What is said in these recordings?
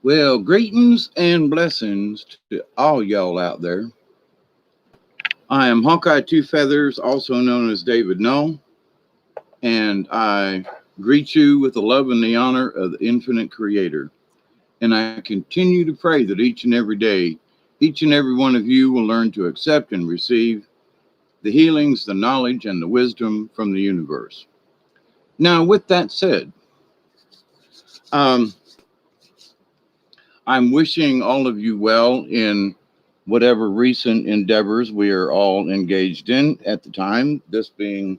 Well, greetings and blessings to all y'all out there. I am Hawkeye Two Feathers, also known as David Null, and I greet you with the love and the honor of the infinite creator. And I continue to pray that each and every day, each and every one of you will learn to accept and receive the healings, the knowledge, and the wisdom from the universe. Now, with that said, um, I'm wishing all of you well in whatever recent endeavors we are all engaged in at the time, this being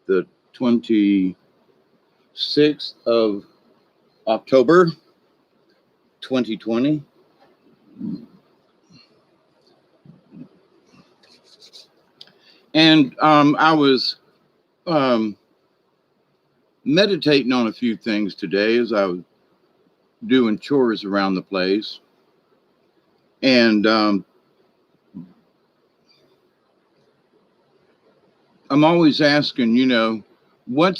the 26th of October, 2020. And I was um, meditating on a few things today as I was doing chores around the place. And I'm always asking, what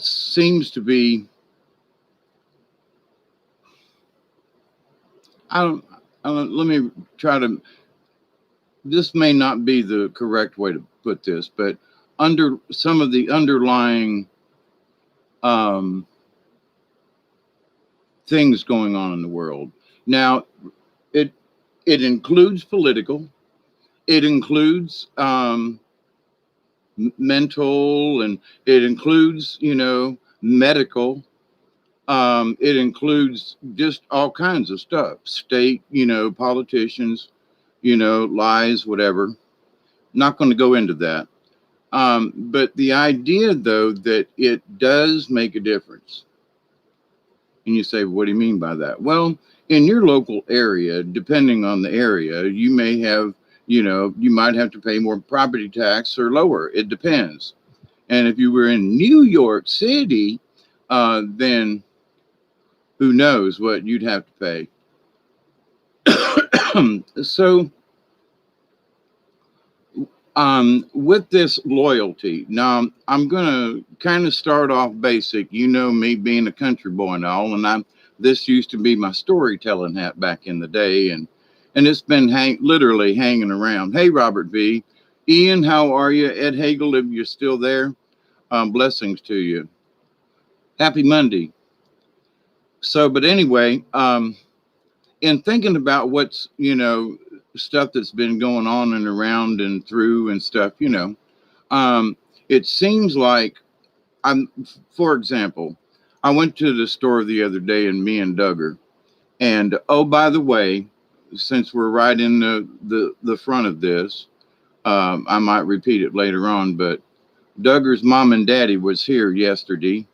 seems to be, I don't, let me try to, this may not be the correct way to put this, but under some of the underlying um, things going on in the world. Now, it it includes political, it includes mental, and it includes medical. It includes just all kinds of stuff, state, politicians, lies, whatever. Not going to go into that. But the idea, though, that it does make a difference. And you say, what do you mean by that? Well, in your local area, depending on the area, you may have, you might have to pay more property tax or lower. It depends. And if you were in New York City, then who knows what you'd have to pay. So, with this loyalty, now I'm gonna kind of start off basic. You know me being a country boy and all, and this used to be my storytelling hat back in the day, and it's been literally hanging around. Hey, Robert V, Ian, how are you? Ed Hagel, if you're still there, blessings to you. Happy Monday. So, but anyway, in thinking about what's stuff that's been going on and around and through and stuff, it seems like I'm, for example, I went to the store the other day and me and Duggar, and oh, by the way, since we're right in the front of this, I might repeat it later on, but Duggar's mom and daddy was here yesterday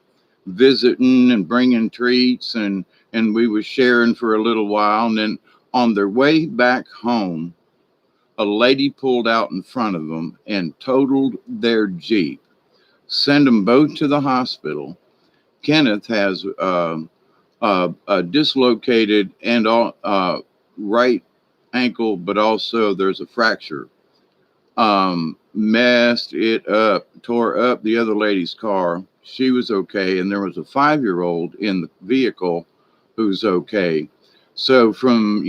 visiting and bringing treats, and we was sharing for a little while, and then on their way back home, a lady pulled out in front of them and totaled their Jeep. Send them both to the hospital. Kenneth has a dislocated and right ankle, but also there's a fracture. Messed it up, tore up the other lady's car. She was okay, and there was a 5-year-old in the vehicle who's okay. So from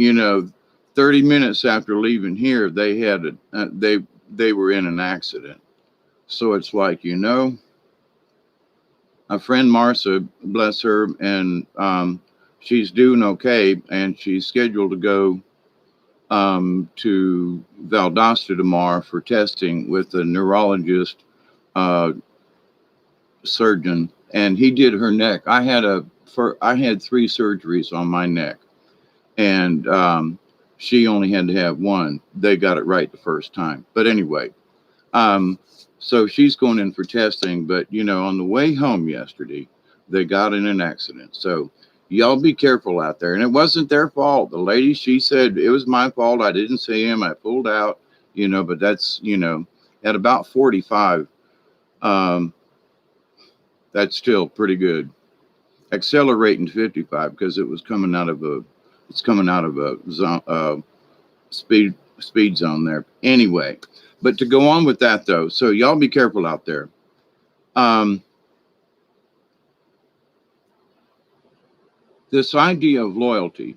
30 minutes after leaving here, they had they were in an accident. So it's like a friend Marcia, bless her, and she's doing okay, and she's scheduled to go to Valdosta tomorrow for testing with a neurologist uh, surgeon, and he did her neck. I had 3 surgeries on my neck, and she only had to have one. They got it right the first time. But anyway, so she's going in for testing. But on the way home yesterday, they got in an accident. So y'all be careful out there. And it wasn't their fault. The lady, she said it was my fault. I didn't see him. I pulled out. But that's at about 45. That's still pretty good. Accelerating to 55 because it's coming out of a zone, speed zone there. Anyway, but to go on with that though, so y'all be careful out there. This idea of loyalty,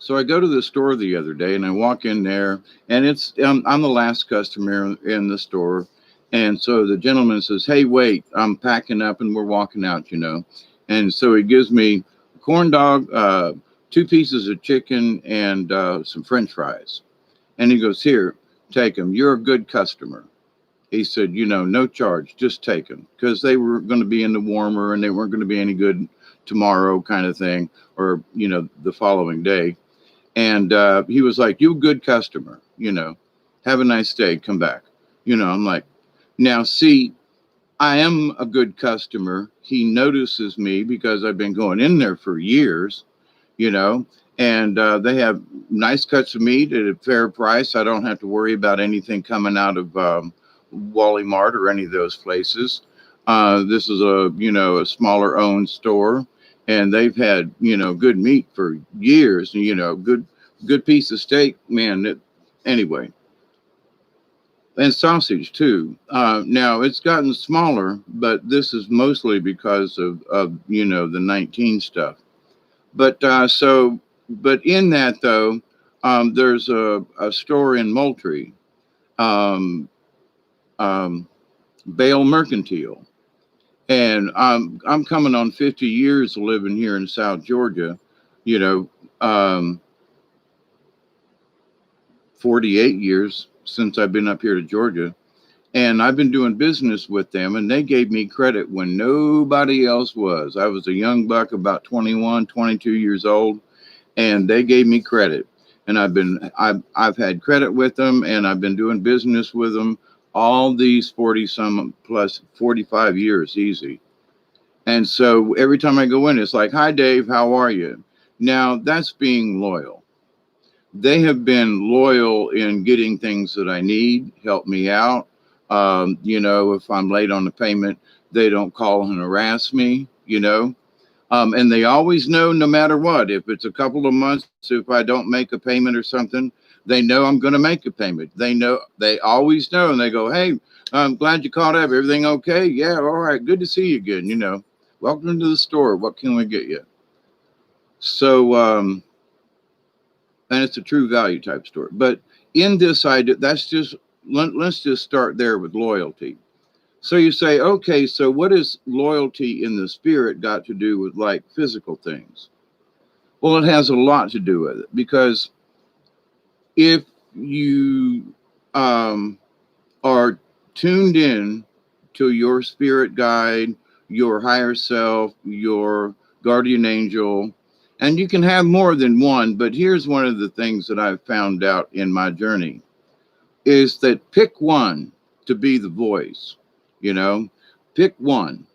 So I go to the store the other day and I walk in there, and I'm the last customer in the store. And so the gentleman says, "Hey, wait, I'm packing up and we're walking out. And so he gives me a corn dog, two pieces of chicken, and some French fries. And he goes, "Here, take them. You're a good customer." He said, "No charge, just take them," because they were going to be in the warmer and they weren't going to be any good tomorrow, kind of thing, or, the following day. And he was like, "You good customer. Have a nice day. Come back." I'm like, now, see, I am a good customer. He notices me because I've been going in there for years, you know, and they have nice cuts of meat at a fair price. I don't have to worry about anything coming out of Wally Mart or any of those places. This is a smaller owned store, and they've had, good meat for years, good piece of steak, man. Anyway, and sausage too. Now it's gotten smaller, but this is mostly because of the 19 stuff. But in that though, there's a store in Moultrie, um, um, Bale Mercantile, and I'm coming on 50 years of living here in South Georgia. You know, um, 48 years since I've been up here to Georgia. And I've been doing business with them, and they gave me credit when nobody else was. I was a young buck, about 21, 22 years old, and they gave me credit. And I've had credit with them, and I've been doing business with them all these 40 some plus 45 years easy. And so every time I go in, it's like, "Hi, Dave, how are you?" Now that's being loyal. They have been loyal in getting things that I need, help me out. If I'm late on the payment, they don't call and harass me. And they always know, no matter what, if it's a couple of months, if I don't make a payment or something, they know I'm going to make a payment. They always know, and they go, "Hey, I'm glad you called up. Everything okay? Yeah, all right. Good to see you again. Welcome to the store. What can we get you?" So, and it's a true value type store. But in this idea, let's just start there with loyalty. So you say, okay, so what is loyalty in the spirit got to do with like physical things? Well, it has a lot to do with it, because if you are tuned in to your spirit guide, your higher self, your guardian angel, and you can have more than one, but here's one of the things that I've found out in my journey is that pick one to be the voice, you know, pick one.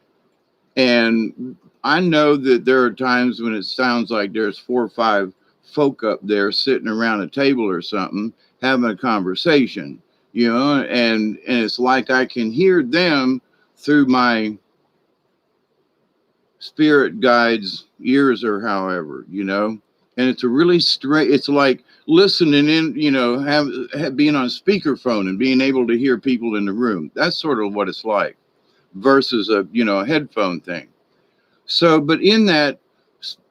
And I know that there are times when it sounds like there's 4 or 5 folk up there sitting around a table or something having a conversation, and it's like I can hear them through my spirit guide's ears or however. And it's a really straight, it's like listening in, being on speakerphone and being able to hear people in the room. That's sort of what it's like versus a headphone thing. So, but in that,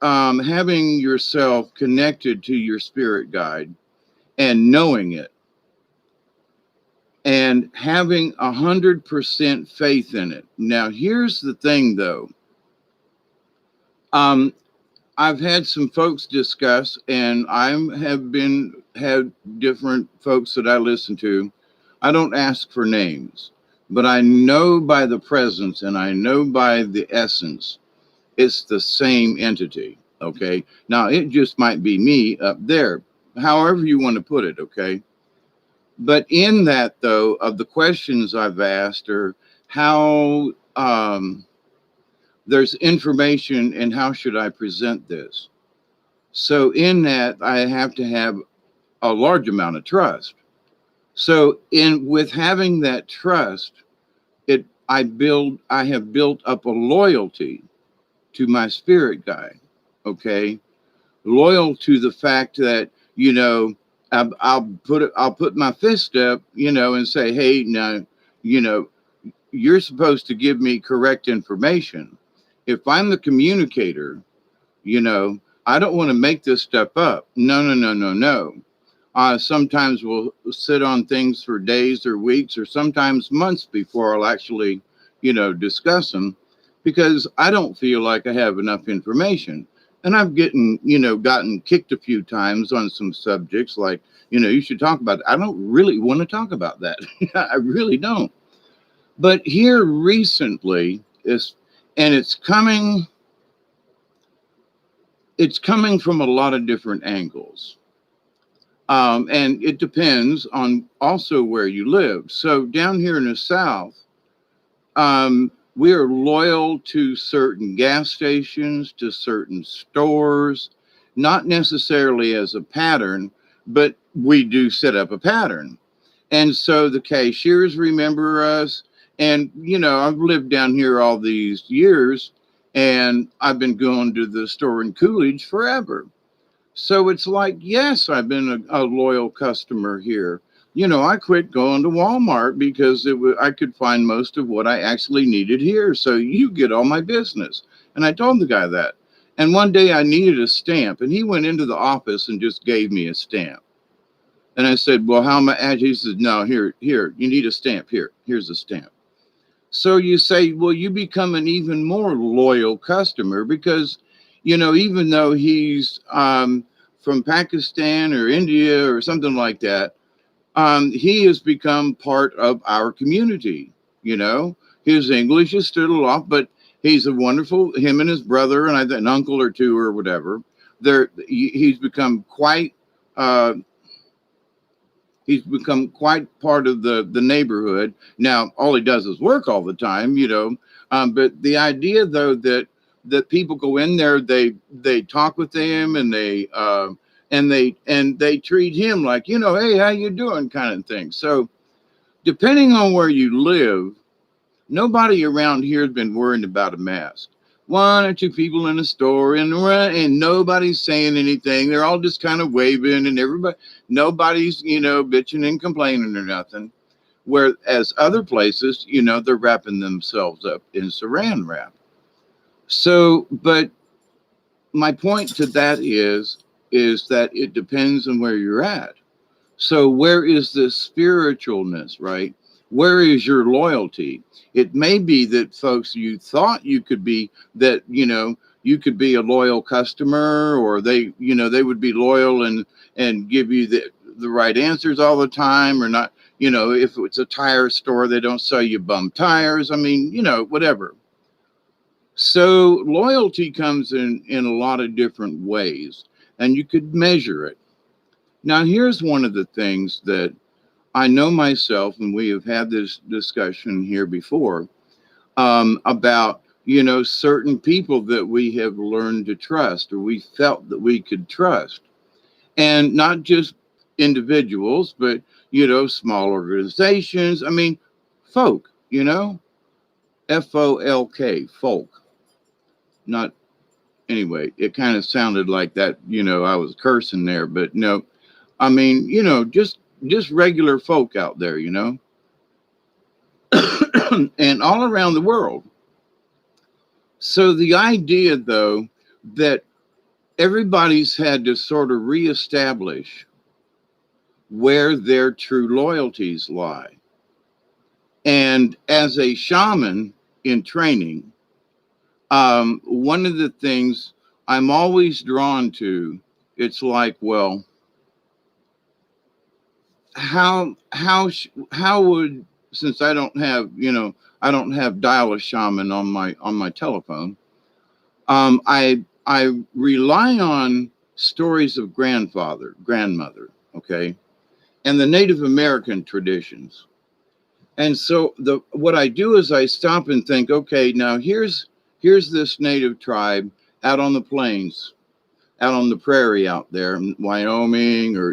having yourself connected to your spirit guide and knowing it and having 100% faith in it. Now, here's the thing though. Um, I've had some folks discuss, and had different folks that I listen to. I don't ask for names, but I know by the presence and I know by the essence, it's the same entity. Okay. Now it just might be me up there, however you want to put it. Okay. But in that though, of the questions I've asked, or how, there's information and how should I present this? So in that, I have to have a large amount of trust. So in with having that trust, I have built up a loyalty to my spirit guide. Okay. Loyal to the fact that, I'll put my fist up, and say, "Hey, now, you know, you're supposed to give me correct information." If I'm the communicator, you know, I don't want to make this step up. No, no, no, no, no. Sometimes we'll sit on things for days or weeks or sometimes months before I'll actually, discuss them because I don't feel like I have enough information. And I've gotten kicked a few times on some subjects like, you should talk about it. I don't really want to talk about that. I really don't. But here recently is, and it's coming from a lot of different angles. And it depends on also where you live. So down here in the South, we are loyal to certain gas stations, to certain stores, not necessarily as a pattern, but we do set up a pattern. And so the cashiers remember us. And, I've lived down here all these years and I've been going to the store in Coolidge forever. So it's like, yes, I've been a loyal customer here. I quit going to Walmart because I could find most of what I actually needed here. So you get all my business. And I told the guy that. And one day I needed a stamp, and he went into the office and just gave me a stamp. And I said, "Well, how am I?" He said, "No, here, you need a stamp. Here's a stamp." So you say, well, you become an even more loyal customer because, even though he's from Pakistan or India or something like that, he has become part of our community. His English is still a little off, but he's a wonderful, him and his brother, and I think an uncle or two or whatever. He's become uh, quite part of the neighborhood. Now, all he does is work all the time, but the idea, though, that people go in there, they talk with him, and they treat him like, hey, how you doing, kind of thing. So, depending on where you live, nobody around here has been worried about a mask. One or two people in a store, and nobody's saying anything. They're all just kind of waving, and nobody's, bitching and complaining or nothing. Whereas other places, they're wrapping themselves up in saran wrap. So, but my point to that is that it depends on where you're at. So where is the spiritualness, right? Where is your loyalty? It may be that folks you thought you could be that, you could be a loyal customer, or they would be loyal and give you the right answers all the time, or not, if it's a tire store, they don't sell you bum tires. I mean, whatever. So loyalty comes in a lot of different ways, and you could measure it. Now, here's one of the things that I know myself, and we have had this discussion here before, about, certain people that we have learned to trust, or we felt that we could trust. And not just individuals, but, small organizations. I mean, folk, FOLK, folk. Not, anyway, it kind of sounded like that, I was cursing there, but no, I mean, just regular folk out there, and all around the world. So the idea, though, that everybody's had to sort of reestablish where their true loyalties lie. And as a shaman in training, one of the things I'm always drawn to, it's like, well, how would, since I don't have dial a shaman on my telephone. I rely on stories of grandmother, okay, and the Native American traditions. And so what I do is I stop and think, okay, now here's this native tribe out on the plains, out on the prairie out there in Wyoming, or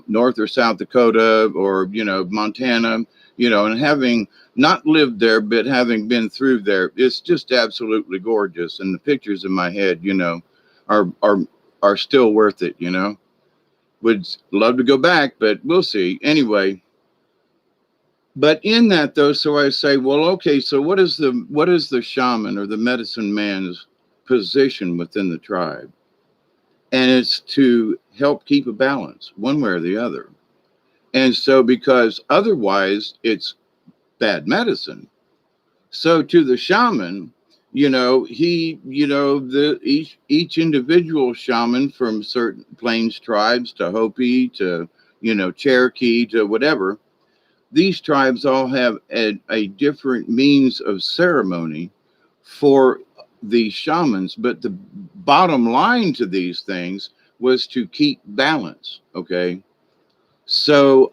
North or South Dakota, or Montana, and having not lived there but having been through there, it's just absolutely gorgeous. And the pictures in my head, are are still worth it. Would love to go back, but we'll see. Anyway, but in that, though, so I say, well, okay, so what is the shaman or the medicine man's position within the tribe, and it's to help keep a balance one way or the other. And so, because otherwise it's bad medicine. So to the shaman, the each individual shaman from certain plains tribes to Hopi to, Cherokee to whatever, these tribes all have a different means of ceremony for these shamans. But the bottom line to these things was to keep balance. Okay. So,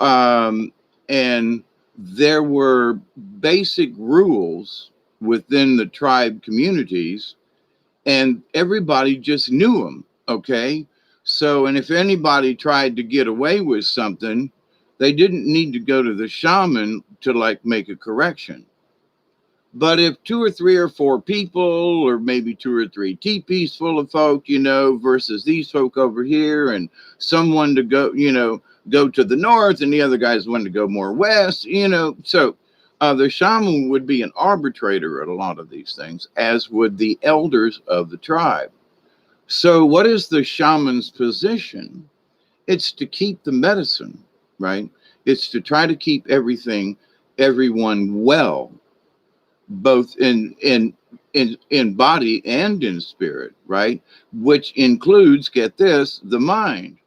and there were basic rules within the tribe communities, and everybody just knew them. Okay. So, and if anybody tried to get away with something, they didn't need to go to the shaman to like make a correction. But if two or three or four people, or maybe two or three teepees full of folk, versus these folk over here, and someone to go, go to the north, and the other guys wanted to go more west, so the shaman would be an arbitrator at a lot of these things, as would the elders of the tribe. So, what is the shaman's position? It's to keep the medicine, right? It's to try to keep everyone well, both in body and in spirit, right? Which includes, get this, the mind.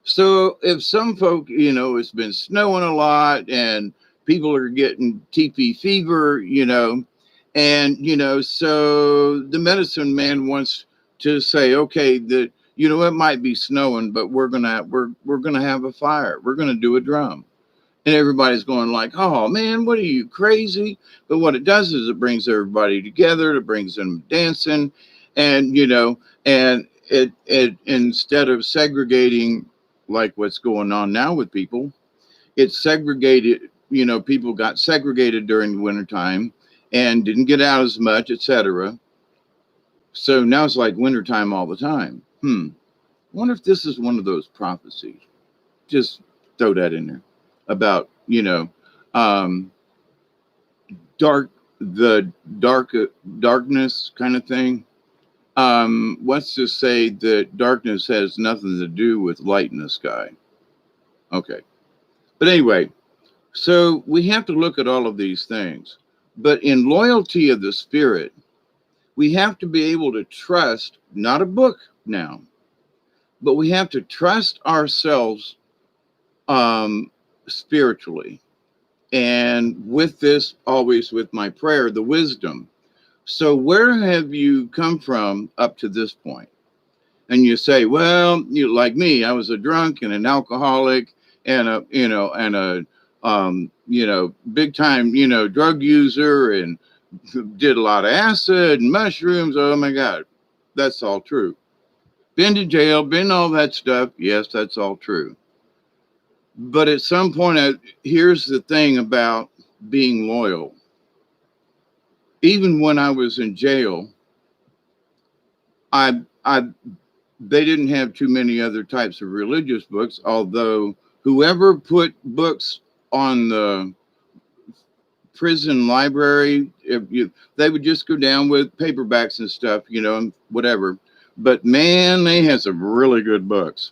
So if some folk, it's been snowing a lot and people are getting TP fever, and so the medicine man wants to say, okay, that it might be snowing, but we're gonna have a fire. We're gonna do a drum. And everybody's going like, oh man, what are you, crazy? But what it does is it brings everybody together, it brings them dancing, and and it instead of segregating like what's going on now with people, it's segregated. People got segregated during the wintertime and didn't get out as much, etc. So now it's like wintertime all the time. Wonder if this is one of those prophecies. Just throw that in there about um dark the darkness kind of thing. Let's just say that darkness has nothing to do with light in the sky. Okay, but anyway, so we have to look at all of these things, but in loyalty of the spirit, we have to be able to trust not a book now, but we have to trust ourselves spiritually. And with this, always with my prayer, the wisdom. So where have you come from up to this point? And you say, well, you like me, I was a drunk and an alcoholic and a big time, drug user, and did a lot of acid and mushrooms. Oh my God, that's all true. Been to jail, been all that stuff. Yes, that's all true. But at some point, here's the thing about being loyal. Even when I was in jail, I they didn't have too many other types of religious books, although whoever put books on the prison library, they would just go down with paperbacks and stuff, and whatever. But man, they had some really good books.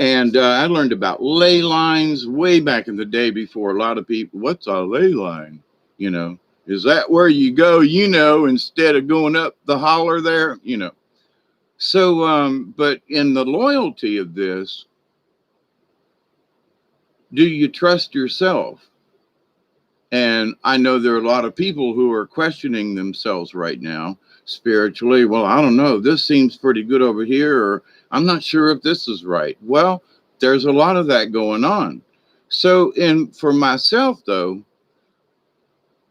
And I learned about ley lines way back in the day before a lot of people, what's a ley line? Is that where you go, instead of going up the holler there, So, but in the loyalty of this, do you trust yourself? And I know there are a lot of people who are questioning themselves right now spiritually. Well, I don't know. This seems pretty good over here, or I'm not sure if this is right. Well, there's a lot of that going on. So, for myself, though,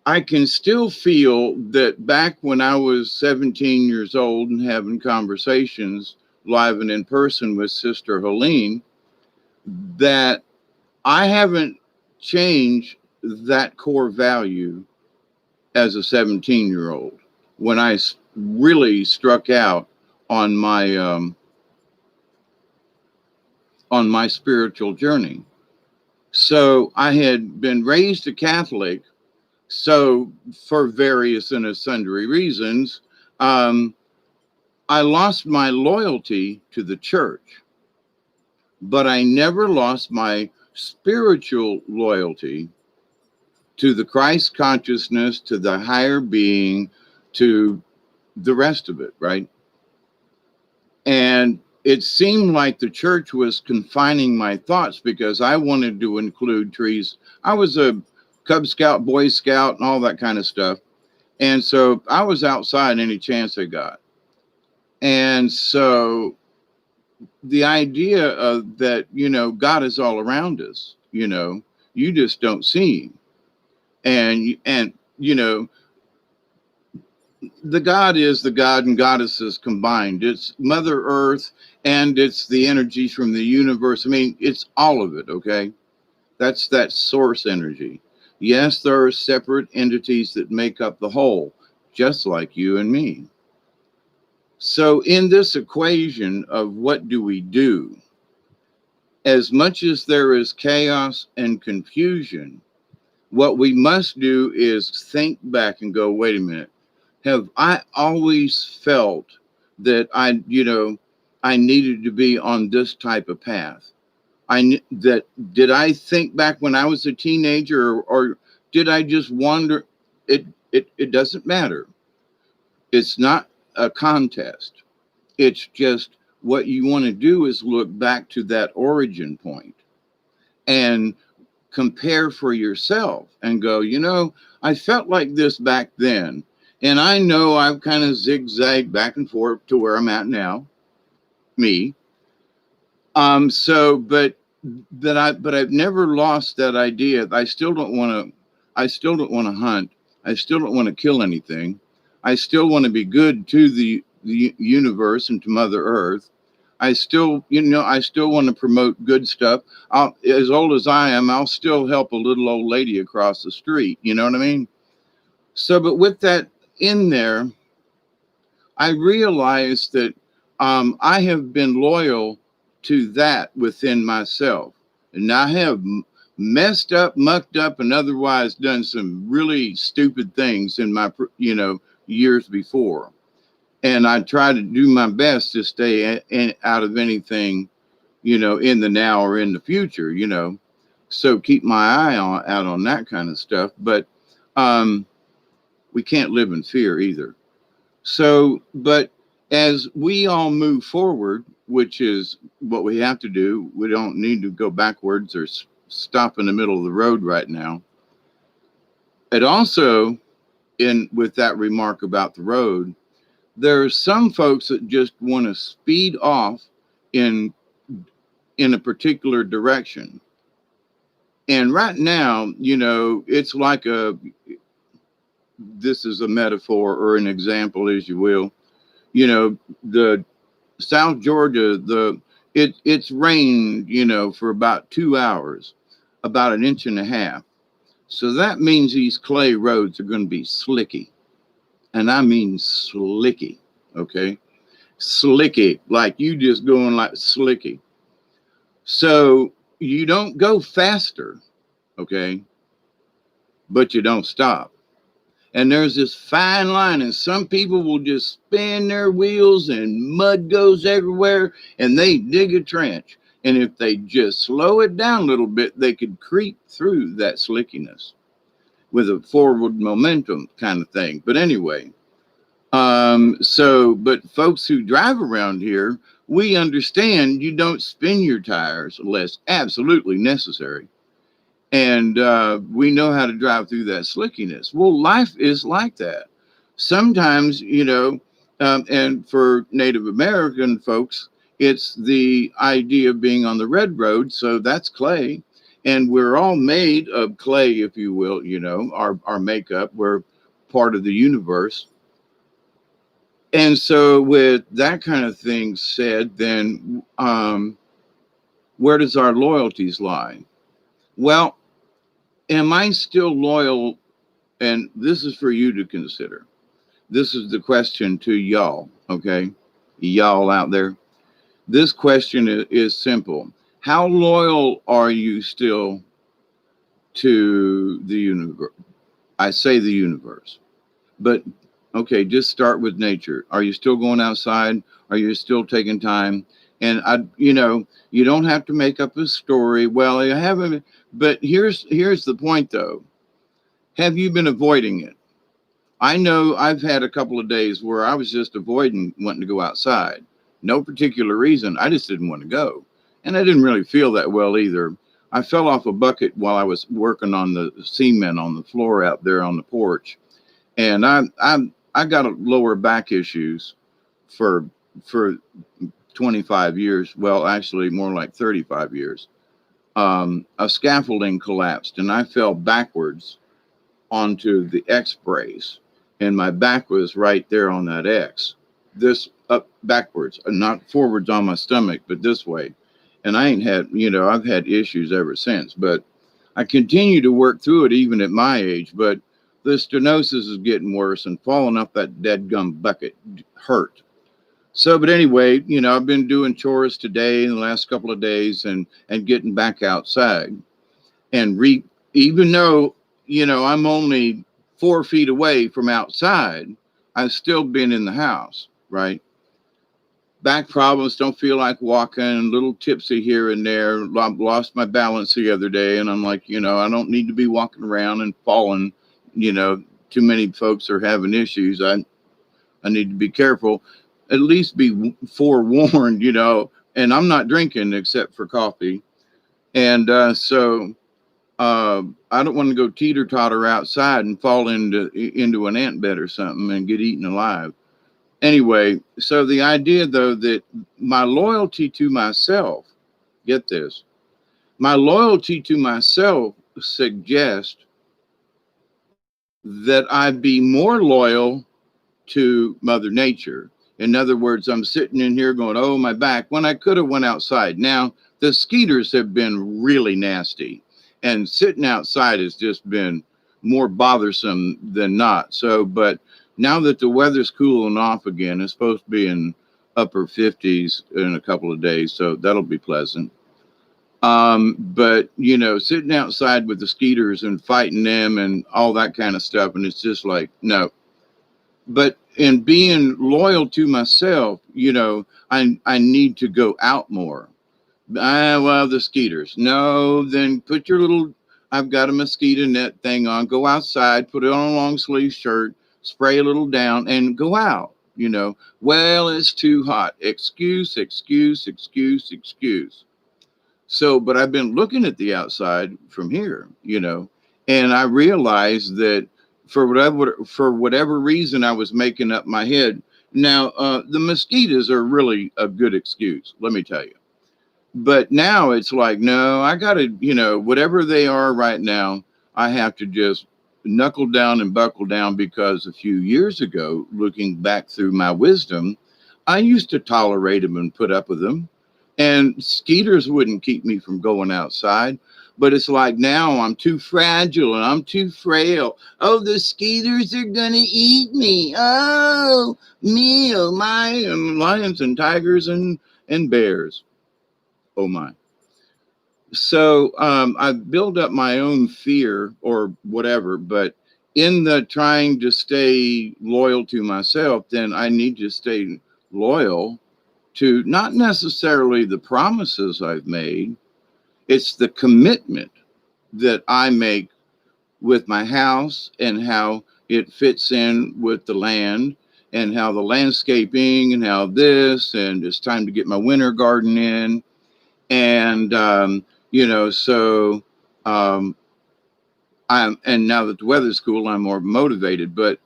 I can still feel that back when I was 17 years old and having conversations live and in person with Sister Helene, that I haven't changed that core value as a 17-year-old when I really struck out on my spiritual journey. So I had been raised a Catholic, so for various and sundry reasons, um, I lost my loyalty to the church, but I never lost my spiritual loyalty to the Christ consciousness, to the higher being, to the rest of it, right? And it seemed like the church was confining my thoughts because I wanted to include trees. I was a Cub Scout, Boy Scout, and all that kind of stuff. And so I was outside any chance I got. And so the idea of that, God is all around us, you just don't see him. And the God is the God and goddesses combined. It's Mother Earth and it's the energies from the universe. I mean, it's all of it, okay? That's that source energy. Yes, there are separate entities that make up the whole, just like you and me. So, in this equation of what do we do, as much as there is chaos and confusion, what we must do is think back and go, wait a minute, have I always felt that I needed to be on this type of path? That did I think back when I was a teenager, or did I just wander? It doesn't matter. It's not a contest. It's just what you want to do is look back to that origin point and compare for yourself and go, I felt like this back then. And I know I've kind of zigzagged back and forth to where I'm at now, me. But I've never lost that idea. I still don't want to hunt. I still don't want to kill anything. I still want to be good to the universe and to Mother Earth. I still want to promote good stuff. As old as I am, I'll still help a little old lady across the street. You know what I mean? So, but with that in there, I realized that I have been loyal to that within myself. And I have messed up, mucked up, and otherwise done some really stupid things in my, years before. And I try to do my best to stay out of anything, in the now or in the future, So keep my eye out on that kind of stuff. But we can't live in fear either. So, but as we all move forward, which is what we have to do, we don't need to go backwards or stop in the middle of the road right now. It also, in with that remark about the road, there's some folks that just want to speed off in a particular direction. And right now, it's like this is a metaphor or an example, as you will. The South Georgia, it's rained, for about 2 hours, about an inch and a half. So that means these clay roads are going to be slicky. And I mean slicky, okay? Slicky, like you just going like slicky. So you don't go faster, okay? But you don't stop. And there's this fine line, and some people will just spin their wheels and mud goes everywhere and they dig a trench. And if they just slow it down a little bit, they could creep through that slickiness with a forward momentum kind of thing. But anyway, but folks who drive around here, we understand you don't spin your tires unless absolutely necessary. And we know how to drive through that slickiness. Well, life is like that. Sometimes, and for Native American folks, it's the idea of being on the red road. So that's clay. And we're all made of clay, if you will, our makeup. We're part of the universe. And so, with that kind of thing said, then where does our loyalties lie? Well, am I still loyal? And this is for you to consider. This is the question to y'all, okay? Y'all out there. This question is simple. How loyal are you still to the universe? I say the universe, but Okay, just start with nature. Are you still going outside? Are you still taking time? And you don't have to make up a story. Well, you haven't, but here's the point though. Have you been avoiding it? I know I've had a couple of days where I was just avoiding wanting to go outside. No particular reason. I just didn't want to go. And I didn't really feel that well either. I fell off a bucket while I was working on the cement on the floor out there on the porch. And I got a lower back issues for for 25 years. Well, actually more like 35 years. A scaffolding collapsed and I fell backwards onto the X brace, and my back was right there on that X. This up backwards, not forwards on my stomach, but this way. And I ain't had, I've had issues ever since, but I continue to work through it even at my age. But the stenosis is getting worse, and falling off that dead gum bucket hurt. So, but anyway, I've been doing chores today and the last couple of days, and getting back outside and even though I'm only 4 feet away from outside, I've still been in the house, right? Back problems, don't feel like walking, a little tipsy here and there. I lost my balance the other day, and I'm like, I don't need to be walking around and falling. Too many folks are having issues. I need to be careful, at least be forewarned. And I'm not drinking except for coffee, and so I don't want to go teeter totter outside and fall into an ant bed or something and get eaten alive. Anyway, so the idea though that my loyalty to myself, get this, my loyalty to myself suggests that I be more loyal to Mother Nature. In other words, I'm sitting in here going, "Oh, my back," when I could have went outside. Now, the skeeters have been really nasty, and sitting outside has just been more bothersome than not. So, but now that the weather's cooling off again, it's supposed to be in upper 50s in a couple of days, so that'll be pleasant. But sitting outside with the skeeters and fighting them and all that kind of stuff, and it's just like, no. But in being loyal to myself, I need to go out more. Well, the skeeters. No, then put your little, I've got a mosquito net thing on. Go outside, put it on a long sleeve shirt, spray a little down, and go out. Well, it's too hot. Excuse, excuse, excuse, excuse. So, but I've been looking at the outside from here, and I realized that for whatever reason, I was making up my head. Now, the mosquitoes are really a good excuse, let me tell you. But now it's like, no, I got to, whatever they are right now, I have to just knuckle down and buckle down, because a few years ago, looking back through my wisdom, I used to tolerate them and put up with them. And skeeters wouldn't keep me from going outside. But it's like now I'm too fragile and I'm too frail. Oh, the skeeters are going to eat me. Oh, me, oh my, and lions and tigers and bears. Oh my. So I build up my own fear or whatever, but in the trying to stay loyal to myself, then I need to stay loyal to not necessarily the promises I've made. It's the commitment that I make with my house and how it fits in with the land and how the landscaping and how this, and it's time to get my winter garden in. And, so um, and now that the weather's cool, I'm more motivated. But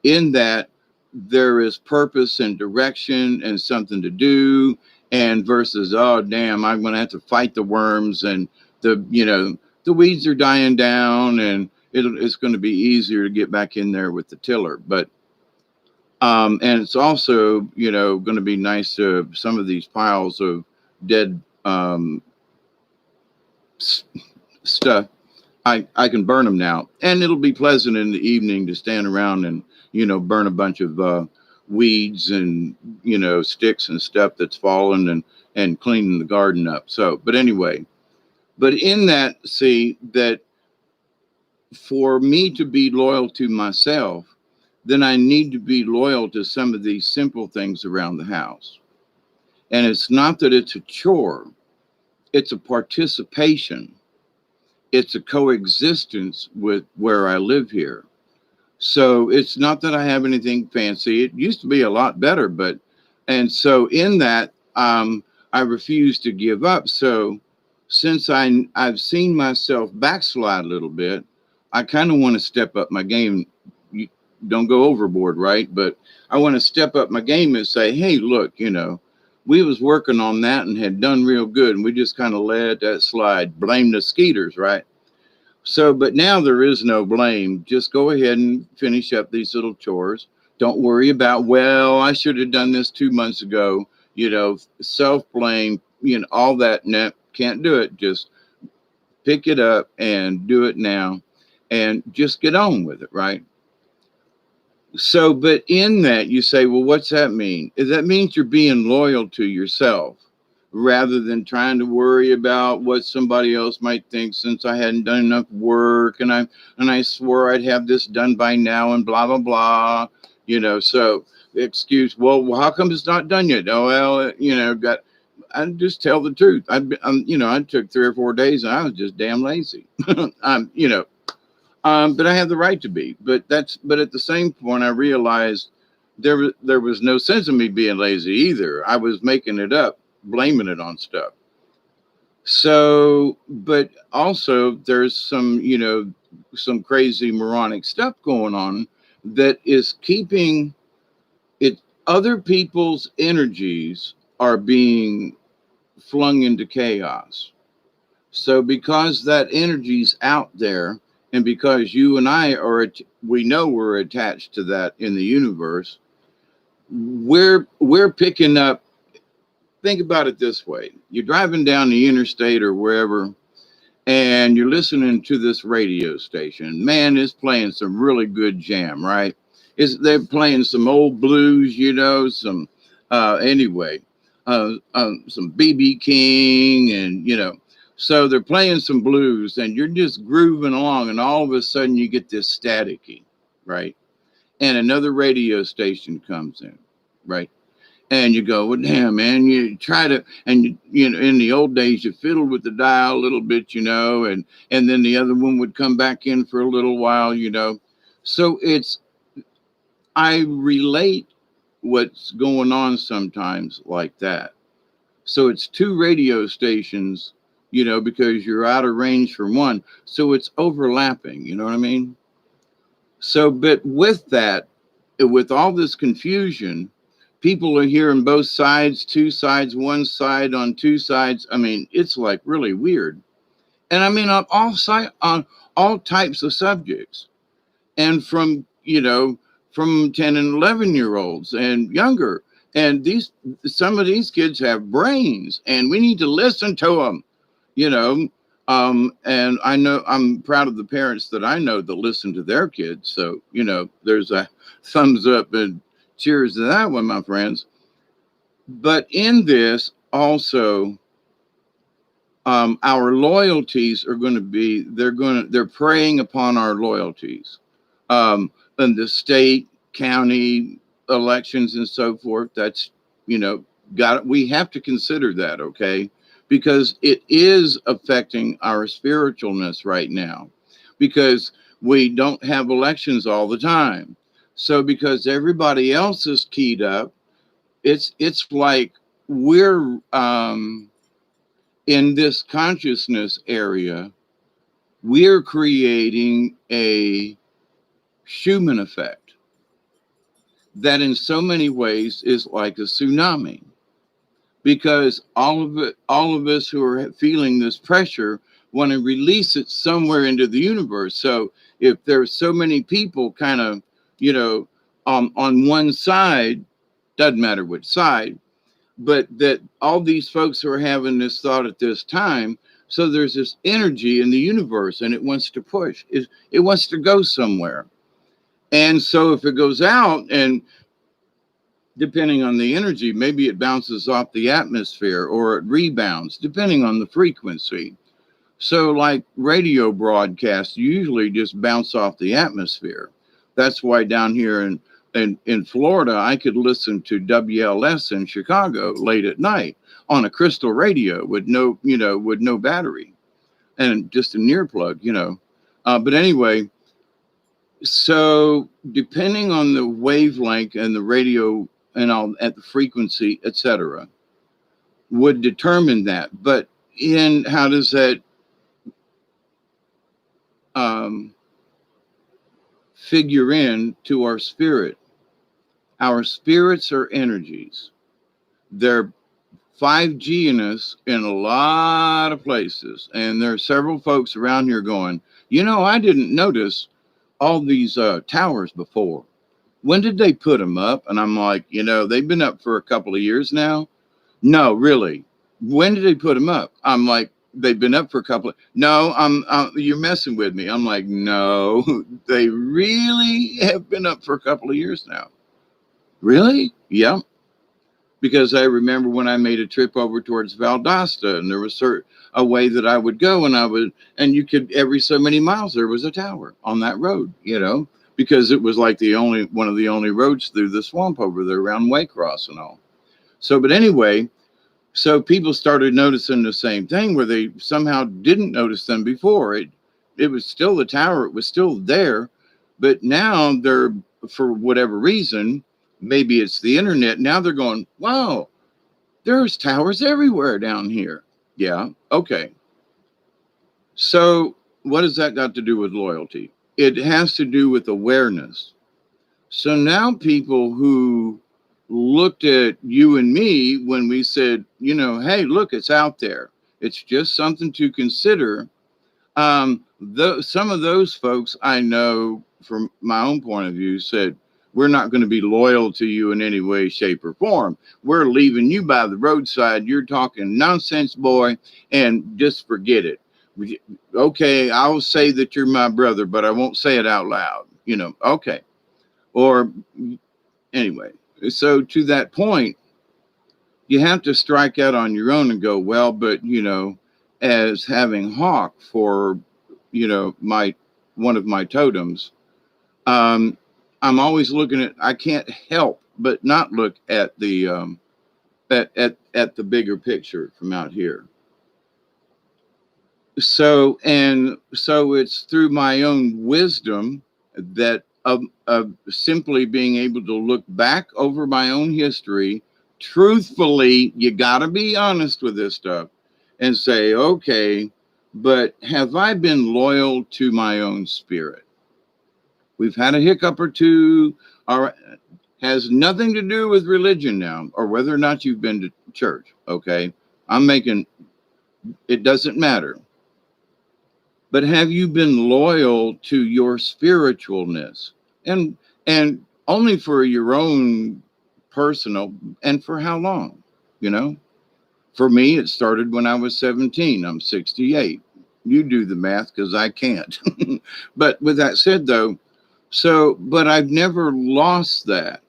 in that, there is purpose and direction and something to do, and versus, oh damn, I'm going to have to fight the worms, and the weeds are dying down, and it's going to be easier to get back in there with the tiller. But and it's also going to be nice to some of these piles of dead stuff. I can burn them now, and it'll be pleasant in the evening to stand around and burn a bunch of weeds and sticks and stuff that's fallen, and cleaning the garden up. So, but anyway, but in that, see that for me to be loyal to myself, then I need to be loyal to some of these simple things around the house. And it's not that it's a chore, it's a participation, it's a coexistence with where I live here. So it's not that I have anything fancy. It used to be a lot better, but and so in that, I refuse to give up. So since I've seen myself backslide a little bit, I kind of want to step up my game. You don't go overboard, right? But I want to step up my game and say, hey, look, we was working on that and had done real good, and we just kind of let that slide. Blame the skeeters, right? So, but now there is no blame. Just go ahead and finish up these little chores. Don't worry about, well, I should have done this 2 months ago. Self blame, all that. Nah, can't do it. Just pick it up and do it now and just get on with it, right? So, but in that, you say, well, what's that mean? That means you're being loyal to yourself rather than trying to worry about what somebody else might think, since I hadn't done enough work and I swore I'd have this done by now and blah blah blah. So excuse, well, how come it's not done yet? Oh well, got. I just tell the truth. I took 3 or 4 days and I was just damn lazy. I'm but I have the right to be. But at the same point, I realized there was no sense in me being lazy either. I was making it up, blaming it on stuff. So, but also there's some crazy moronic stuff going on that is keeping it. Other people's energies are being flung into chaos. So because that energy's out there, and because you and I we know we're attached to that in the universe, we're picking up. Think about it this way: you're driving down the interstate or wherever, and you're listening to this radio station. Man, it's playing some really good jam, right? They're playing some old blues, some anyway, some BB King, and so they're playing some blues, and you're just grooving along, and all of a sudden you get this staticky, right? And another radio station comes in, right? And you go, well, damn, man, you try to, and in the old days, you fiddled with the dial a little bit, and then the other one would come back in for a little while, So I relate what's going on sometimes like that. So it's two radio stations, because you're out of range from one. So it's overlapping, you know what I mean? So, but with that, with all this confusion, people are hearing both sides, two sides, one side on two sides. I mean, it's like really weird. And I mean, on all types of subjects, and from 10 and 11-year olds and younger. And some of these kids have brains, and we need to listen to them, you know. And I know I'm proud of the parents that I know that listen to their kids. So, there's a thumbs up and cheers to that one, my friends. But in this also, our loyalties are going to be, they're preying upon our loyalties. In the state, county elections and so forth, that's, we have to consider that, okay? Because it is affecting our spiritualness right now, because we don't have elections all the time. So because everybody else is keyed up, it's like we're in this consciousness area, we're creating a Shaman effect that in so many ways is like a tsunami, because all of us who are feeling this pressure want to release it somewhere into the universe. So if there's so many people kind of, on one side, doesn't matter which side, but that all these folks are having this thought at this time. So there's this energy in the universe, and it wants to push. It wants to go somewhere. And so if it goes out, and depending on the energy, maybe it bounces off the atmosphere or it rebounds, depending on the frequency. So like radio broadcasts usually just bounce off the atmosphere. That's why down here in Florida, I could listen to WLS in Chicago late at night on a crystal radio with no, with no battery and just an earplug, But anyway, so depending on the wavelength and the radio and all at the frequency, etc., would determine that. But in how does that um, figure in to our spirit? Our spirits are energies. They're 5G in us in a lot of places. And there are several folks around here going, I didn't notice all these towers before. When did they put them up? And I'm like, they've been up for a couple of years now. No, really. When did they put them up? I'm like, they've been up for a couple of, no, you're messing with me. I'm like, no, they really have been up for a couple of years now. Really? Yeah. Because I remember when I made a trip over towards Valdosta, and there was a way that I would go, and you could, every so many miles, there was a tower on that road, because it was like one of the only roads through the swamp over there around Waycross and all. So, but anyway, so people started noticing the same thing where they somehow didn't notice them before. It was still the tower, it was still there, but now they're, for whatever reason, maybe it's the internet, now they're going, wow, there's towers everywhere down here. Yeah, okay. So what has that got to do with loyalty? It has to do with awareness. So now people who looked at you and me when we said, hey, look, it's out there. It's just something to consider. Some of those folks I know from my own point of view said, we're not going to be loyal to you in any way, shape, or form. We're leaving you by the roadside. You're talking nonsense, boy, and just forget it. Okay, I'll say that you're my brother, but I won't say it out loud. Okay. Or anyway, so to that point, you have to strike out on your own and go, well, but, as having Hawk for, one of my totems, I'm always looking at, I can't help but not look at the, at the bigger picture from out here. So it's through my own wisdom that of simply being able to look back over my own history, truthfully, you got to be honest with this stuff and say, okay, but have I been loyal to my own spirit? We've had a hiccup or two. Has nothing to do with religion now, or whether or not you've been to church. Okay, it doesn't matter. But have you been loyal to your spiritualness? And only for your own personal, and for how long? For me, it started when I was 17. I'm 68. You do the math, because I can't. But with that said, though, but I've never lost that.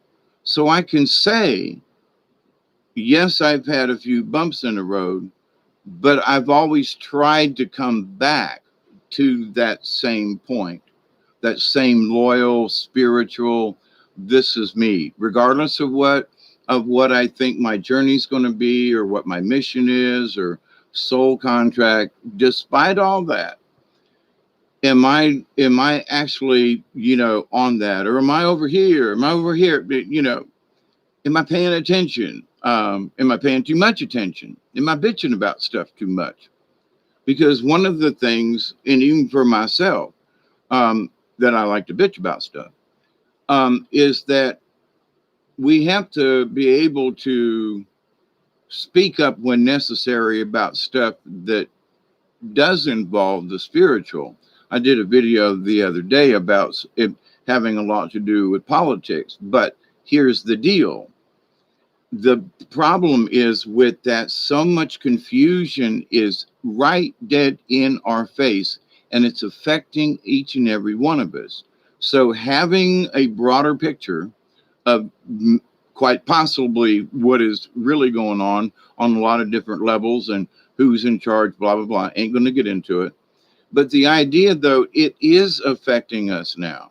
So I can say, yes, I've had a few bumps in the road, but I've always tried to come back to that same point, that same loyal, spiritual, this is me, regardless of what I think my journey's going to be, or what my mission is, or soul contract. Despite all that, am I actually, on that, or am I over here? Am I over here? Am I paying attention? Am I paying too much attention? Am I bitching about stuff too much? Because one of the things, and even for myself, that I like to bitch about stuff, is that we have to be able to speak up when necessary about stuff that does involve the spiritual. I did a video the other day about it having a lot to do with politics, but here's the deal. The problem is with that, so much confusion is right dead in our face, and it's affecting each and every one of us. So having a broader picture of quite possibly what is really going on a lot of different levels and who's in charge, blah, blah, blah, ain't going to get into it. But the idea, though, it is affecting us now,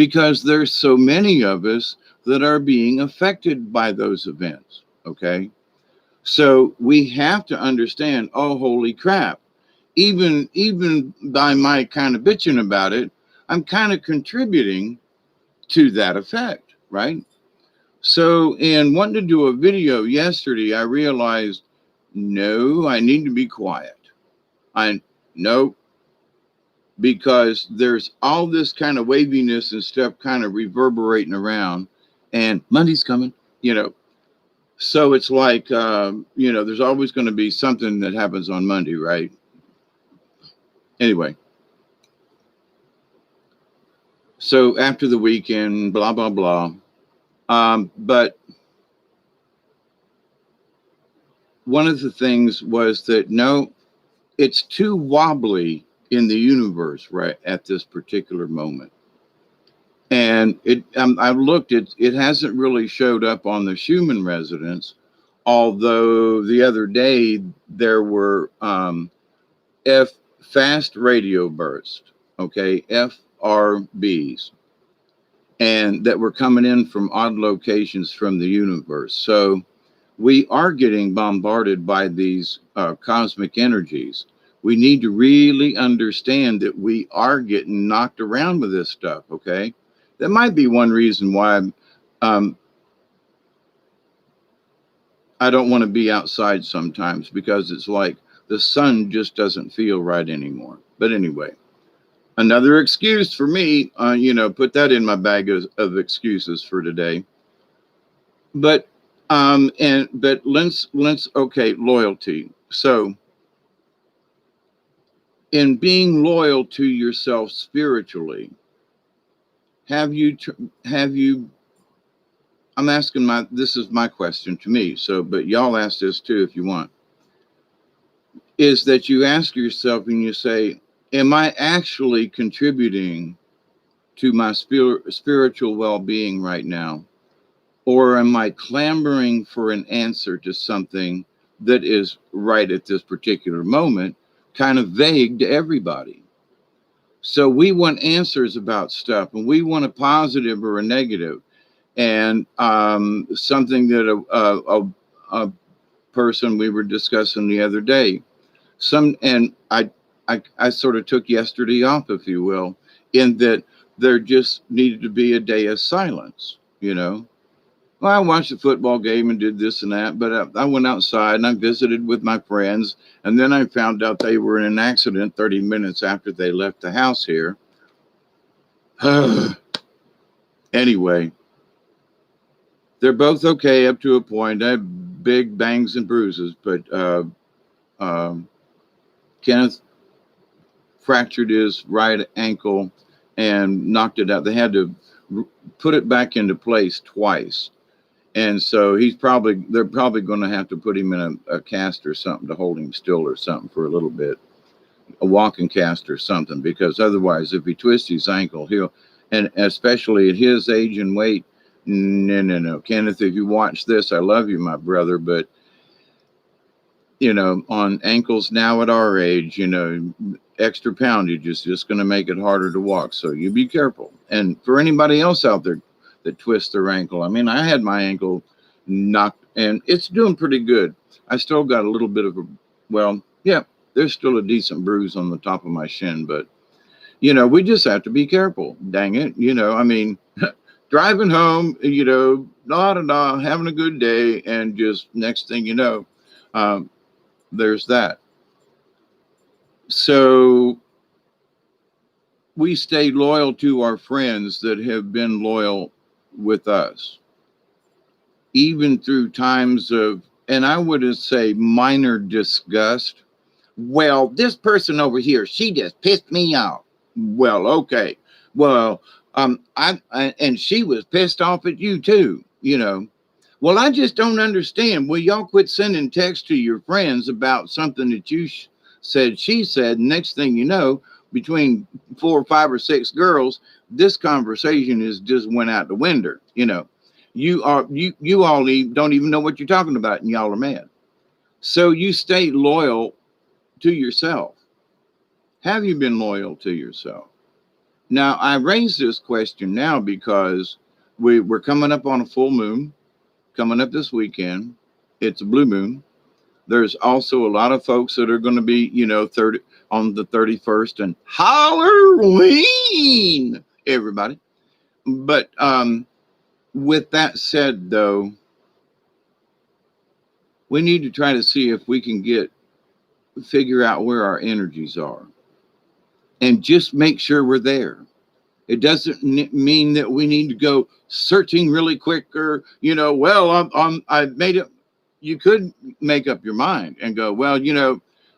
because there's so many of us that are being affected by those events. Okay. So we have to understand, oh, holy crap. Even by my kind of bitching about it, I'm kind of contributing to that effect, right? So in wanting to do a video yesterday, I realized, no, I need to be quiet. I no, because there's all this kind of waviness and stuff kind of reverberating around, and Monday's coming, you know. So it's like, there's always going to be something that happens on Monday, right? Anyway, so after the weekend, blah, blah, blah. But one of the things was that no, it's too wobbly in the universe right at this particular moment. And I've looked, it hasn't really showed up on the Schumann resonance, although the other day there were F fast radio bursts, okay, FRBs, and that were coming in from odd locations from the universe. So we are getting bombarded by these cosmic energies. We need to really understand that we are getting knocked around with this stuff, okay? That might be one reason why um, I don't want to be outside sometimes, because it's like the sun just doesn't feel right anymore. But anyway, another excuse for me, put that in my bag of excuses for today. But let's okay, loyalty. So in being loyal to yourself spiritually, have you I'm asking this is my question to me, so but y'all ask this too if you want, is that you ask yourself and you say, am I actually contributing to my spiritual well-being right now, or am I clamoring for an answer to something that is right at this particular moment, kind of vague to everybody? So we want answers about stuff, and we want a positive or a negative. And something that a person we were discussing the other day, I sort of took yesterday off, if you will, in that there just needed to be a day of silence, you know. Well, I watched the football game and did this and that, but I went outside and I visited with my friends, and then I found out they were in an accident 30 minutes after they left the house here. Anyway, they're both okay up to a point. I have big bangs and bruises, but um, Kenneth fractured his right ankle and knocked it out. They had to put it back into place twice. And so they're probably going to have to put him in a cast or something to hold him still or something for a little bit, a walking cast or something, because otherwise, if he twists his ankle, and especially at his age and weight, no. Kenneth, if you watch this, I love you, my brother, but on ankles now at our age, extra poundage is just going to make it harder to walk. So you be careful. And for anybody else out there that twists their ankle, I mean, I had my ankle knocked and it's doing pretty good. I still got a little bit of there's still a decent bruise on the top of my shin, but we just have to be careful. Dang it. I mean, driving home, having a good day. And just next thing you know, there's that. So we stay loyal to our friends that have been loyal with us, even through times of, and I wouldn't say minor disgust. Well, this person over here, she just pissed me off. Well, okay. Well, and she was pissed off at you too, Well, I just don't understand. Well, y'all quit sending texts to your friends about something that you said, she said. Next thing you know, between 4 or 5 or 6 girls, this conversation is just went out the window. You all don't even know what you're talking about, and y'all are mad. So you stay loyal to yourself. Have you been loyal to yourself? Now, I raise this question now because we're coming up on a full moon coming up this weekend. It's a blue moon. There's also a lot of folks that are going to be, 30 on the 31st and Halloween, everybody. But with that said, though, we need to try to see if we can figure out where our energies are and just make sure we're there. It doesn't mean that we need to go searching really quick or, well, I've made it. You could make up your mind and go, well,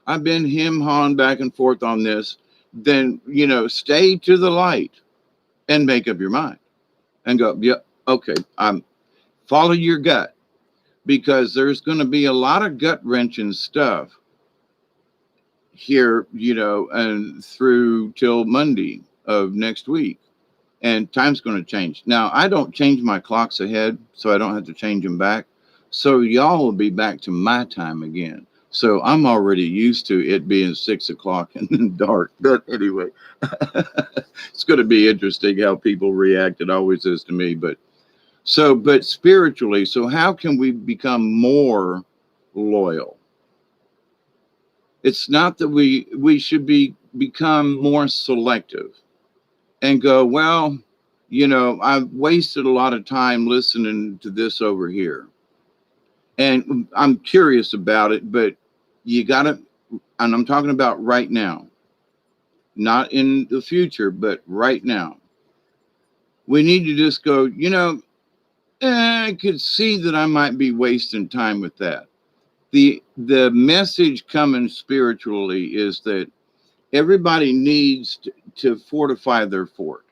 I've been him hawing back and forth on this. Then, stay to the light and make up your mind and go, yeah, okay, follow your gut, because there's going to be a lot of gut wrenching stuff here, and through till Monday of next week. And time's going to change. Now, I don't change my clocks ahead, so I don't have to change them back. So y'all will be back to my time again. So I'm already used to it being 6 o'clock and dark. But anyway, it's going to be interesting how people react. It always is to me. But spiritually, so how can we become more loyal? It's not that we should become more selective and go, well, I've wasted a lot of time listening to this over here. And I'm curious about it, but you got to, and I'm talking about right now, not in the future, but right now. We need to just go, I could see that I might be wasting time with that. The message coming spiritually is that everybody needs to fortify their fort.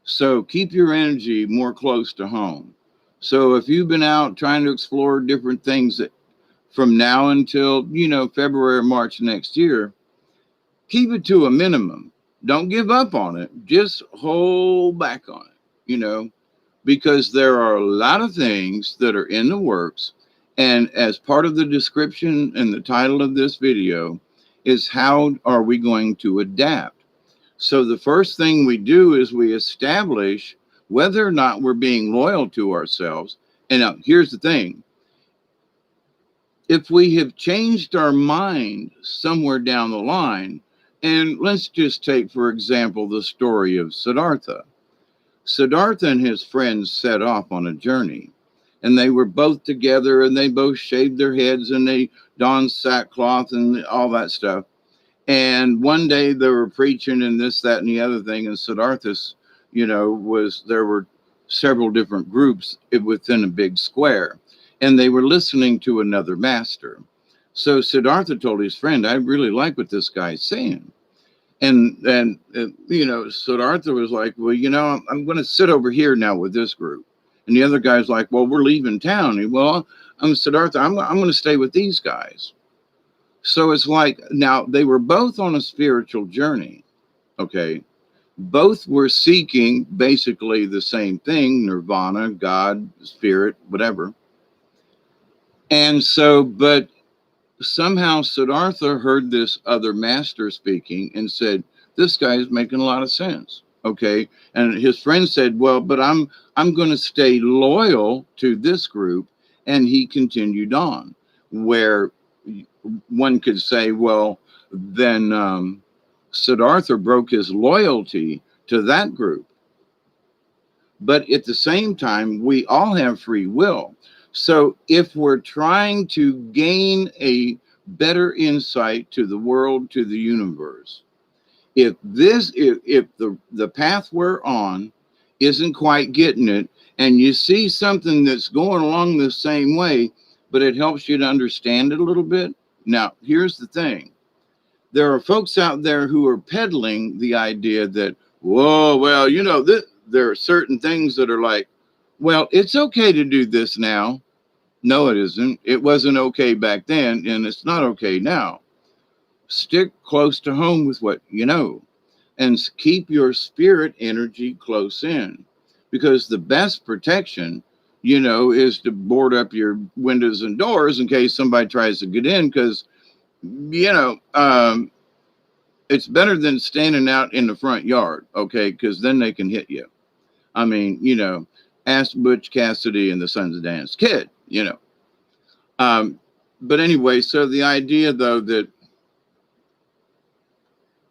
So keep your energy more close to home. So if you've been out trying to explore different things that from now until, February or March next year, keep it to a minimum. Don't give up on it. Just hold back on it, because there are a lot of things that are in the works. And as part of the description and the title of this video is, how are we going to adapt? So the first thing we do is we establish whether or not we're being loyal to ourselves. And now, here's the thing. If we have changed our mind somewhere down the line, and let's just take, for example, the story of Siddhartha. Siddhartha and his friends set off on a journey, and they were both together, and they both shaved their heads, and they donned sackcloth and all that stuff. And one day they were preaching and this, that, and the other thing. And Siddhartha's, there were several different groups within a big square, and they were listening to another master. So Siddhartha told his friend, I really like what this guy's saying. And Siddhartha was like, well, I'm going to sit over here now with this group. And the other guy's like, well, we're leaving town. Well, I'm Siddhartha, I'm going to stay with these guys. So it's like, now they were both on a spiritual journey, okay? Both were seeking basically the same thing, nirvana, God, spirit, whatever. And so, but somehow Siddhartha heard this other master speaking and said, this guy is making a lot of sense, okay? And his friend said, well, but I'm going to stay loyal to this group. And he continued on, where one could say, well, then Siddhartha broke his loyalty to that group. But at the same time, we all have free will. So if we're trying to gain a better insight to the world, to the universe, if the path we're on isn't quite getting it, and you see something that's going along the same way, but it helps you to understand it a little bit. Now, here's the thing. There are folks out there who are peddling the idea that, whoa, well, there are certain things that are like, well, it's okay to do this now. No, it isn't. It wasn't okay back then, and it's not okay now. Stick close to home with what you know, and keep your spirit energy close in, because the best protection, is to board up your windows and doors in case somebody tries to get in, because, It's better than standing out in the front yard, okay? Because then they can hit you. I mean, ask Butch Cassidy and the Sons of Dance Kid, Um, but anyway, so the idea though that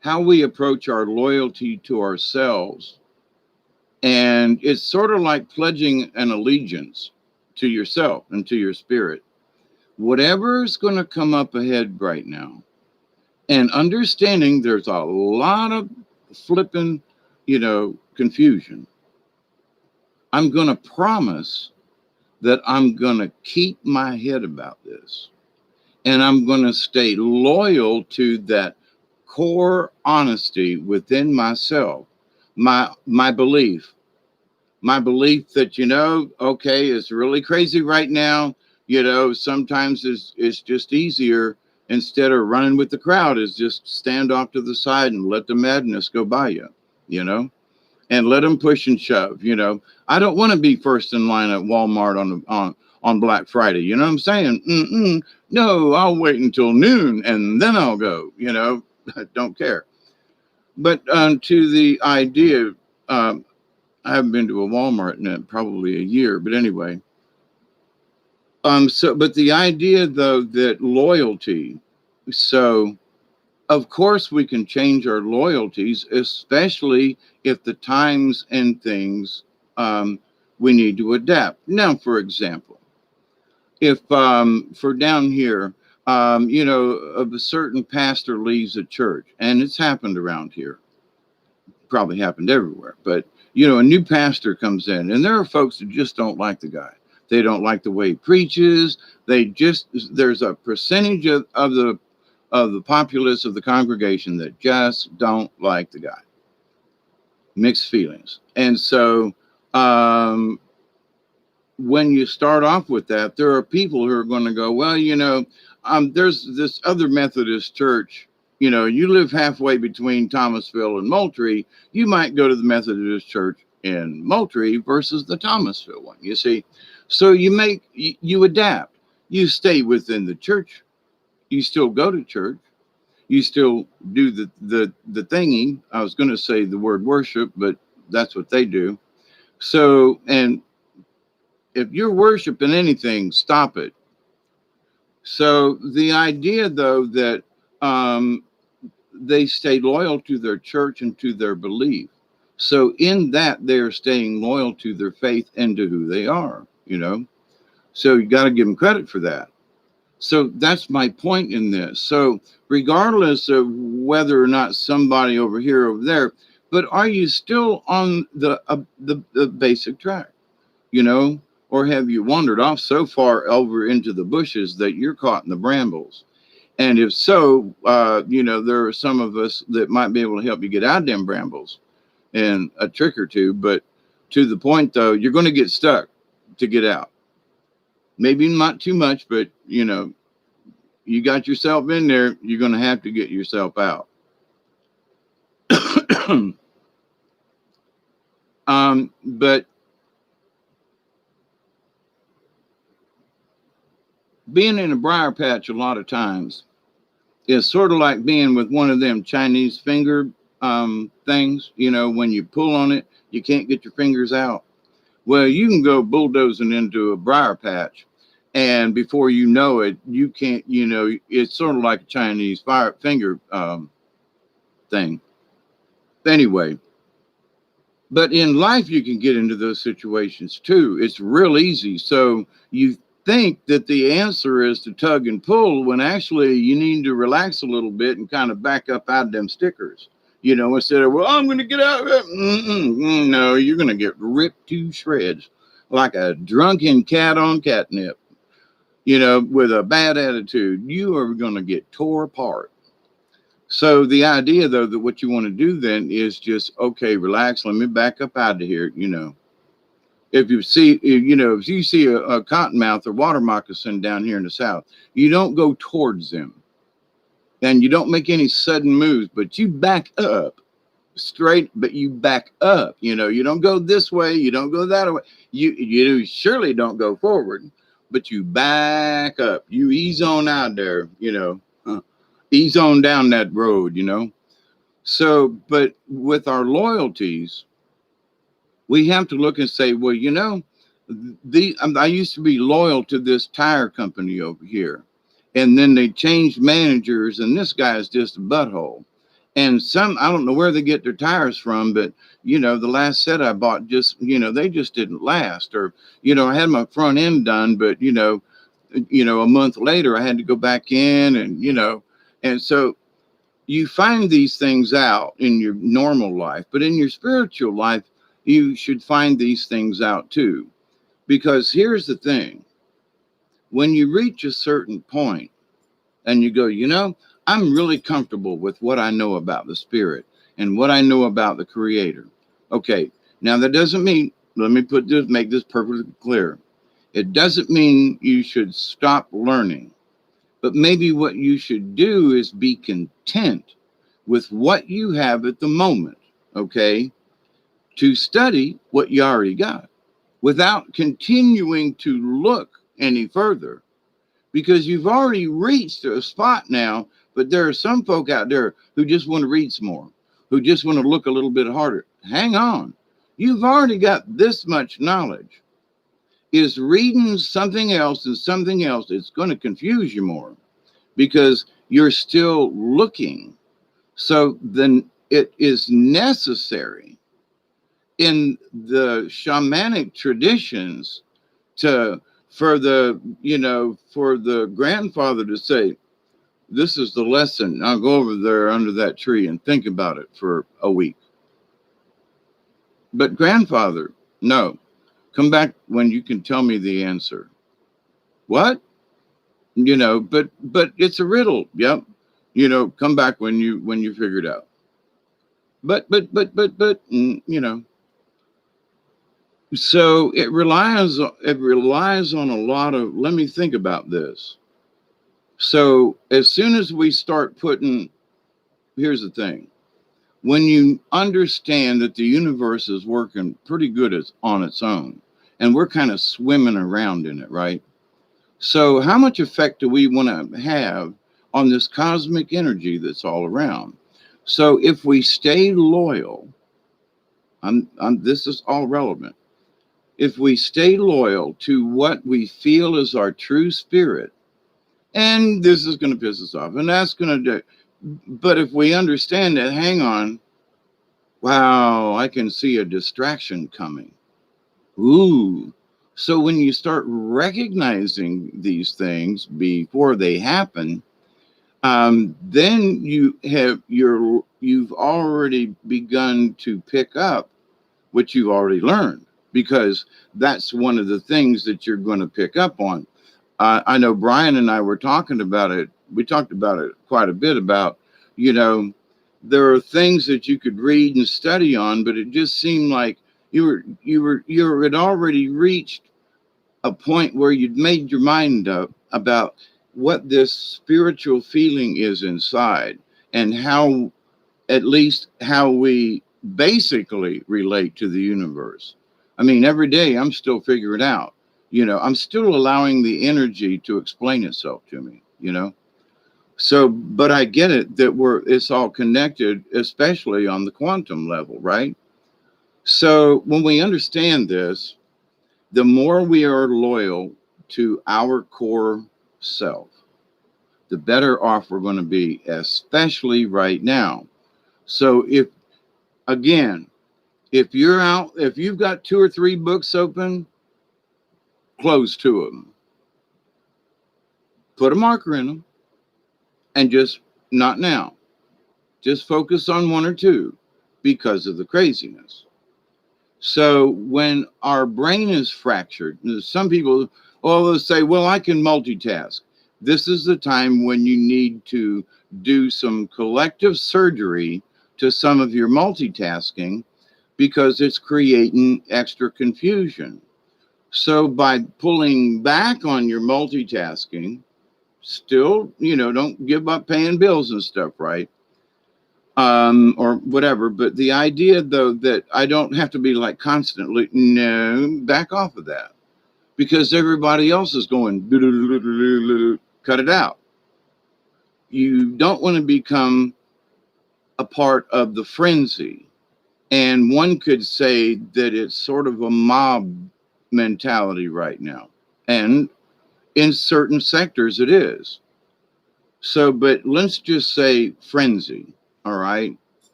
how we approach our loyalty to ourselves, and it's sort of like pledging an allegiance to yourself and to your spirit. Whatever's going to come up ahead right now, and understanding there's a lot of flipping, confusion. I'm going to promise that I'm going to keep my head about this, and I'm going to stay loyal to that core honesty within myself, my belief that okay, it's really crazy right now. Sometimes it's just easier, instead of running with the crowd, is just stand off to the side and let the madness go by you. You know, and let them push and shove. I don't want to be first in line at Walmart on Black Friday. You know what I'm saying? No, I'll wait until noon and then I'll go. I don't care. But to the idea, um, I haven't been to a Walmart in probably a year. But anyway, but the idea though that loyalty, so of course we can change our loyalties, especially if the times and things, we need to adapt. Now, for example, if for down here, of a certain pastor leaves a church, and it's happened around here, probably happened everywhere, but a new pastor comes in, and there are folks who just don't like the guy. They don't like the way he preaches. There's a percentage of the populace of the congregation that just don't like the guy. Mixed feelings. And so when you start off with that, there are people who are going to go, well, there's this other Methodist church. You live halfway between Thomasville and Moultrie. You might go to the Methodist church in Moultrie versus the Thomasville one, you see. So you adapt. You stay within the church. You still go to church. You still do the thingy. I was going to say the word worship, but that's what they do. So, and if you're worshiping anything, stop it. So the idea, though, that they stay loyal to their church and to their belief. So in that, they're staying loyal to their faith and to who they are, So you got to give them credit for that. So that's my point in this. So regardless of whether or not somebody over here, over there, but are you still on the basic track, or have you wandered off so far over into the bushes that you're caught in the brambles? And if so, there are some of us that might be able to help you get out of them brambles in a trick or two. But to the point, though, you're going to get stuck to get out. Maybe not too much, but, you got yourself in there, you're going to have to get yourself out. But being in a briar patch a lot of times is sort of like being with one of them Chinese finger things. When you pull on it, you can't get your fingers out. Well, you can go bulldozing into a briar patch, and before you know it, you can't, it's sort of like a Chinese finger thing. Anyway, but in life, you can get into those situations too. It's real easy. So you think that the answer is to tug and pull, when actually you need to relax a little bit and kind of back up out of them stickers. Instead of, well, I'm going to get out. No, you're going to get ripped to shreds like a drunken cat on catnip. With a bad attitude, you are going to get tore apart. So the idea, though, that what you want to do then is just, okay, relax. Let me back up out of here. If you see, if you see a cottonmouth or water moccasin down here in the South, you don't go towards them, and you don't make any sudden moves, but you back up straight, but you back up. You don't go this way. You don't go that way. You surely don't go forward, but you back up. You ease on out there, ease on down that road, So, but with our loyalties, we have to look and say, well, I used to be loyal to this tire company over here, and then they changed managers, and this guy is just a butthole. And I don't know where they get their tires from, but the last set I bought just, they just didn't last. Or, I had my front end done, but a month later I had to go back in, and so you find these things out in your normal life, but in your spiritual life, you should find these things out too. Because here's the thing: when you reach a certain point and you go, I'm really comfortable with what I know about the spirit and what I know about the creator. Okay, now that doesn't mean, let me make this perfectly clear. It doesn't mean you should stop learning, but maybe what you should do is be content with what you have at the moment, okay, to study what you already got without continuing to look any further, because you've already reached a spot now. But there are some folk out there who just want to read some more, who just want to look a little bit harder. Hang on. You've already got this much knowledge. Is reading something else and something else, it's going to confuse you more because you're still looking. So then it is necessary in the shamanic traditions to for the grandfather to say, this is the lesson. I'll go over there under that tree and think about it for a week. But grandfather, no, come back when you can tell me the answer. What? But it's a riddle. Yep. Come back when you figure it out. But so it relies on a lot of, let me think about this. So as soon as we start here's the thing: when you understand that the universe is working pretty good on its own, and we're kind of swimming around in it, right? So how much effect do we want to have on this cosmic energy that's all around? So if we stay loyal, this is all relevant. If we stay loyal to what we feel is our true spirit, and this is going to piss us off, and that's going to do, but if we understand that, hang on, wow, I can see a distraction coming. Ooh. So when you start recognizing these things before they happen, then you've already begun to pick up what you've already learned, because that's one of the things that you're going to pick up on. I know Brian and I were talking about it. We talked about it quite a bit about, there are things that you could read and study on, but it just seemed like you had already reached a point where you'd made your mind up about what this spiritual feeling is inside, and how, at least how we basically relate to the universe. I mean, every day I'm still figuring out, I'm still allowing the energy to explain itself to me. So, but I get it that it's all connected, especially on the quantum level, right? So when we understand this, the more we are loyal to our core self, the better off we're going to be, especially right now. So again, if you've got 2 or 3 books open, close 2 of them. Put a marker in them and just, not now. Just focus on 1 or 2 because of the craziness. So when our brain is fractured, some people, they'll say, well, I can multitask. This is the time when you need to do some collective surgery to some of your multitasking, because it's creating extra confusion. So by pulling back on your multitasking, still, don't give up paying bills and stuff, right? Or whatever. But the idea, though, that I don't have to be like constantly, no, back off of that, because everybody else is going, cut it out. You don't want to become a part of the frenzy. And one could say that it's sort of a mob mentality right now. And in certain sectors, it is. So, but let's just say frenzy. All right.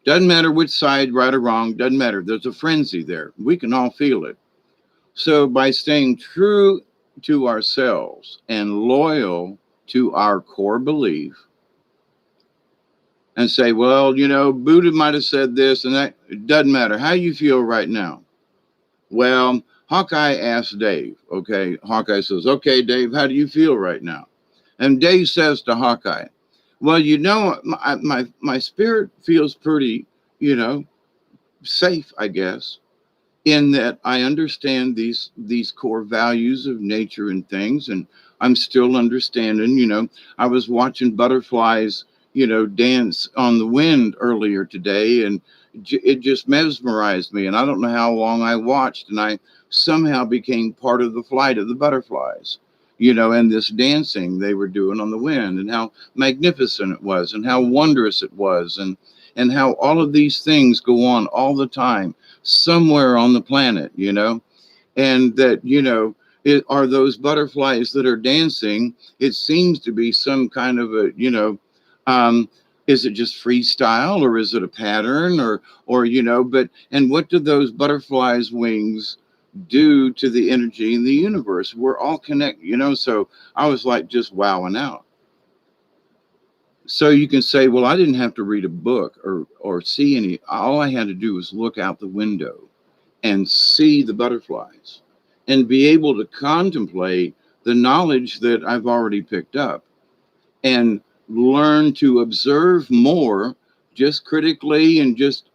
Doesn't matter which side, right or wrong, doesn't matter. There's a frenzy there. We can all feel it. So, by staying true to ourselves and loyal to our core belief, and say, well, Buddha might have said this and that, it doesn't matter. How you feel right now? Well, Hawkeye asked Dave, okay, Hawkeye says, okay, Dave, how do you feel right now? And Dave says to Hawkeye, well, my spirit feels pretty, you know, safe, I guess, in that I understand these core values of nature and things, and I'm still understanding. I was watching butterflies, dance on the wind earlier today, and it just mesmerized me. And I don't know how long I watched, and I somehow became part of the flight of the butterflies. And this dancing they were doing on the wind, and how magnificent it was, and how wondrous it was, and how all of these things go on all the time somewhere on the planet, and that, it are those butterflies that are dancing. It seems to be some kind of a, um, is it just freestyle, or is it a pattern, or, but, and what do those butterflies' wings do to the energy in the universe? We're all connected, so I was like just wowing out. So you can say, well, I didn't have to read a book or see any. All I had to do was look out the window and see the butterflies and be able to contemplate the knowledge that I've already picked up and learn to observe more, just critically, and just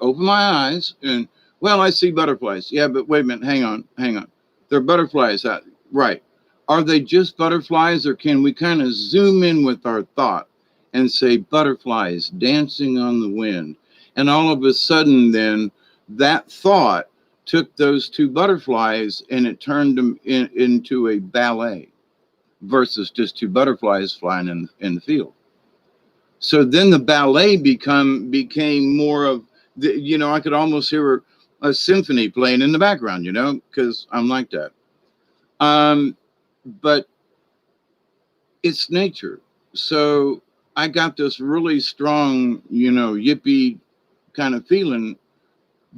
open my eyes and, well, I see butterflies. Yeah, but wait a minute, hang on. They're butterflies. Right. Are they just butterflies, or can we kind of zoom in with our thought and say butterflies dancing on the wind? And all of a sudden then that thought took those two butterflies and it turned them into a ballet versus just two butterflies flying in the field. So then the ballet became more of the, I could almost hear a symphony playing in the background, because I'm like that. But it's nature. So I got this really strong, yippee kind of feeling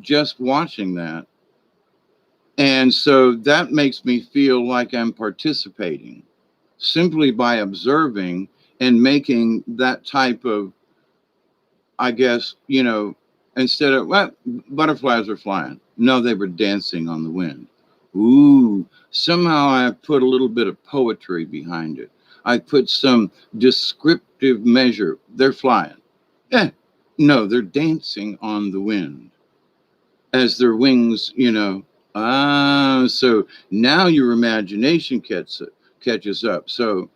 just watching that. And so that makes me feel like I'm participating simply by observing and making that type of, I guess, instead of, well, butterflies are flying. No, they were dancing on the wind. Ooh, somehow I put a little bit of poetry behind it. I put some descriptive measure. They're flying. Eh, no, they're dancing on the wind as their wings, so now your imagination catches up. So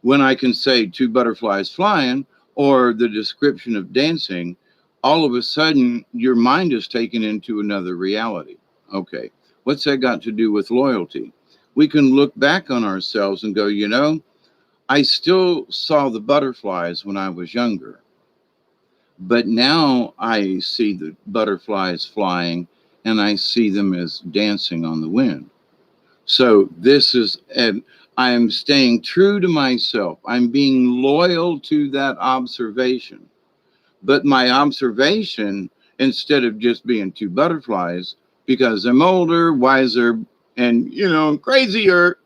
when I can say two butterflies flying or the description of dancing, all of a sudden your mind is taken into another reality. Okay, what's that got to do with loyalty? We can look back on ourselves and go, I still saw the butterflies when I was younger, but now I see the butterflies flying and I see them as dancing on the wind. So this is, and I'm staying true to myself. I'm being loyal to that observation. But my observation, instead of just being two butterflies, because I'm older, wiser, and, crazier,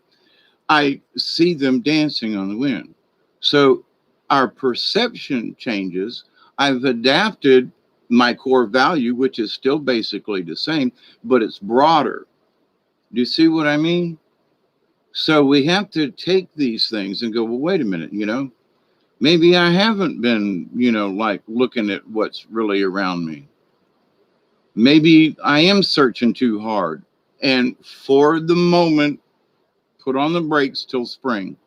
I see them dancing on the wind. So our perception changes. I've adapted my core value, which is still basically the same, but it's broader. Do you see what I mean? So we have to take these things and go, well, wait a minute, maybe I haven't been, like looking at what's really around me. Maybe I am searching too hard. And for the moment, put on the brakes till spring.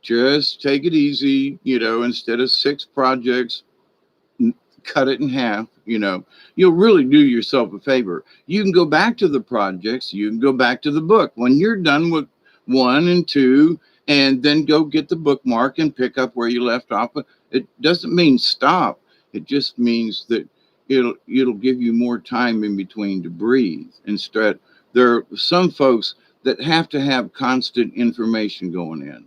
Just take it easy, instead of 6 projects, cut it in half. You'll really do yourself a favor. You can go back to the projects, you can go back to the book when you're done with 1 and 2, and then go get the bookmark and pick up where you left off. It doesn't mean stop. It just means that it'll give you more time in between to breathe. Instead, there are some folks that have to have constant information going in,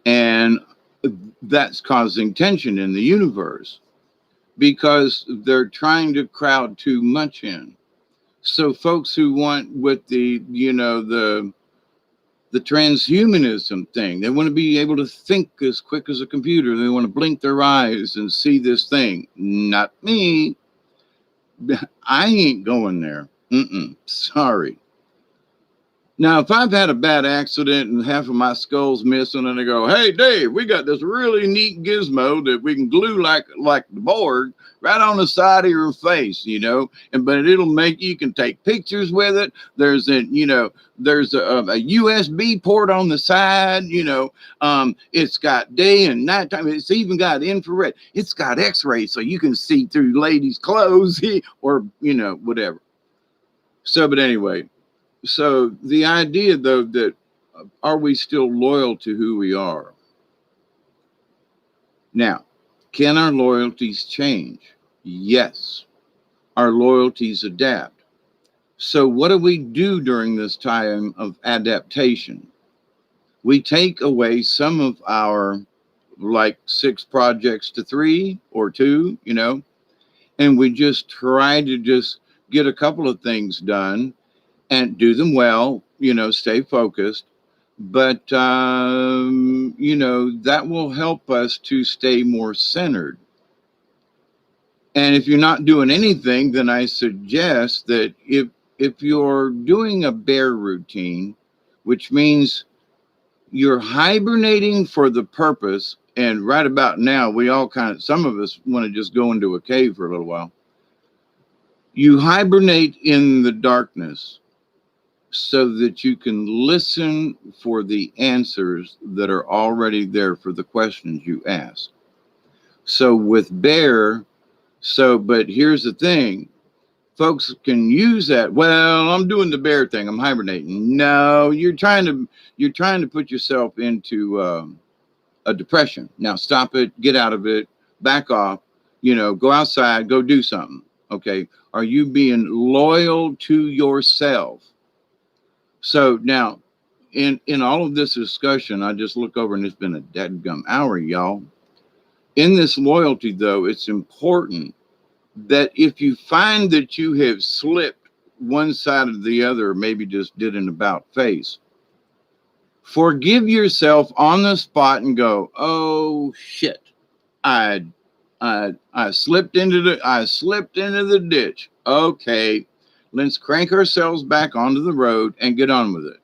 and that's causing tension in the universe because they're trying to crowd too much in. So folks who want with the transhumanism thing, they want to be able to think as quick as a computer. They want to blink their eyes and see this thing. Not me. I ain't going there. Sorry. Now, if I've had a bad accident and half of my skull's missing, and they go, "Hey, Dave, we got this really neat gizmo that we can glue like the board right on the side of your face, but it'll make you can take pictures with it. There's a USB port on the side. It's got day and nighttime. It's even got infrared. It's got X-ray, so you can see through ladies' clothes or whatever." So, but anyway. So the idea, though, that are we still loyal to who we are? Now, can our loyalties change? Yes. Our loyalties adapt. So what do we do during this time of adaptation? We take away some of our, like 6 projects to 3 or 2, and we just try to just get a couple of things done and do them well, stay focused. But, that will help us to stay more centered. And if you're not doing anything, then I suggest that if you're doing a bear routine, which means you're hibernating for the purpose, and right about now, some of us want to just go into a cave for a little while. You hibernate in the darkness so that you can listen for the answers that are already there for the questions you ask. So with bear, but here's the thing, folks can use that. Well, I'm doing the bear thing. I'm hibernating. No, you're trying to put yourself into a depression. Now stop it, get out of it, back off, go outside, go do something. Okay. Are you being loyal to yourself? So now, in all of this discussion, I just look over and it's been a dadgum hour, y'all. In this loyalty, though, it's important that if you find that you have slipped one side or the other, or maybe just did an about face, forgive yourself on the spot and go, "Oh shit, I slipped into the ditch. Okay, let's crank ourselves back onto the road and get on with it."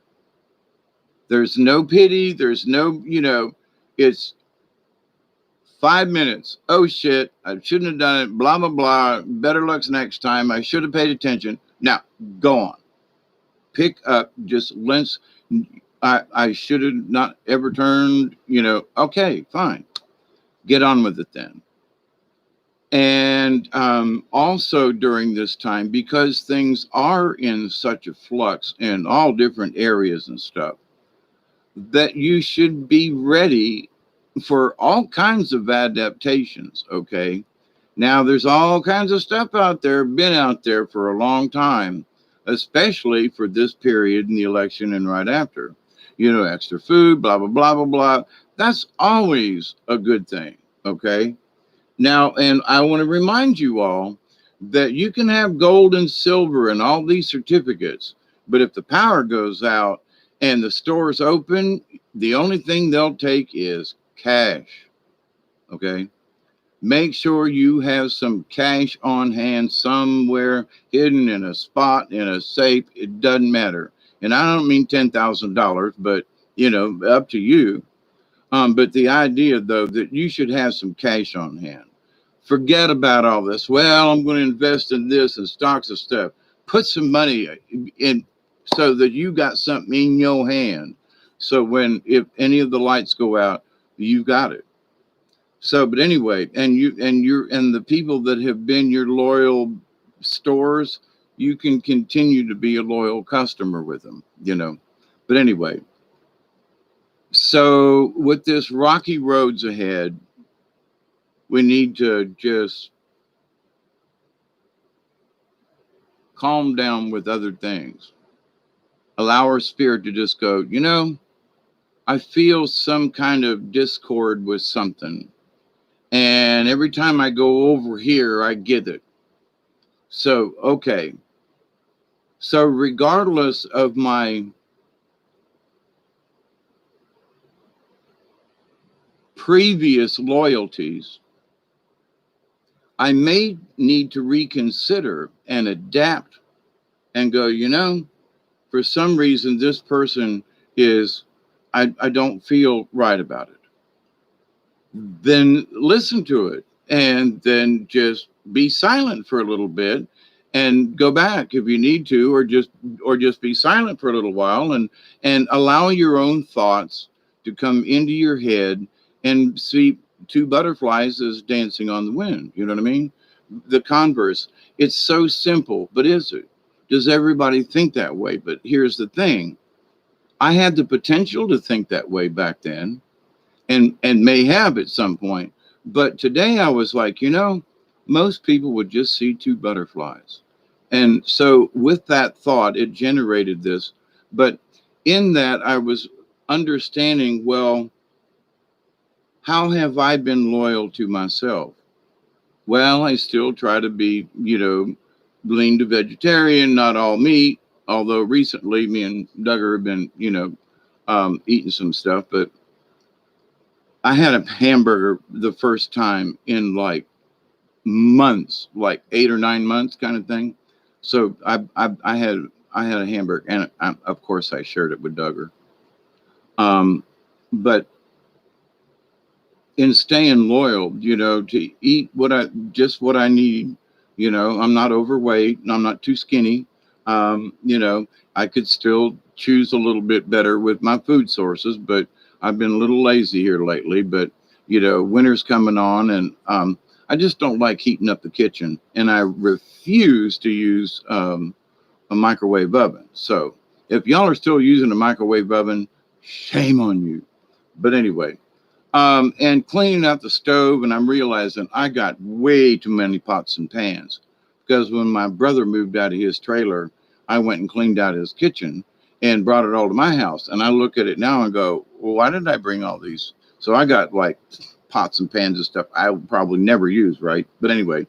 There's no pity. There's no, it's 5 minutes. "Oh shit, I shouldn't have done it. Blah, blah, blah. Better luck next time. I should have paid attention." Now, go on. Pick up. I should have not ever turned, okay, fine. Get on with it then. And also during this time, because things are in such a flux in all different areas and stuff, that you should be ready for all kinds of adaptations. Okay. Now there's all kinds of stuff out there, been out there for a long time, especially for this period in the election and right after, extra food, blah, blah, blah, blah, blah. That's always a good thing. Okay. Now, and I want to remind you all that you can have gold and silver and all these certificates, but if the power goes out and the store's open, the only thing they'll take is cash. Okay. Make sure you have some cash on hand somewhere, hidden in a spot, in a safe. It doesn't matter. And I don't mean $10,000, but, up to you. But the idea, though, that you should have some cash on hand. Forget about all this. Well, I'm going to invest in this and stocks and stuff. Put some money in so that you got something in your hand. So if any of the lights go out, you got it. So, but anyway, and the people that have been your loyal stores, you can continue to be a loyal customer with them, But anyway, so with this rocky roads ahead, We need to just calm down with other things. Allow our spirit to just go, I feel some kind of discord with something. And every time I go over here, I get it. So, okay. So, regardless of my previous loyalties, I may need to reconsider and adapt and go, for some reason, this person is, I don't feel right about it. Then listen to it and then just be silent for a little bit and go back if you need to, or just be silent for a little while and allow your own thoughts to come into your head and see two butterflies as dancing on the wind. You know what I mean? The converse. It's so simple, but is it? Does everybody think that way? But here's the thing. I had the potential to think that way back then and may have at some point. But today I was like, most people would just see two butterflies. And so with that thought, it generated this. But in that, I was understanding, well, how have I been loyal to myself? Well, I still try to be, lean to vegetarian, not all meat. Although recently, me and Duggar have been, eating some stuff. But I had a hamburger the first time in like months, like 8 or 9 months, kind of thing. So I had a hamburger, and of course I shared it with Duggar. But in staying loyal, to eat what I need. I'm not overweight, and I'm not too skinny. I could still choose a little bit better with my food sources, but I've been a little lazy here lately. But winter's coming on, and I just don't like heating up the kitchen, and I refuse to use a microwave oven. So if y'all are still using a microwave oven, shame on you. But anyway. And cleaning out the stove, and I'm realizing I got way too many pots and pans because when my brother moved out of his trailer, I went and cleaned out his kitchen and brought it all to my house. And I look at it now and go, well, why did I bring all these? So I got like pots and pans and stuff I would probably never use, right? But anyway,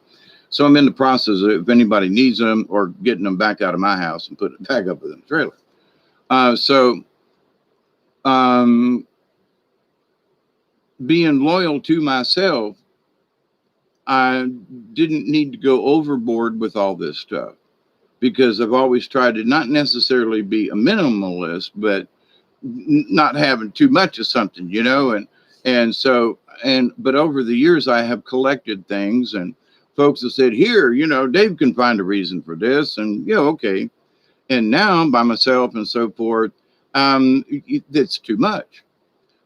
so I'm in the process of if anybody needs them or getting them back out of my house and put it back up in the trailer. Being loyal to myself, I didn't need to go overboard with all this stuff because I've always tried to not necessarily be a minimalist, but not having too much of something, but over the years I have collected things, and folks have said, here, Dave can find a reason for this, and okay. And now I'm by myself and so forth. It's too much.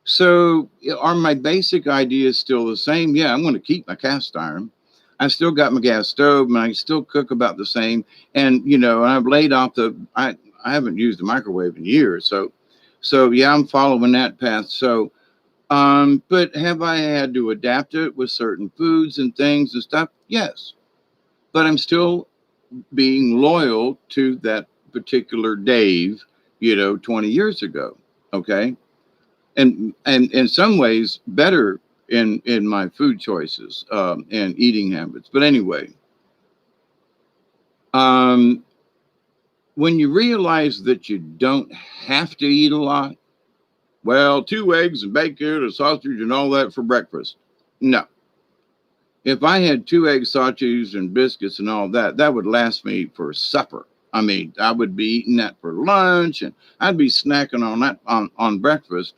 So are my basic ideas still the same? Yeah, I'm going to keep my cast iron. I still got my gas stove, and I still cook about the same. And I've laid off I haven't used the microwave in years. So yeah, I'm following that path. So, but have I had to adapt it with certain foods and things and stuff? Yes, but I'm still being loyal to that particular Dave, 20 years ago. Okay. And in some ways better in my food choices and eating habits. But anyway, when you realize that you don't have to eat a lot, well, 2 eggs and bacon and sausage and all that for breakfast. No. If I had 2 egg sausage and biscuits and all that, that would last me for supper. I mean, I would be eating that for lunch, and I'd be snacking on that on breakfast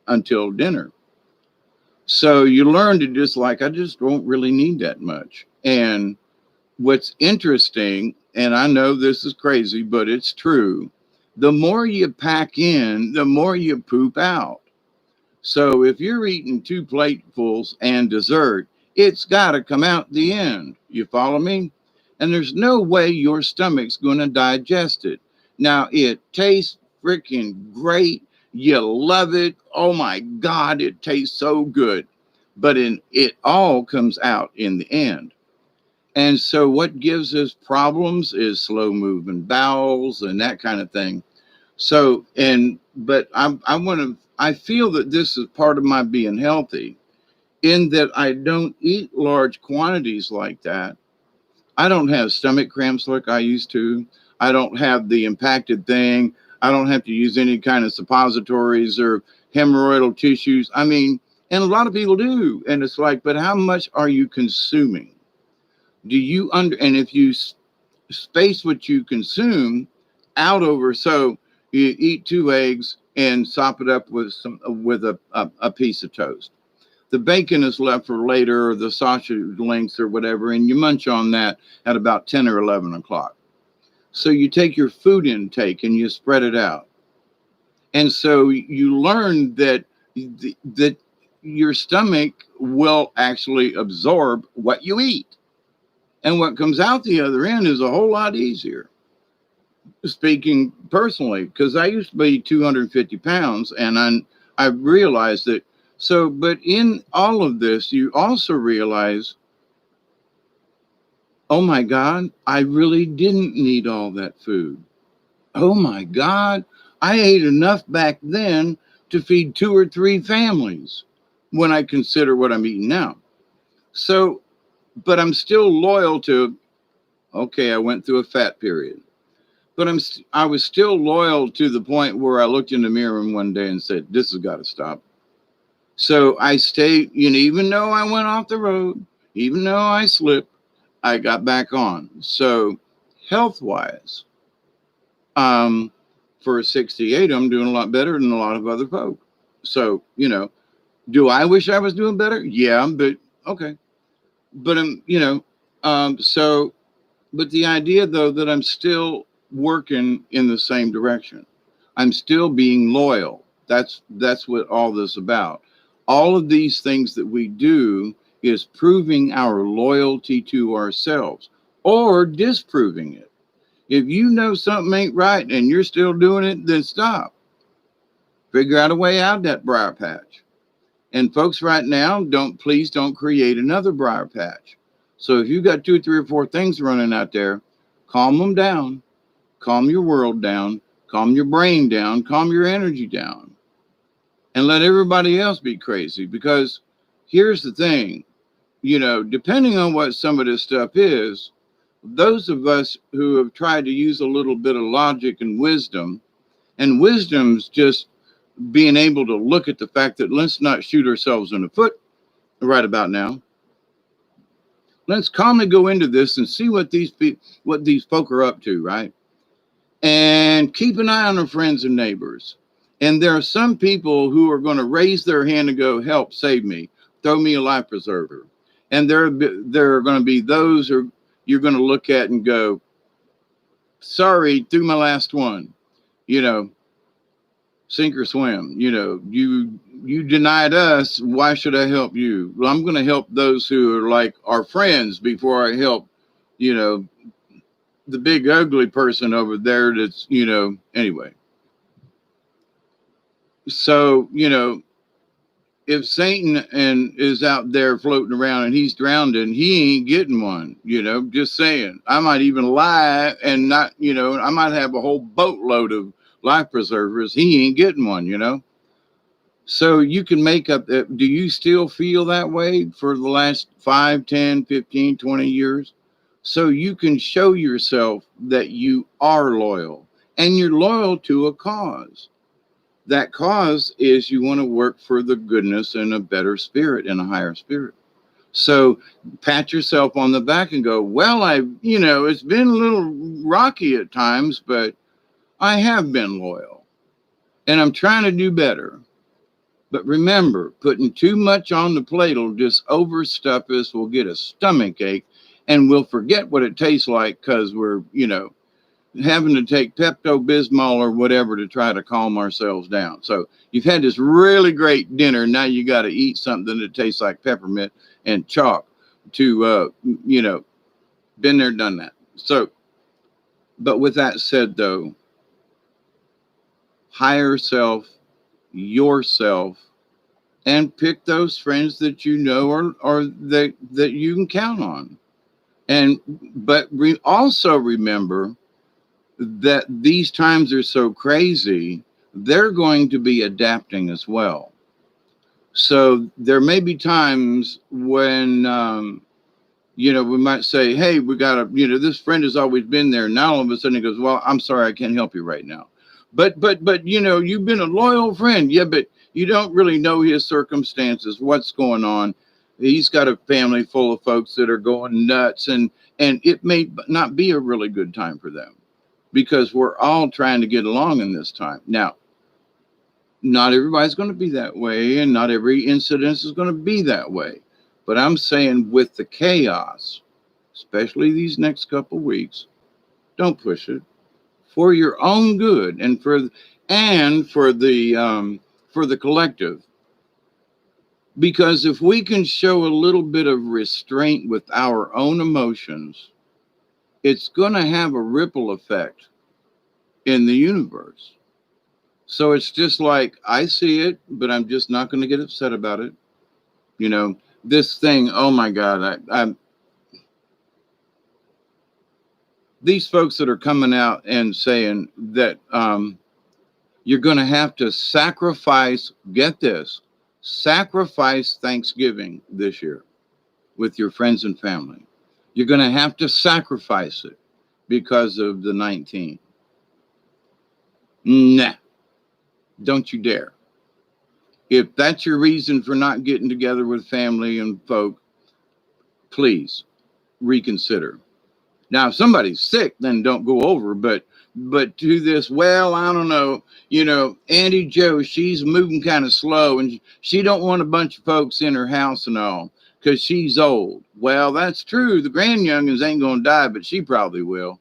until dinner. So you learn to just I just don't really need that much. And what's interesting, and I know this is crazy, but it's true. The more you pack in, the more you poop out. So if you're eating 2 platefuls and dessert, it's got to come out the end. You follow me? And there's no way your stomach's going to digest it. Now, it tastes freaking great. You love it. Oh my God, it tastes so good. but it all comes out in the end. And so what gives us problems is slow moving bowels and that kind of thing. So, but I feel that this is part of my being healthy in that I don't eat large quantities like that. I don't have stomach cramps like I used to. I don't have the impacted thing. I don't have to use any kind of suppositories or hemorrhoidal tissues. I mean, and a lot of people do. And it's like, but how much are you consuming? Do you and if you space what you consume out over, so you eat 2 eggs and sop it up with a piece of toast. The bacon is left for later, or the sausage links or whatever, and you munch on that at about 10 or 11 o'clock. So you take your food intake and you spread it out. And so you learn that your stomach will actually absorb what you eat. And what comes out the other end is a whole lot easier. Speaking personally, because I used to be 250 pounds, and I realized that. So, but in all of this, you also realize, oh my God, I really didn't need all that food. Oh my God, I ate enough back then to feed 2 or 3 families when I consider what I'm eating now. So, but I'm still loyal to, okay, I went through a fat period. But I was still loyal to the point where I looked in the mirror one day and said, this has got to stop. So I stayed, even though I went off the road, even though I slipped, I got back on. So health wise, for 68, I'm doing a lot better than a lot of other folk. So, do I wish I was doing better? Yeah, but okay. But so, but the idea though that I'm still working in the same direction. I'm still being loyal. That's what all this about. All of these things that we do is proving our loyalty to ourselves or disproving it. If you know something ain't right and you're still doing it, then stop. Figure out a way out of that briar patch. And folks, right now, please don't create another briar patch. So if you've got 2, 3, or 4 things running out there, calm them down, calm your world down, calm your brain down, calm your energy down, and let everybody else be crazy. Because here's the thing, depending on what some of this stuff is, those of us who have tried to use a little bit of logic and wisdom's just being able to look at the fact that let's not shoot ourselves in the foot right about now. Let's calmly go into this and see what these folk are up to, right? And keep an eye on our friends and neighbors. And there are some people who are going to raise their hand and go, help, save me, throw me a life preserver. And there are going to be those who you're going to look at and go, sorry, threw my last one, sink or swim. You denied us. Why should I help you? Well, I'm going to help those who are like our friends before I help, the big ugly person over there that's, anyway. So, if Satan is out there floating around and he's drowning, he ain't getting one, just saying. I might even lie and not, I might have a whole boatload of life preservers. He ain't getting one. So you can make up that. Do you still feel that way for the last 5, 10, 15, 20 years? So you can show yourself that you are loyal and you're loyal to a cause. That cause is you want to work for the goodness and a better spirit and a higher spirit. So pat yourself on the back and go, well, it's been a little rocky at times, but I have been loyal and I'm trying to do better. But remember, putting too much on the plate will just overstuff us. We'll get a stomach ache and we'll forget what it tastes like because we're, having to take Pepto-Bismol or whatever to try to calm ourselves down. So you've had this really great dinner. Now you got to eat something that tastes like peppermint and chalk to, been there, done that. So, but with that said, though, higher self, yourself, and pick those friends that you know or that you can count on. And but also remember that these times are so crazy, they're going to be adapting as well. So there may be times when we might say, hey, we got to, this friend has always been there. Now all of a sudden he goes, well, I'm sorry, I can't help you right now. But, you've been a loyal friend. Yeah, but you don't really know his circumstances, what's going on. He's got a family full of folks that are going nuts, and it may not be a really good time for them because we're all trying to get along in this time. Now, not everybody's going to be that way, and not every incident is going to be that way. But I'm saying with the chaos, especially these next couple weeks, don't push it for your own good and for the collective. Because if we can show a little bit of restraint with our own emotions, it's going to have a ripple effect in the universe. So it's just like I see it, but I'm just not going to get upset about it. You know, this thing, oh my God, these folks that are coming out and saying that you're going to have to sacrifice, get this, sacrifice Thanksgiving this year with your friends and family. You're going to have to sacrifice it because of the 19. Nah, don't you dare. If that's your reason for not getting together with family and folk, please reconsider. Now, if somebody's sick, then don't go over. But to this, well, I don't know. Auntie Joe, she's moving kind of slow, and she don't want a bunch of folks in her house and all because she's old. Well, that's true. The grand youngins ain't gonna die, but she probably will.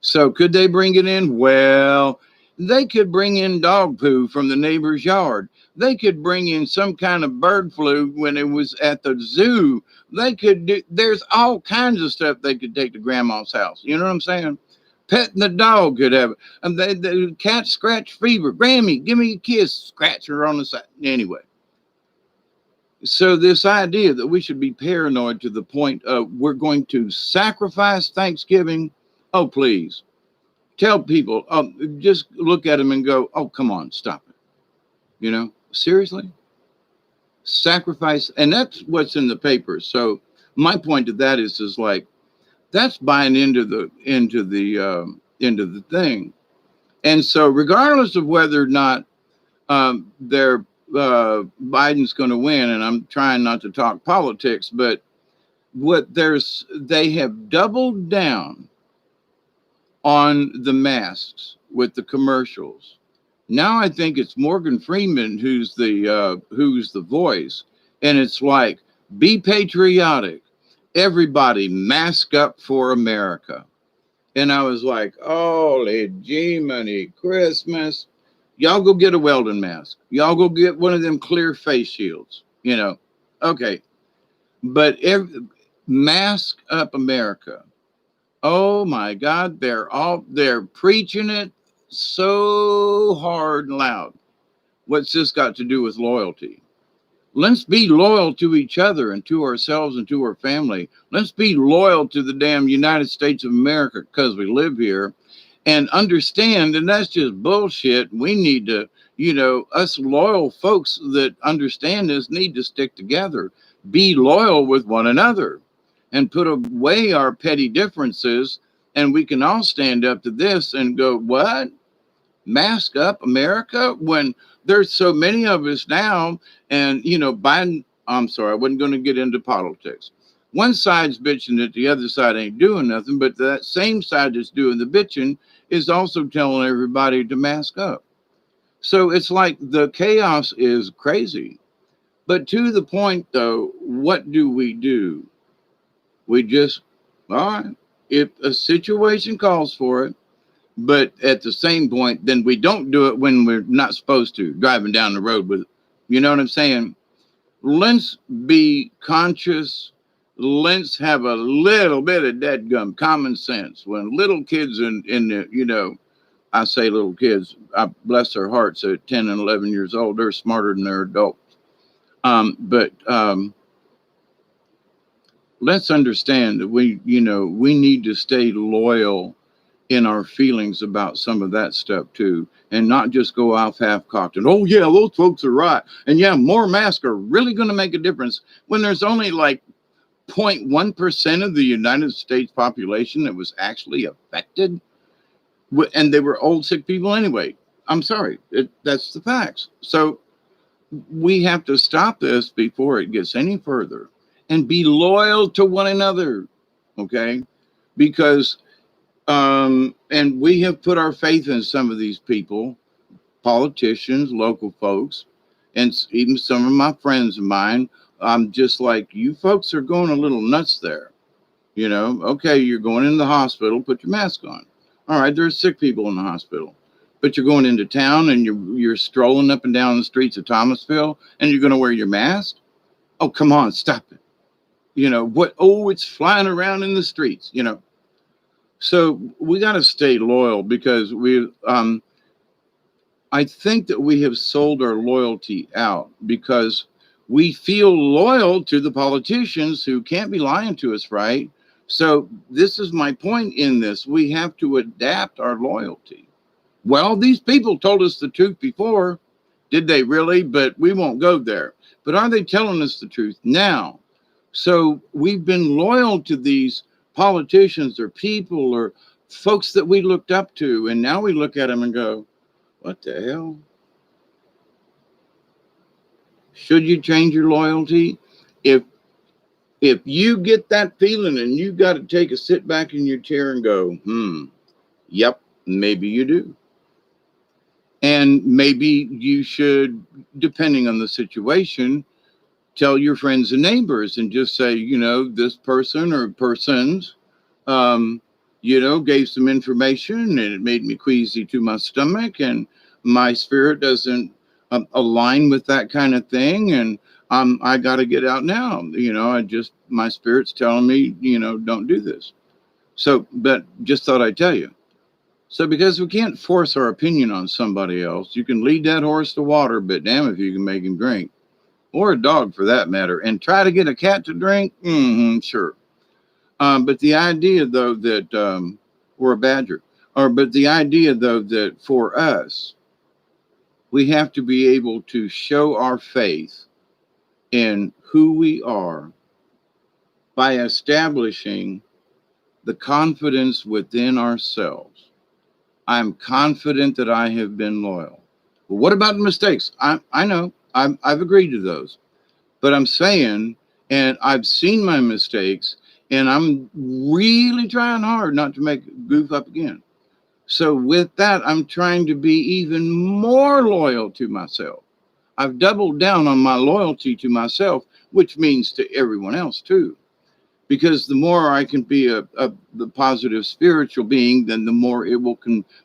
So could they bring it in? Well, they could bring in dog poo from the neighbor's yard. They could bring in some kind of bird flu when it was at the zoo. They could do, there's all kinds of stuff they could take to grandma's house. You know what I'm saying? Petting the dog could have it. And the cat scratch fever. Grammy, give me a kiss. Scratch her on the side. Anyway. So this idea that we should be paranoid to the point of we're going to sacrifice Thanksgiving. Oh, please. Tell people, just look at them and go, oh, come on, stop it. Seriously? Sacrifice. And that's what's in the papers. So my point to that is like, that's buying into the thing. And so regardless of whether or not Biden's going to win, and I'm trying not to talk politics, but they have doubled down on the masks with the commercials. Now I think it's Morgan Freeman who's the voice, and it's like, be patriotic, everybody mask up for America. And I was like, holy Jiminy Christmas. Y'all go get a Weldon mask. Y'all go get one of them clear face shields, Okay. But mask up America. Oh my God, they're preaching it so hard and loud. What's this got to do with loyalty? Let's be loyal to each other and to ourselves and to our family. Let's be loyal to the damn United States of America because we live here, and understand, and that's just bullshit. We need to, us loyal folks that understand this need to stick together, be loyal with one another, and put away our petty differences. And we can all stand up to this and go, what? Mask up America? When there's so many of us now, and, Biden, I'm sorry, I wasn't going to get into politics. One side's bitching that the other side ain't doing nothing, but that same side that's doing the bitching is also telling everybody to mask up. So it's like the chaos is crazy. But to the point, though, what do? We just, all right, if a situation calls for it, but at the same point, then we don't do it when we're not supposed to, driving down the road with, you know what I'm saying? Let's be conscious. Let's have a little bit of dadgum common sense. When little kids in the, I say little kids, I bless their hearts at 10 and 11 years old, they're smarter than their adults. But let's understand that we need to stay loyal in our feelings about some of that stuff too, and not just go off half-cocked and, oh yeah, those folks are right, and yeah, more masks are really going to make a difference when there's only like 0.1% of the United States population that was actually affected, and they were old sick people anyway. I'm sorry, that's the facts. So we have to stop this before it gets any further and be loyal to one another, okay? Because and we have put our faith in some of these people, politicians, local folks, and even some of my friends of mine. I'm just like, you folks are going a little nuts there. Okay, you're going in the hospital, put your mask on. All right, there's sick people in the hospital. But you're going into town and you're strolling up and down the streets of Thomasville and you're going to wear your mask? Oh, come on, stop it. What? Oh, it's flying around in the streets. So we got to stay loyal because I think that we have sold our loyalty out because we feel loyal to the politicians who can't be lying to us, right? So this is my point in this. We have to adapt our loyalty. Well, these people told us the truth before. Did they really? But we won't go there. But are they telling us the truth now? So we've been loyal to these politicians or people or folks that we looked up to. And now we look at them and go, what the hell? Should you change your loyalty? If if you get that feeling and you got to take a sit back in your chair and go, yep, maybe you do. And maybe you should, depending on the situation, tell your friends and neighbors and just say, this person or persons, um, gave some information and it made me queasy to my stomach and my spirit doesn't align with that kind of thing. And I got to get out now. My spirit's telling me, don't do this. So, but just thought I'd tell you. So, because we can't force our opinion on somebody else, you can lead that horse to water, but damn if you can make him drink, or a dog for that matter, and try to get a cat to drink. Sure. But the idea, though, that, or a badger, but the idea, though, that for us, we have to be able to show our faith in who we are by establishing the confidence within ourselves. I'm confident that I have been loyal. Well, what about mistakes? I know I've agreed to those, but I'm saying, and I've seen my mistakes, and I'm really trying hard not to make goof up again. So with that, I'm trying to be even more loyal to myself. I've doubled down on my loyalty to myself, which means to everyone else too. Because the more I can be the positive spiritual being, then the more it will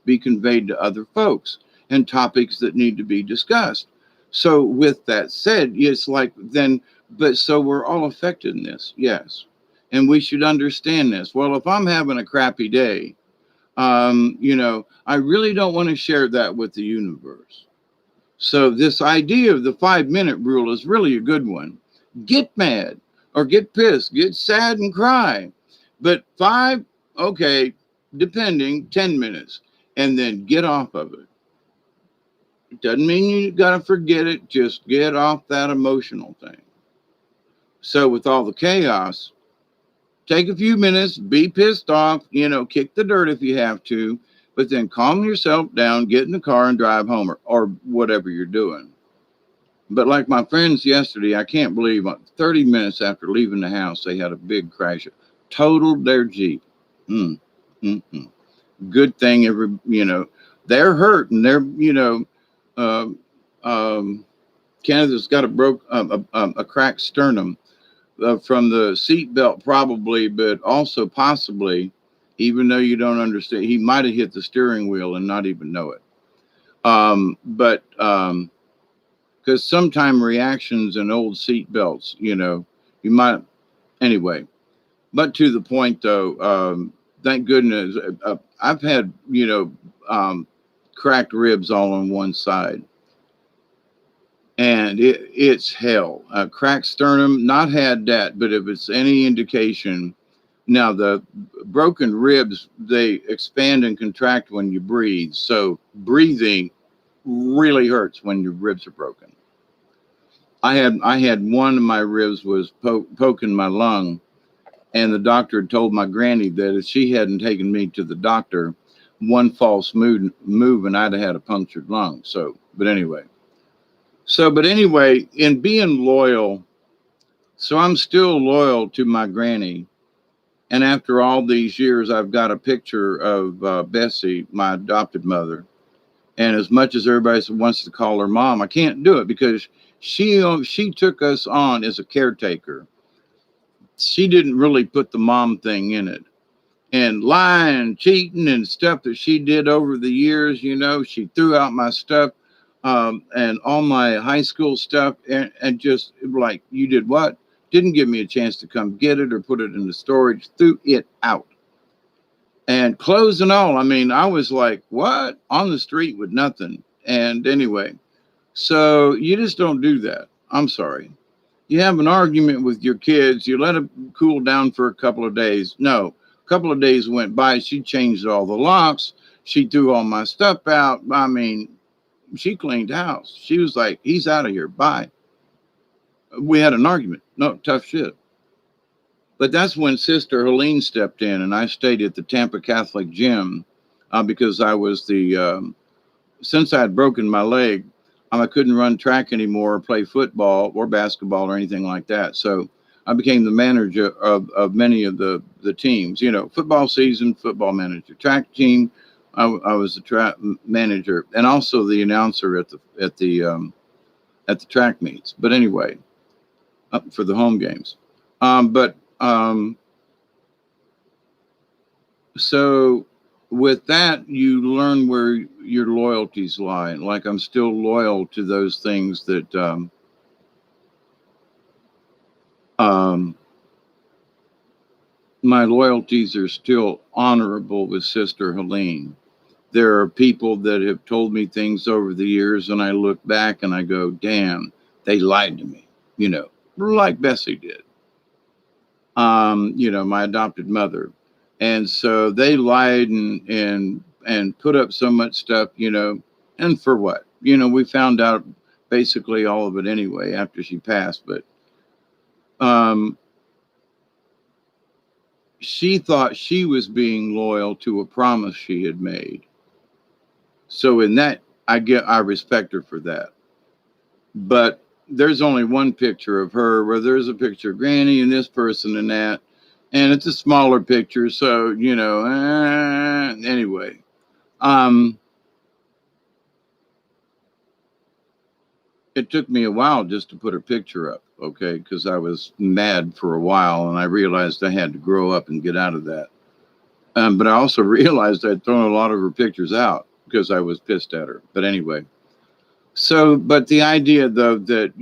be conveyed to other folks and topics that need to be discussed. So with that said, it's like then, but so we're all affected in this, yes. And we should understand this. Well, if I'm having a crappy day, I really don't want to share that with the universe. So this idea of the 5-minute rule is really a good one. Get mad or get pissed, get sad and cry. But okay, depending, 10 minutes, and then get off of it. It doesn't mean you got to forget it. Just get off that emotional thing. So with all the chaos, take a few minutes, be pissed off, kick the dirt if you have to, but then calm yourself down, get in the car and drive home or whatever you're doing. But like my friends yesterday, I can't believe 30 minutes after leaving the house, they had a big crash. Totaled their Jeep. Mm, mm, mm. Good thing they're hurt and they're, uh, Canada's got a cracked sternum from the seatbelt probably, but also possibly, even though you don't understand, he might have hit the steering wheel and not even know it. But because sometimes reactions in old seat belts, you might, anyway. But to the point though, thank goodness, I've had, cracked ribs all on one side. and it's hell. Cracked sternum, not had that, but if it's any indication, now the broken ribs, they expand and contract when you breathe. So breathing really hurts when your ribs are broken. I had one of my ribs was poking my lung, and the doctor had told my granny that if she hadn't taken me to the doctor, one false move and I'd have had a punctured lung. So, but anyway, in being loyal, so I'm still loyal to my granny. And after all these years, I've got a picture of Bessie, my adopted mother. And as much as everybody wants to call her mom, I can't do it because she took us on as a caretaker. She didn't really put the mom thing in it. And lying, cheating, and stuff that she did over the years, she threw out my stuff, and all my high school stuff, and just like, you did what? Didn't give me a chance to come get it or put it in the storage, threw it out. And clothes and all. I mean, I was like, what? On the street with nothing. And anyway, so you just don't do that. I'm sorry. You have an argument with your kids, you let it cool down for a couple of days. No, a couple of days went by. She changed all the locks. She threw all my stuff out. I mean, she cleaned house. She was like, he's out of here. Bye. We had an argument. No, tough shit. But that's when Sister Helene stepped in, and I stayed at the Tampa Catholic Gym because I was since I had broken my leg, I couldn't run track anymore, or play football or basketball or anything like that. So I became the manager of many of the teams. Football season, football manager, track team. I was the track manager and also the announcer at the track meets. But anyway, for the home games. But so with that, you learn where your loyalties lie. Like, I'm still loyal to those things that my loyalties are still honorable with Sister Helene. There are people that have told me things over the years, and I look back and I go, damn, they lied to me, like Bessie did. My adopted mother. And so they lied and put up so much stuff, and for what? We found out basically all of it anyway after she passed, but she thought she was being loyal to a promise she had made. So in that, I respect her for that. But there's only one picture of her where there's a picture of Granny and this person and that, and it's a smaller picture. So, anyway, it took me a while just to put her picture up. Okay. Cause I was mad for a while and I realized I had to grow up and get out of that. But I also realized I'd thrown a lot of her pictures out because I was pissed at her. But anyway, but the idea though that,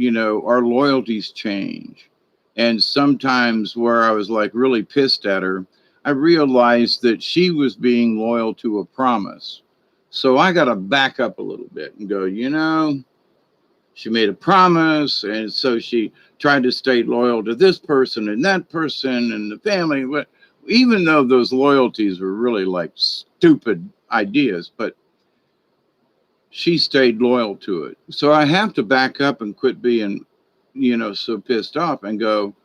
our loyalties change. And sometimes where I was like really pissed at her, I realized that she was being loyal to a promise. So I got to back up a little bit and go, she made a promise. And so she tried to stay loyal to this person and that person and the family. But even though those loyalties were really like stupid ideas, but she stayed loyal to it. So I have to back up and quit being, so pissed off and go,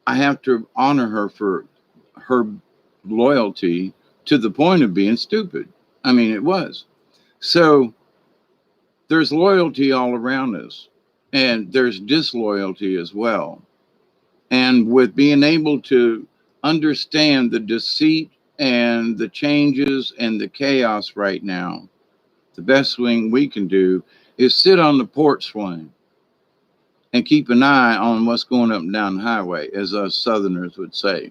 I have to honor her for her loyalty to the point of being stupid. I mean, it was. So there's loyalty all around us, and there's disloyalty as well. And with being able to understand the deceit and the changes and the chaos right now, the best thing we can do is sit on the porch swing and keep an eye on what's going up and down the highway, as us Southerners would say.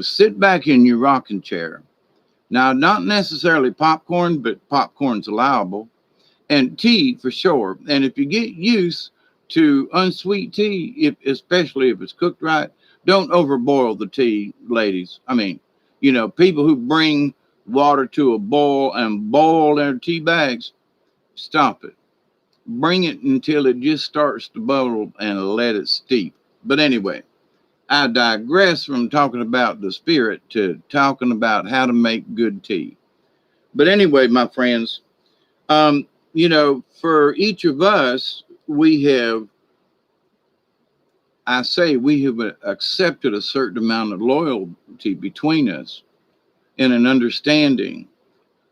Sit back in your rocking chair. Now, not necessarily popcorn, but popcorn's allowable. And tea for sure. And if you get used to unsweet tea, especially if it's cooked right, don't overboil the tea, ladies. I mean, people who bring water to a boil and boil their tea bags, stop it. Bring it until it just starts to bubble and let it steep. But anyway, I digress from talking about the spirit to talking about how to make good tea. But anyway, my friends, for each of us, we have accepted a certain amount of loyalty between us and an understanding.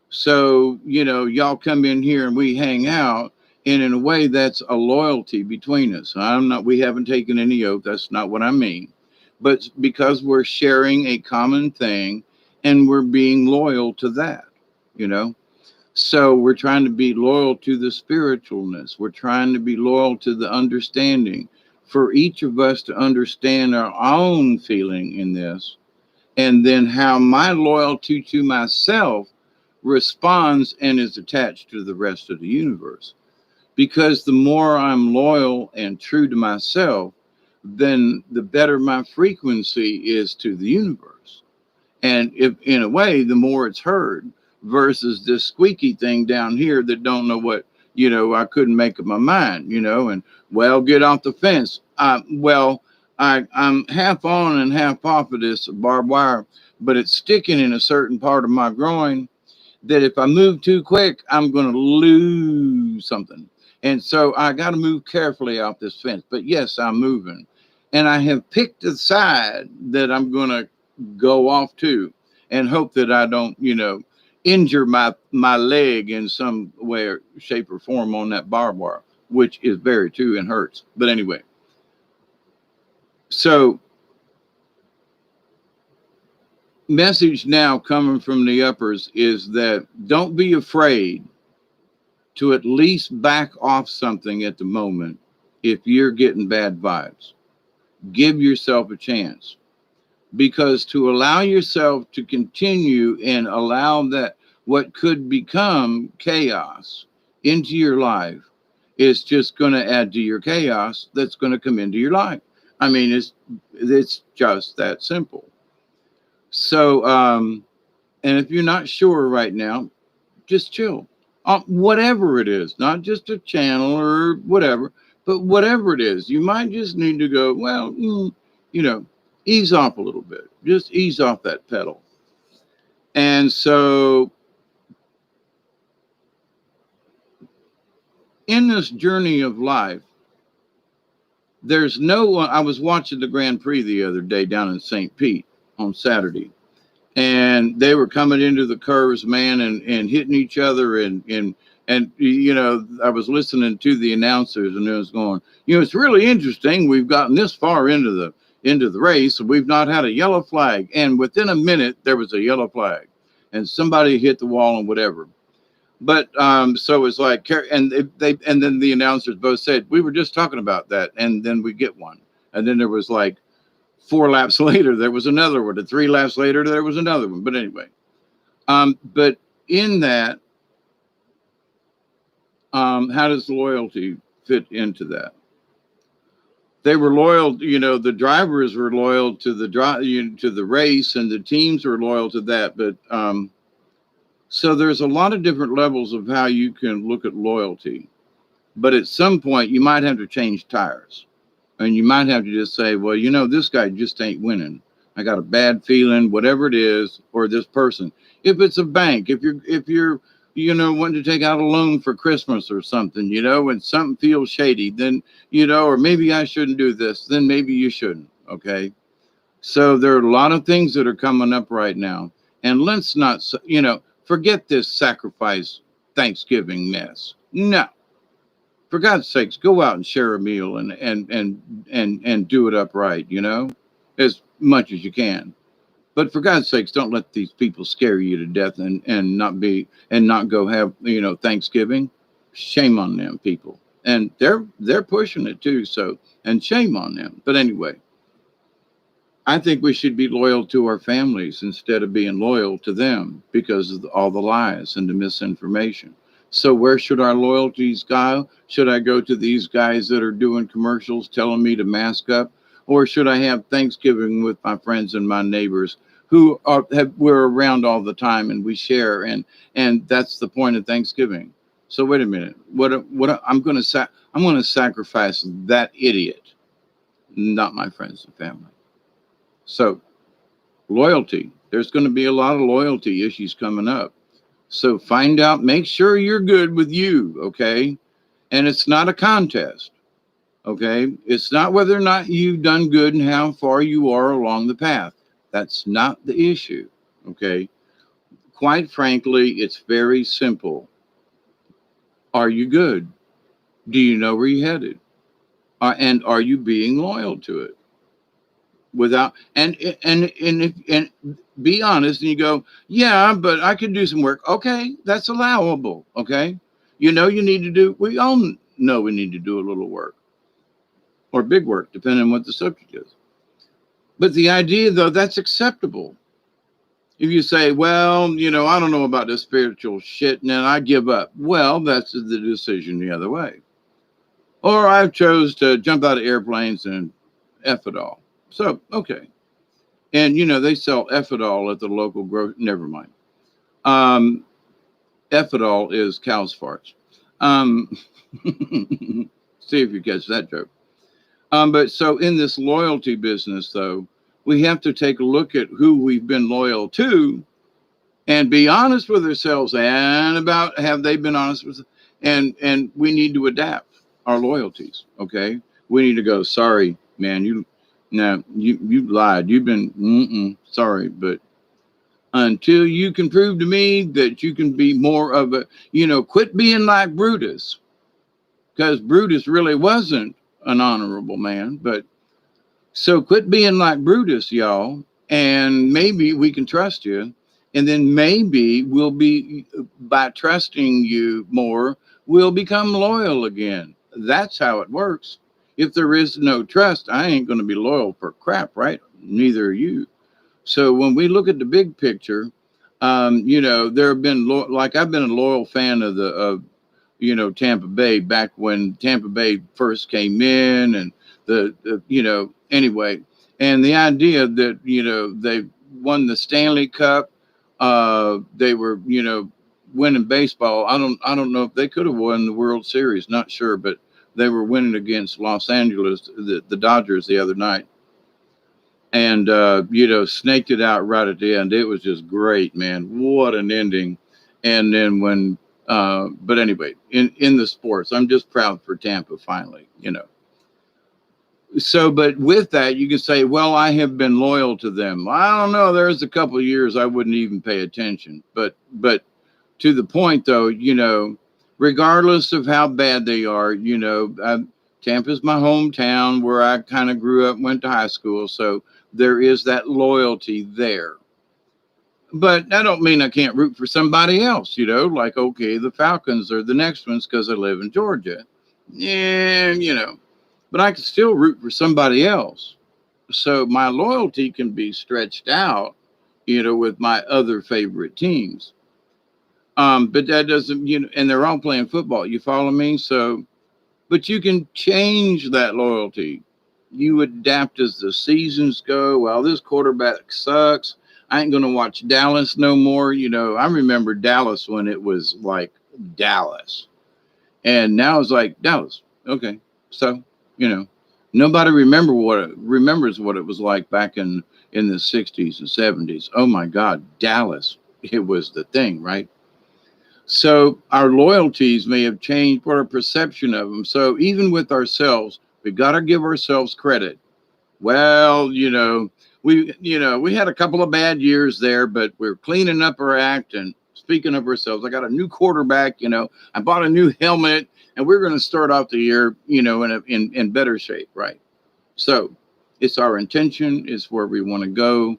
So, y'all come in here and we hang out, and in a way, that's a loyalty between us. We haven't taken any oath. That's not what I mean. But because we're sharing a common thing and we're being loyal to that, you know. So we're trying to be loyal to the spiritualness. We're trying to be loyal to the understanding for each of us to understand our own feeling in this, and then how my loyalty to myself responds and is attached to the rest of the universe. Because the more I'm loyal and true to myself, then the better my frequency is to the universe. And if, in a way, the more it's heard versus this squeaky thing down here that don't know what, I couldn't make up my mind, and well, get off the fence. I'm half on and half off of this barbed wire, but it's sticking in a certain part of my groin that if I move too quick, I'm going to lose something. And so I got to move carefully off this fence. But yes, I'm moving. And I have picked a side that I'm going to go off to and hope that I don't, injure my leg in some way or shape or form on that barbed wire, which is very true and hurts. But anyway, so message now coming from the uppers is that don't be afraid to at least back off something at the moment if you're getting bad vibes. Give yourself a chance, because to allow yourself to continue and allow that what could become chaos into your life is just going to add to your chaos that's going to come into your life. I mean, it's just that simple. So, and if you're not sure right now, just chill. Whatever it is, not just a channel or whatever, but whatever it is, you might just need to go, well, ease off a little bit. Just ease off that pedal. And so in this journey of life, there's no one. I was watching the Grand Prix the other day down in St. Pete on Saturday, and they were coming into the curves, man, and hitting each other, and I was listening to the announcers, and it was going, it's really interesting. We've gotten this far into the race, and we've not had a yellow flag, and within a minute there was a yellow flag, and somebody hit the wall and whatever. But so it's like, and and then the announcers both said, we were just talking about that, and then we get one, and then there was like 4 laps later, there was another one. And 3 laps later, there was another one. But anyway, but in that, how does loyalty fit into that? They were loyal, the drivers were loyal to to the race, and the teams were loyal to that. But so there's a lot of different levels of how you can look at loyalty. But at some point, you might have to change tires. And you might have to just say, well, this guy just ain't winning. I got a bad feeling, whatever it is, or this person. If it's a bank, if you're wanting to take out a loan for Christmas or something, and something feels shady, then, or maybe I shouldn't do this, then maybe you shouldn't. Okay. So there are a lot of things that are coming up right now. And let's not, forget this sacrifice Thanksgiving mess. No. For God's sakes, go out and share a meal and do it upright, as much as you can. But for God's sakes, don't let these people scare you to death and not go have, Thanksgiving. Shame on them people. And they're pushing it too. So, and shame on them. But anyway, I think we should be loyal to our families instead of being loyal to them because of all the lies and the misinformation. So where should our loyalties go? Should I go to these guys that are doing commercials telling me to mask up? Or should I have Thanksgiving with my friends and my neighbors who we're around all the time and we share? And that's the point of Thanksgiving. So wait a minute. I'm going to sacrifice that idiot, not my friends and family. So loyalty. There's going to be a lot of loyalty issues coming up. So find out, make sure you're good with you, okay? And it's not a contest, okay? It's not whether or not you've done good and how far you are along the path. That's not the issue, okay? Quite frankly, it's very simple. Are you good? Do you know where you're headed? And are you being loyal to it? Without and be honest, and you go, yeah, but I could do some work. Okay, that's allowable. Okay, you know you need to do. We all know we need to do a little work or big work, depending on what the subject is. But the idea, though, that's acceptable. If you say, well, I don't know about this spiritual shit, and then I give up. Well, that's the decision the other way. Or I've chose to jump out of airplanes and F it all. So, okay. And, they sell Effidol at the local never mind. Um, Effidol is cow's farts. Um, see if you catch that joke. But so in this loyalty business, though, we have to take a look at who we've been loyal to and be honest with ourselves and about have they been honest with, and we need to adapt our loyalties. Okay, we need to go. Sorry, man, you lied. You've been sorry, but until you can prove to me that you can be more of a, quit being like Brutus, because Brutus really wasn't an honorable man. But so quit being like Brutus, y'all, and maybe we can trust you. And then maybe we'll be, by trusting you more, we'll become loyal again. That's how it works. If there is no trust, I ain't going to be loyal for crap, right? Neither are you. So when we look at the big picture, there have been like I've been a loyal fan of Tampa Bay back when Tampa Bay first came in, and anyway, and the idea that they won the Stanley Cup, they were winning baseball. I don't know if they could have won the World Series, not sure, but they were winning against Los Angeles, the Dodgers the other night, and snaked it out right at the end. It was just great, man. What an ending. And then but anyway, in the sports, I'm just proud for Tampa finally. So, but with that, you can say, well, I have been loyal to them. I don't know. There's a couple of years I wouldn't even pay attention, but to the point though, regardless of how bad they are, Tampa's my hometown where I kind of grew up, went to high school. So there is that loyalty there. But that don't mean I can't root for somebody else, like, okay, the Falcons are the next ones because I live in Georgia. Yeah, but I can still root for somebody else. So my loyalty can be stretched out, with my other favorite teams. But that doesn't, and they're all playing football. You follow me? So, but you can change that loyalty. You adapt as the seasons go. Well, this quarterback sucks. I ain't going to watch Dallas no more. I remember Dallas when it was like Dallas. And now it's like Dallas. Okay. So, nobody remembers what it was like back in the 60s and 70s. Oh my God, Dallas. It was the thing, right? So our loyalties may have changed our perception of them. So even with ourselves, we got to give ourselves credit. Well, we had a couple of bad years there, but we're cleaning up our act. And speaking of ourselves, I got a new quarterback. I bought a new helmet, and we're going to start off the year, in better shape, right? So it's our intention. It's where we want to go.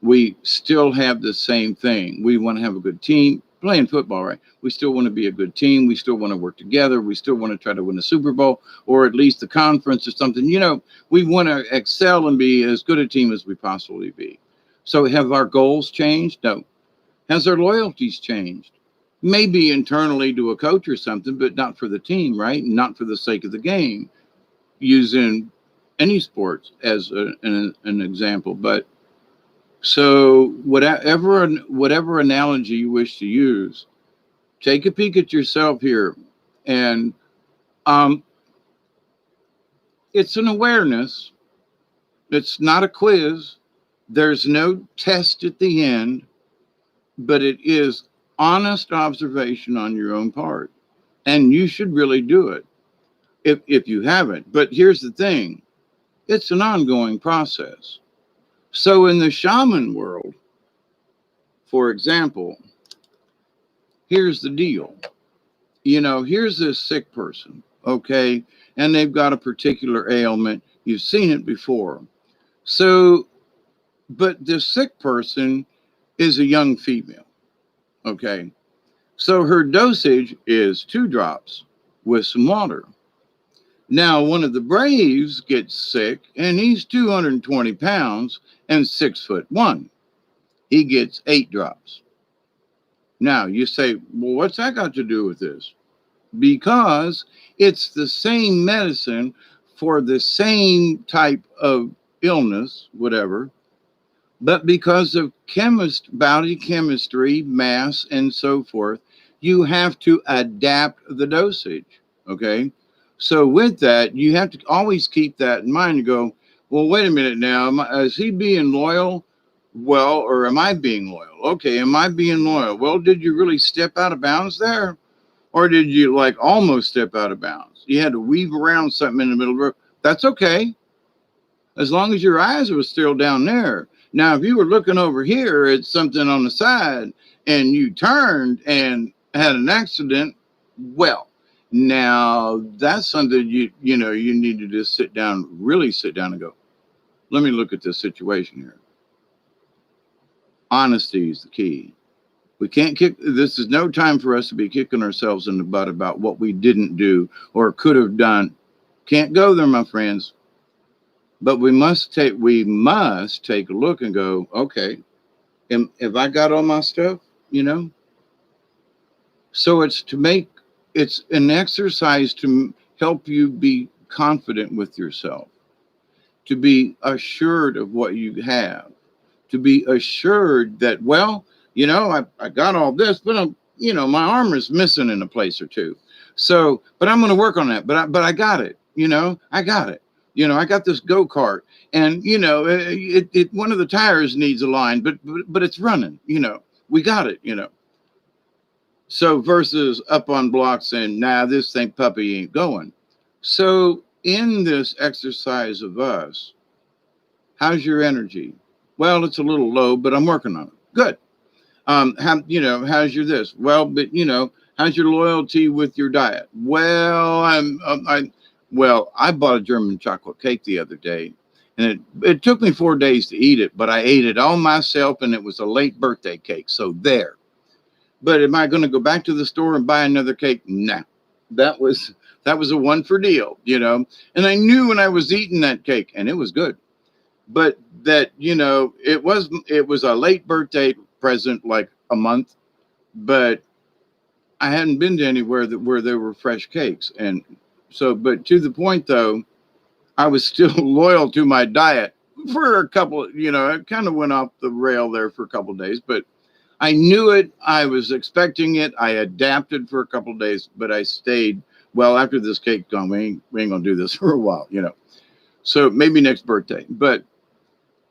We still have the same thing. We want to have a good team playing football, right? We still want to be a good team. We still want to work together. We still want to try to win the Super Bowl or at least the conference or something. We want to excel and be as good a team as we possibly be. So have our goals changed? No. Has our loyalties changed? Maybe internally to a coach or something, but not for the team, right? Not for the sake of the game. Using any sports as an example, but so whatever analogy you wish to use, Take a peek at yourself here. And um, it's an awareness, it's not a quiz. There's no test at the end, but it is honest observation on your own part. And you should really do it if you haven't. But here's the thing, it's an ongoing process. So in the shaman world, for example, here's the deal. Here's this sick person, okay? And they've got a particular ailment. You've seen it before. So, but this sick person is a young female, okay? So her dosage is 2 drops with some water. Now, one of the Braves gets sick and he's 220 pounds and 6'1". He gets 8 drops. Now, you say, well, what's that got to do with this? Because it's the same medicine for the same type of illness, whatever, but because of body chemistry, mass, and so forth, you have to adapt the dosage. Okay. So with that, you have to always keep that in mind and go, well, wait a minute now. Is he being loyal? Well, or am I being loyal? Okay. Am I being loyal? Well, did you really step out of bounds there? Or did you like almost step out of bounds? You had to weave around something in the middle of the road. That's okay, as long as your eyes were still down there. Now, if you were looking over here at something on the side and you turned and had an accident, well, now that's something you need to just really sit down and go, let me look at this situation here. Honesty is the key. We can't this is no time for us to be kicking ourselves in the butt about what we didn't do or could have done. Can't go there, my friends. But we must take a look and go, okay, have I got all my stuff? So it's an exercise to help you be confident with yourself, to be assured of what you have, to be assured that, well, I got all this, but my arm is missing in a place or two. So, but I'm going to work on that. But I got it. I got it. I got this go-kart, and one of the tires needs a line, but it's running. We got it. So versus up on blocks and nah, this thing puppy ain't going. So in this exercise of us, how's your energy? Well, it's a little low, but I'm working on it. Good. How's your this? Well, but how's your loyalty with your diet? Well, I bought a German chocolate cake the other day, and it took me 4 days to eat it, but I ate it all myself, and it was a late birthday cake. So there. But am I going to go back to the store and buy another cake? Nah. That was a one for deal, And I knew when I was eating that cake, and it was good. But that, it was a late birthday present, like a month, but I hadn't been to anywhere where there were fresh cakes. And so, but to the point though, I was still loyal to my diet for a couple, it kind of went off the rail there for a couple of days, but I knew it. I was expecting it. I adapted for a couple of days, but I stayed. Well, after this cake gone, we ain't going to do this for a while, So maybe next birthday, but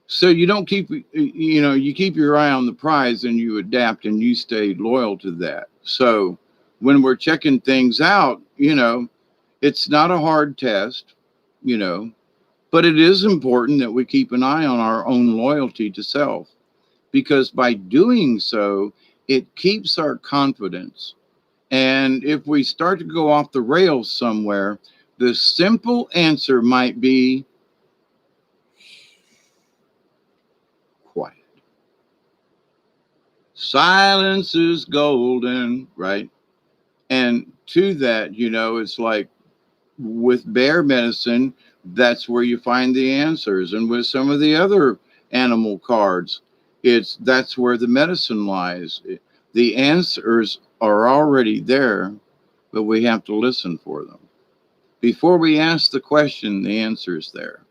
so you don't keep, you keep your eye on the prize and you adapt and you stay loyal to that. So when we're checking things out, it's not a hard test, but it is important that we keep an eye on our own loyalty to self, because by doing so, it keeps our confidence. And if we start to go off the rails somewhere, the simple answer might be quiet. Silence is golden, right? And to that, it's like with bear medicine, that's where you find the answers. And with some of the other animal cards, that's where the medicine lies. The answers are already there, but we have to listen for them. Before we ask the question, the answer is there.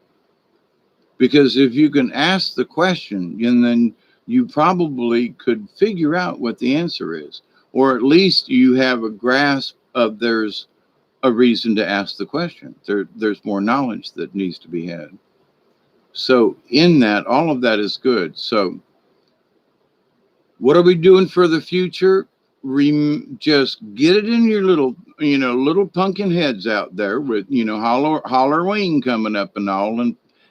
Because if you can ask the question, and then you probably could figure out what the answer is. or at least you have a grasp of there's a reason to ask the question. There's more knowledge that needs to be had. So in that, all of that is good. So what are we doing for the future? Just get it in your little, little pumpkin heads out there with, Halloween coming up and all,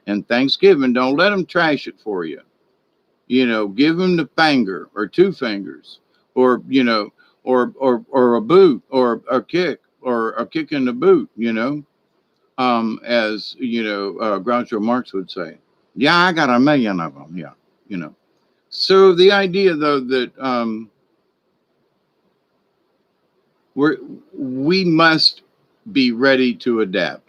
and Thanksgiving. Don't let them trash it for you. Give them the finger or two fingers, or or a boot, or a kick in the boot. As Groucho Marx would say. Yeah, I got a million of them. Yeah, you know. So the idea, though, that we're we must be ready to adapt.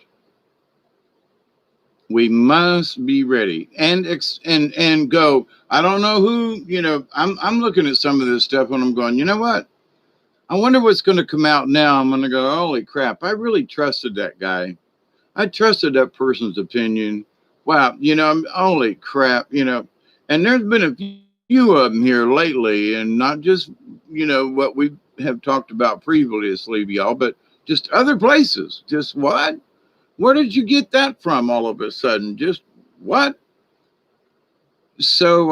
We must be ready and go. I don't know who. I'm looking at some of this stuff and I'm going. You know what? I wonder what's going to come out now. I'm going to go. Holy crap! I really trusted that guy. I trusted that person's opinion. Wow, holy crap, And there's been a few of them here lately, and not just, what we have talked about previously, y'all, but just other places. Just what? Where did you get that from all of a sudden? Just what? So,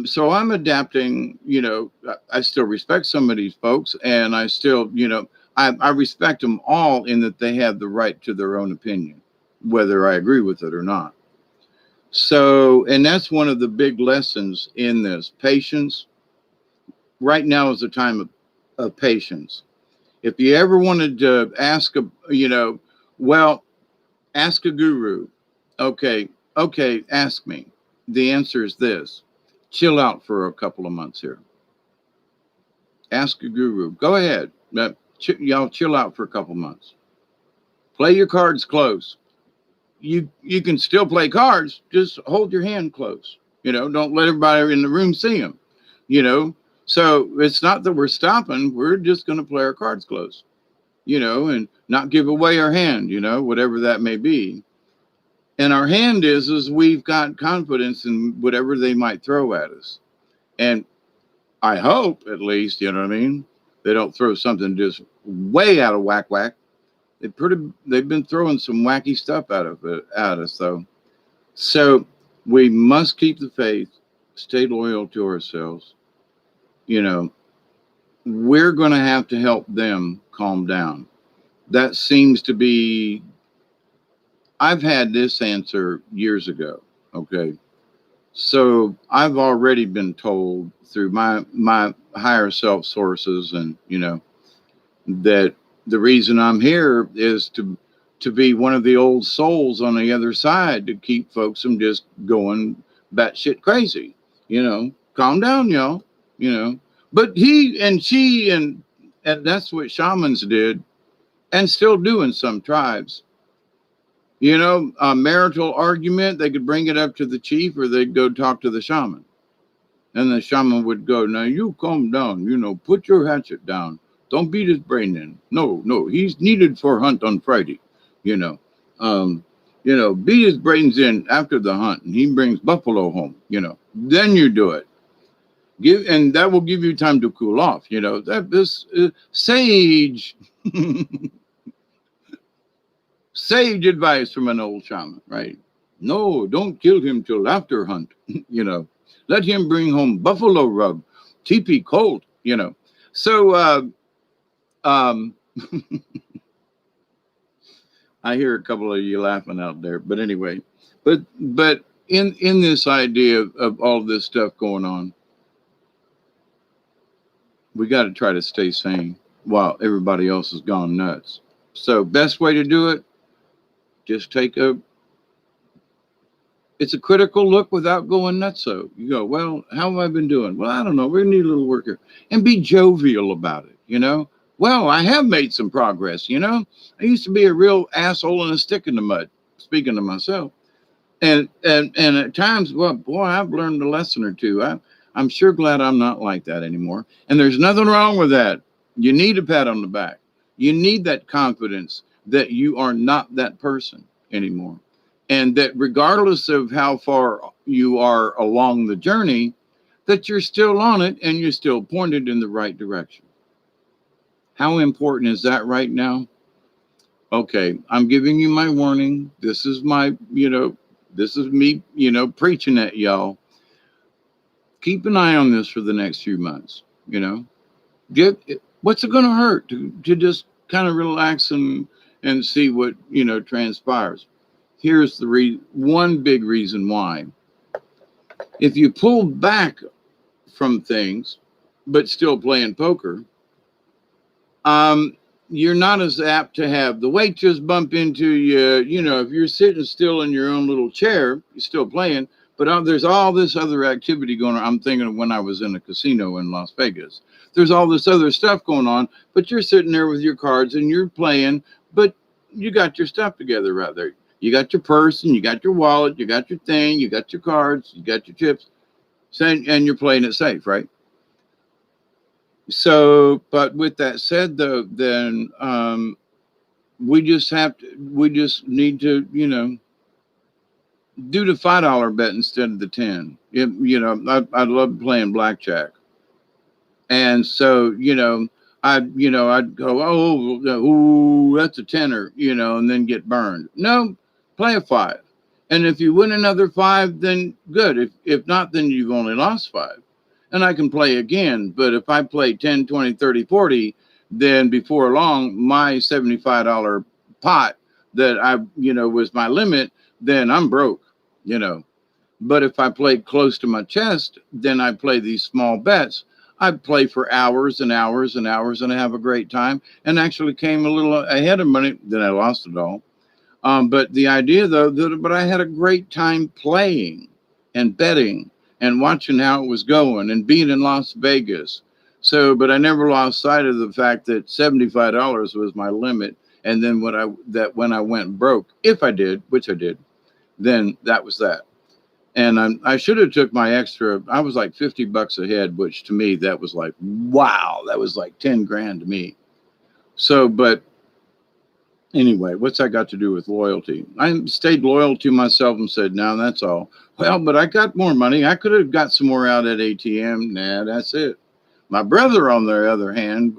so I'm adapting, I still respect some of these folks, and I still, I respect them all in that they have the right to their own opinion, whether I agree with it or not. So, and that's one of the big lessons in this patience. Right now is a time of patience. If you ever wanted to ask well, ask a guru. Okay, ask me. The answer is this: chill out for a couple of months here. Ask a guru. Go ahead. Y'all chill out for a couple months. Play your cards close. You can still play cards. Just hold your hand close. Don't let everybody in the room see them. So it's not that we're stopping. We're just going to play our cards close. And not give away our hand. Whatever that may be. And our hand is we've got confidence in whatever they might throw at us. And I hope, at least, you know what I mean? They don't throw something just way out of whack. They've been throwing some wacky stuff at us, though. So we must keep the faith, stay loyal to ourselves. We're going to have to help them calm down. That seems to be, I've had this answer years ago. Okay. So I've already been told through my higher self sources, and that the reason I'm here is to be one of the old souls on the other side, to keep folks from just going batshit crazy. Calm down, y'all. But he and she and that's what shamans did, and still do in some tribes. A marital argument, they could bring it up to the chief, or they'd go talk to the shaman. And the shaman would go, now you calm down, put your hatchet down. Don't beat his brain in. No, he's needed for hunt on Friday. Beat his brains in after the hunt, and he brings buffalo home, then you do it. And that will give you time to cool off, that this sage sage advice from an old shaman, right? No, don't kill him till after hunt. Let him bring home buffalo rub, teepee cold. So I hear a couple of you laughing out there, but anyway, but in this idea of all this stuff going on, we got to try to stay sane while everybody else has gone nuts. So best way to do it, just it's a critical look without going nuts. So you go, well, how have I been doing? Well, I don't know. We need a little work here. And be jovial about it, Well, I have made some progress, I used to be a real asshole and a stick in the mud, speaking to myself. And at times, well, boy, I've learned a lesson or two. I'm sure glad I'm not like that anymore. And there's nothing wrong with that. You need a pat on the back. You need that confidence that you are not that person anymore. And that regardless of how far you are along the journey, that you're still on it and you're still pointed in the right direction. How important is that right now? Okay, I'm giving you my warning. This is my, this is me, preaching at y'all. Keep an eye on this for the next few months. Get what's it going to hurt to just kind of relax and see what transpires. Here's the one big reason why. If you pull back from things, but still playing poker, um, you're not as apt to have the weight just bump into you. If you're sitting still in your own little chair, you're still playing, but there's all this other activity going on. I'm thinking of when I was in a casino in Las Vegas. There's all this other stuff going on, but you're sitting there with your cards and you're playing, but you got your stuff together right there. You got your purse and you got your wallet, you got your thing, you got your cards, you got your chips, and you're playing it safe, right? So, but with that said, though, then we just need to, do the $5 bet instead of the 10. I love playing blackjack, and so I'd go, oh, that's a tenner, and then get burned. No, play a 5, and if you win another 5, then good. If not, then you've only lost 5. And I can play again. But if I play 10, 20, 30, 40, then before long, my $75 pot that was my limit, then I'm broke, you know. But if I play close to my chest, then I play these small bets. I play for hours and hours and hours and I have a great time and actually came a little ahead of money. Then I lost it all. But the idea, though, but I had a great time playing and betting and watching how it was going and being in Las Vegas. So, but I never lost sight of the fact that $75 was my limit. And then when I went broke, if I did, which I did, then that was that. And I should have took my extra. I was like $50 ahead, which to me that was like wow, that was like 10 grand to me. So, but anyway, what's that got to do with loyalty? I stayed loyal to myself and said, no, that's all. Well, but I got more money. I could have got some more out at ATM. Nah, that's it. My brother, on the other hand,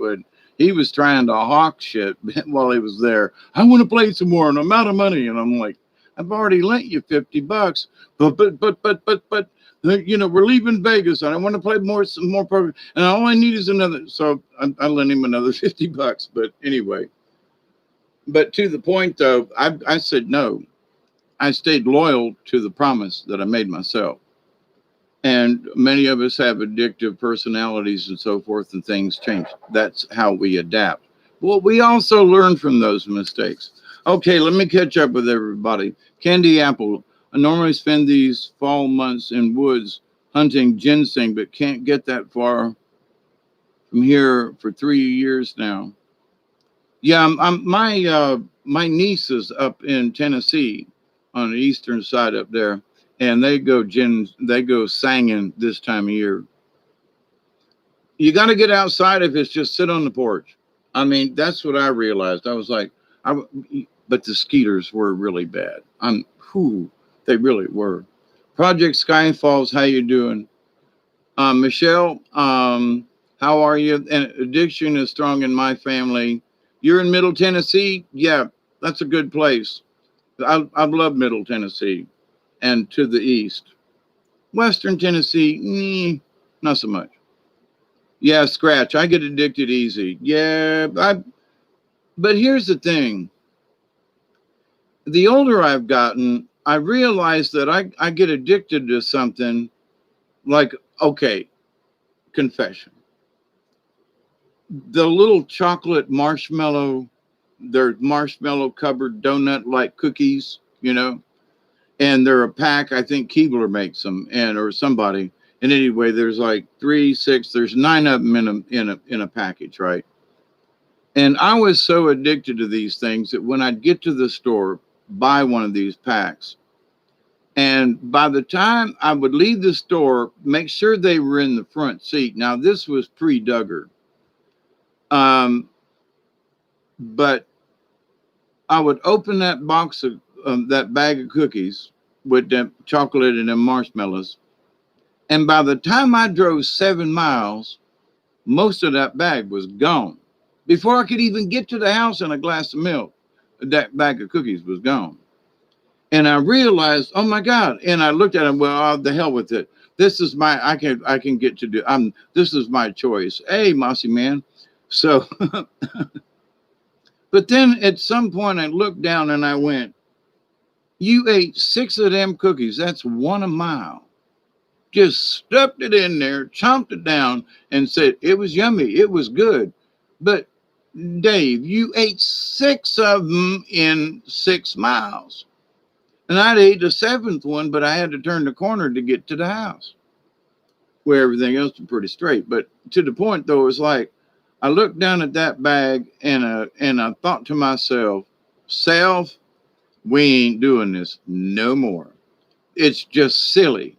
he was trying to hawk shit while he was there. I want to play some more and I'm out of money. And I'm like, I've already lent you $50, but we're leaving Vegas and I want to play some more poker and all I need is another. So I lent him another $50. But anyway. But to the point, though, I said no. I stayed loyal to the promise that I made myself. And many of us have addictive personalities and so forth, and things change. That's how we adapt. Well, we also learn from those mistakes. Okay, let me catch up with everybody. Candy Apple. I normally spend these fall months in woods hunting ginseng, but can't get that far from here for 3 years now. Yeah, my niece is up in Tennessee on the eastern side up there, and they go singing this time of year. You got to get outside if it's just sit on the porch. I mean, that's what I realized. I was like, but the skeeters were really bad. They really were. Project Skyfalls, how you doing? Michelle, how are you? And addiction is strong in my family. You're in Middle Tennessee? Yeah, that's a good place. I love Middle Tennessee and to the east. Western Tennessee, not so much. Yeah, scratch. I get addicted easy. Yeah, but here's the thing. The older I've gotten, I realize that I get addicted to something like, okay, confession. The little chocolate marshmallow, they're marshmallow covered donut like cookies, and they're a pack. I think Keebler makes them, or somebody. And anyway, there's like 3, 6, there's 9 of them in a package, right? And I was so addicted to these things that when I'd get to the store, buy one of these packs, and by the time I would leave the store, make sure they were in the front seat. Now this was pre-Duggar. But I would open that that bag of cookies with them chocolate and them marshmallows, And by the time I drove 7 miles, most of that bag was gone. Before I could even get to the house and a glass of milk, that bag of cookies was gone. And I realized, oh my God. And I looked at him, well, the hell with it. This is my, I can get to do, this is my choice. Hey, Mossy man. So, but then at some point I looked down and I went, you ate 6 of them cookies. That's 1 a mile. Just stuffed it in there, chomped it down, and said it was yummy. It was good. But Dave, you ate 6 of them in 6 miles. And I'd ate the seventh one, but I had to turn the corner to get to the house where everything else was pretty straight. But to the point, though, it was like I looked down at that bag and I thought to myself, self, we ain't doing this no more. It's just silly.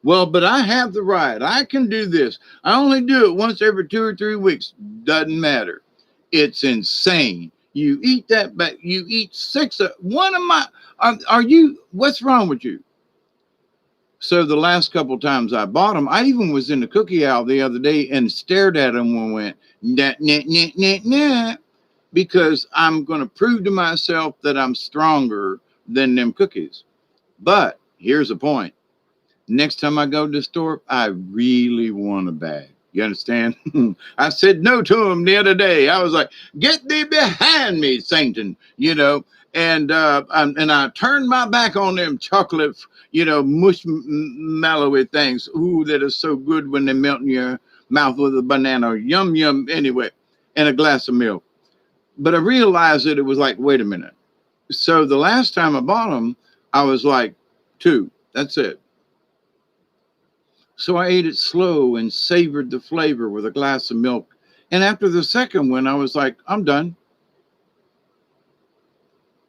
Well, but I have the right. I can do this. I only do it once every 2 or 3 weeks. Doesn't matter. It's insane. You eat that, but you eat 1 of my. Are you? What's wrong with you? So the last couple times I bought them, I even was in the cookie aisle the other day and stared at them and went, nah, nah, nah, nah, nah, because I'm going to prove to myself that I'm stronger than them cookies. But here's the point. Next time I go to the store, I really want a bag. You understand? I said no to him the other day. I was like, "Get thee behind me, Satan!" And I turned my back on them chocolate, mush mallowy things. Ooh, that is so good when they melt in your mouth with a banana. Yum yum. Anyway, and a glass of milk. But I realized that it was like, wait a minute. So the last time I bought them, I was like, two. That's it. So I ate it slow and savored the flavor with a glass of milk. And after the second one, I was like, I'm done.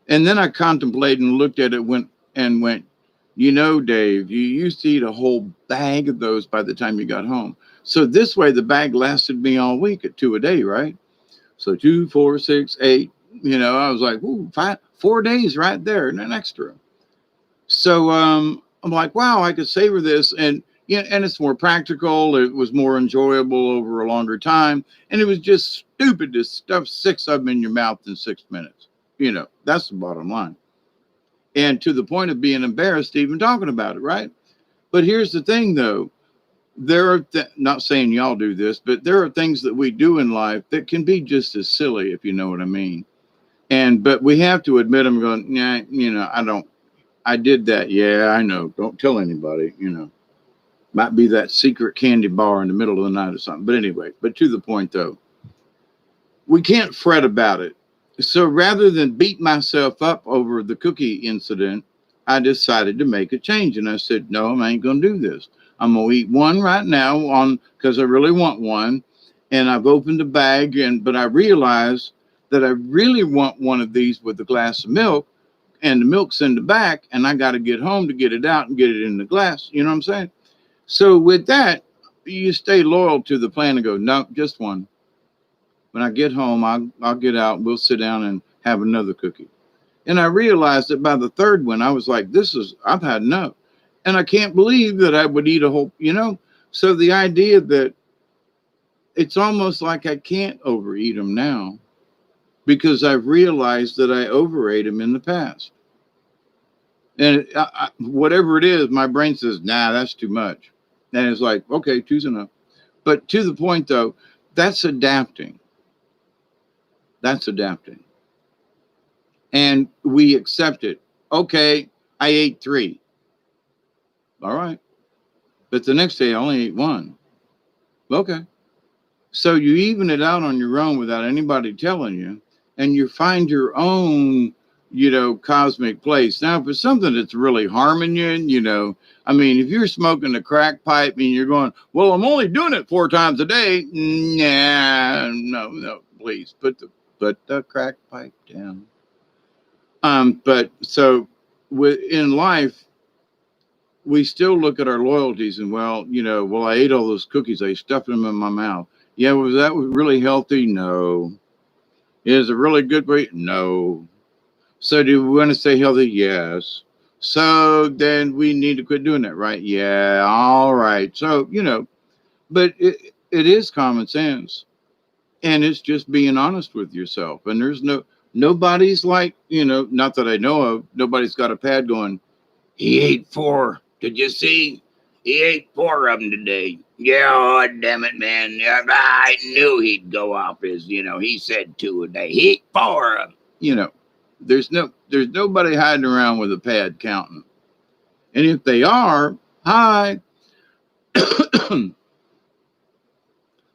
And then I contemplated and looked at it went, Dave, you used to eat a whole bag of those by the time you got home. So this way, the bag lasted me all week at 2 a day, right? So 2, 4, 6, 8. I was like, ooh, 4 days right there and an extra. So I'm like, wow, I could savor this, and and it's more practical. It was more enjoyable over a longer time, and it was just stupid to stuff 6 of them in your mouth in 6 minutes. That's the bottom line. And to the point of being embarrassed even talking about it, right? But here's the thing, though. There are not saying y'all do this, but there are things that we do in life that can be just as silly, if you know what I mean. But we have to admit them. Going, yeah, I don't. I did that. Yeah, I know. Don't tell anybody, Might be that secret candy bar in the middle of the night or something. But anyway, but to the point though, we can't fret about it. So rather than beat myself up over the cookie incident, I decided to make a change. And I said, no, I ain't going to do this. I'm going to eat one right now because I really want one. And I've opened the bag, but I realized that I really want one of these with a glass of milk, and the milk's in the back, and I got to get home to get it out and get it in the glass. You know what I'm saying? So with that, you stay loyal to the plan and go, no, just one. When I get home, I'll get out. We'll sit down and have another cookie. And I realized that by the third one, I was like, I've had enough. And I can't believe that I would eat a whole. So the idea that it's almost like I can't overeat them now because I've realized that I overate them in the past. And whatever it is, my brain says, nah, that's too much. And it's like, okay, two's enough. But to the point, though, that's adapting. That's adapting. And we accept it. Okay, I ate 3. All right. But the next day, I only ate 1. Okay. So you even it out on your own without anybody telling you, and you find your own, cosmic place. Now, if it's something that's really harming you, I mean, if you're smoking a crack pipe and you're going, well, I'm only doing it 4 times a day. Nah, no, please put the crack pipe down. But so in life, we still look at our loyalties and, well, I ate all those cookies. I stuffed them in my mouth. Yeah, was that really healthy? No. Is it really good for you? No. So do we want to stay healthy? Yes. So then we need to quit doing that, right? Yeah, all right. So, but it is common sense. And it's just being honest with yourself. And nobody's like, not that I know of, nobody's got a pad going, he ate four. Did you see? He ate four of them today. Yeah, oh, damn it, man. I knew he'd go off his, he said two a day. He ate four of them. There's nobody hiding around with a pad counting. And if they are, hi.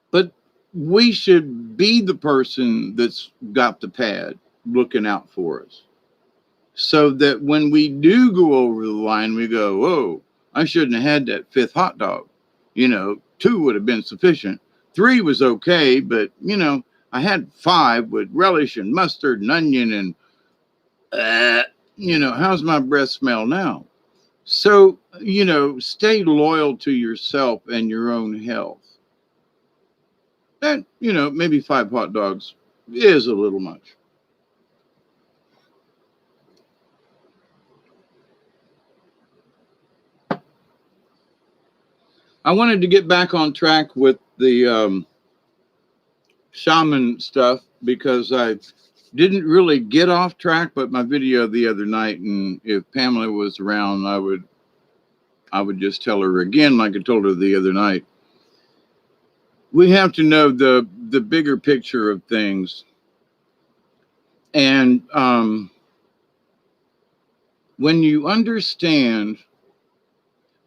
But we should be the person that's got the pad looking out for us. So that when we do go over the line, we go, whoa, I shouldn't have had that fifth hot dog. Two would have been sufficient. Three was okay, but, I had five with relish and mustard and onion and, how's my breath smell now? So, stay loyal to yourself and your own health. And, maybe five hot dogs is a little much. I wanted to get back on track with the shaman stuff because I didn't really get off track, but my video the other night, and if Pamela was around, I would just tell her again, like I told her the other night. We have to know the bigger picture of things. And when you understand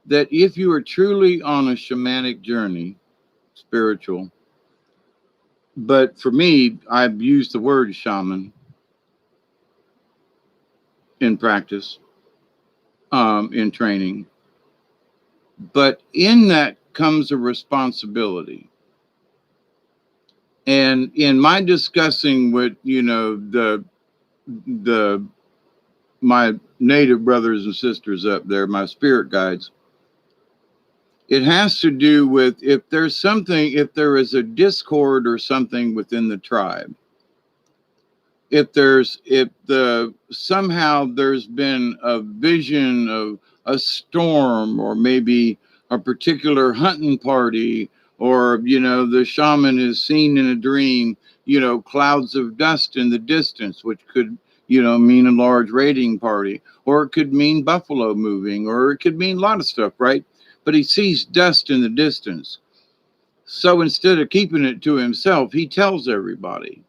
that if you are truly on a shamanic journey, spiritual, but for me, I've used the word shaman in practice, in training, but in that comes a responsibility. And in my discussing with, my native brothers and sisters up there, my spirit guides, it has to do with if there is a discord or something within the tribe, somehow there's been a vision of a storm, or maybe a particular hunting party, or the shaman is seen in a dream, clouds of dust in the distance, which could mean a large raiding party, or it could mean buffalo moving, or it could mean a lot of stuff, right? But he sees dust in the distance. So instead of keeping it to himself, he tells everybody.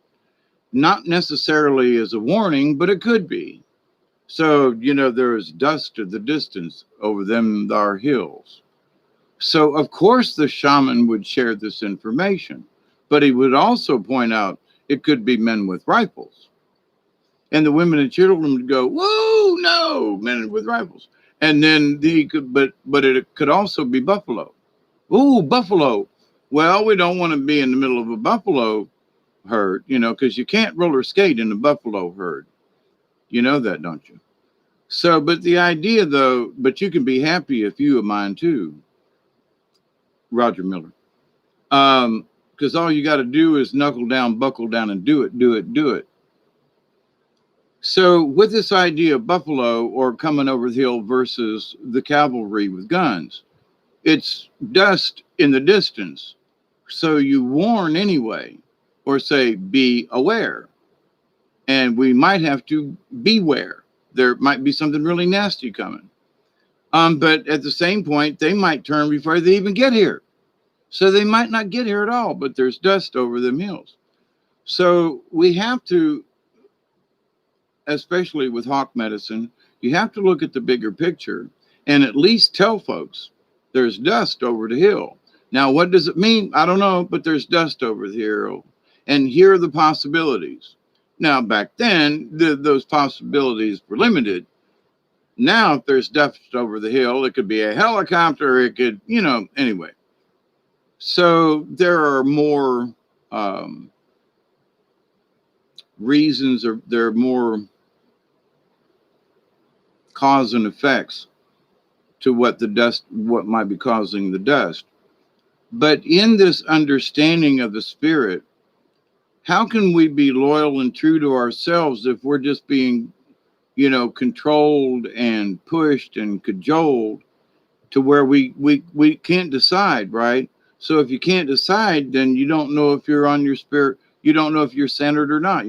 Not necessarily as a warning, but it could be. So, there is dust in the distance over them our hills. So, of course, the shaman would share this information, but he would also point out it could be men with rifles. And the women and children would go, whoa, no, men with rifles. And then but it could also be buffalo. Ooh, buffalo. Well, we don't want to be in the middle of a buffalo herd, because you can't roller skate in the buffalo herd. You know that, don't you? So, but the idea though, but you can be happy a few of mine too, Roger Miller. Because all you got to do is knuckle down, buckle down, and do it. So with this idea of buffalo or coming over the hill versus the cavalry with guns, it's dust in the distance. So you warn anyway, or say, be aware. And we might have to beware. There might be something really nasty coming. But at the same point, they might turn before they even get here. So they might not get here at all, but there's dust over them hills. So we have to, especially with hawk medicine, you have to look at the bigger picture and at least tell folks there's dust over the hill. Now, what does it mean? I don't know, but there's dust over the hill. And here are the possibilities. Now, back then, those possibilities were limited. Now, if there's dust over the hill, it could be a helicopter. It could, anyway. So there are more reasons, or there are more cause and effects to what might be causing the dust. But in this understanding of the spirit, how can we be loyal and true to ourselves if we're just being controlled and pushed and cajoled to where we can't decide, right? So if you can't decide, then you don't know if you're on your spirit. You don't know if you're centered or not.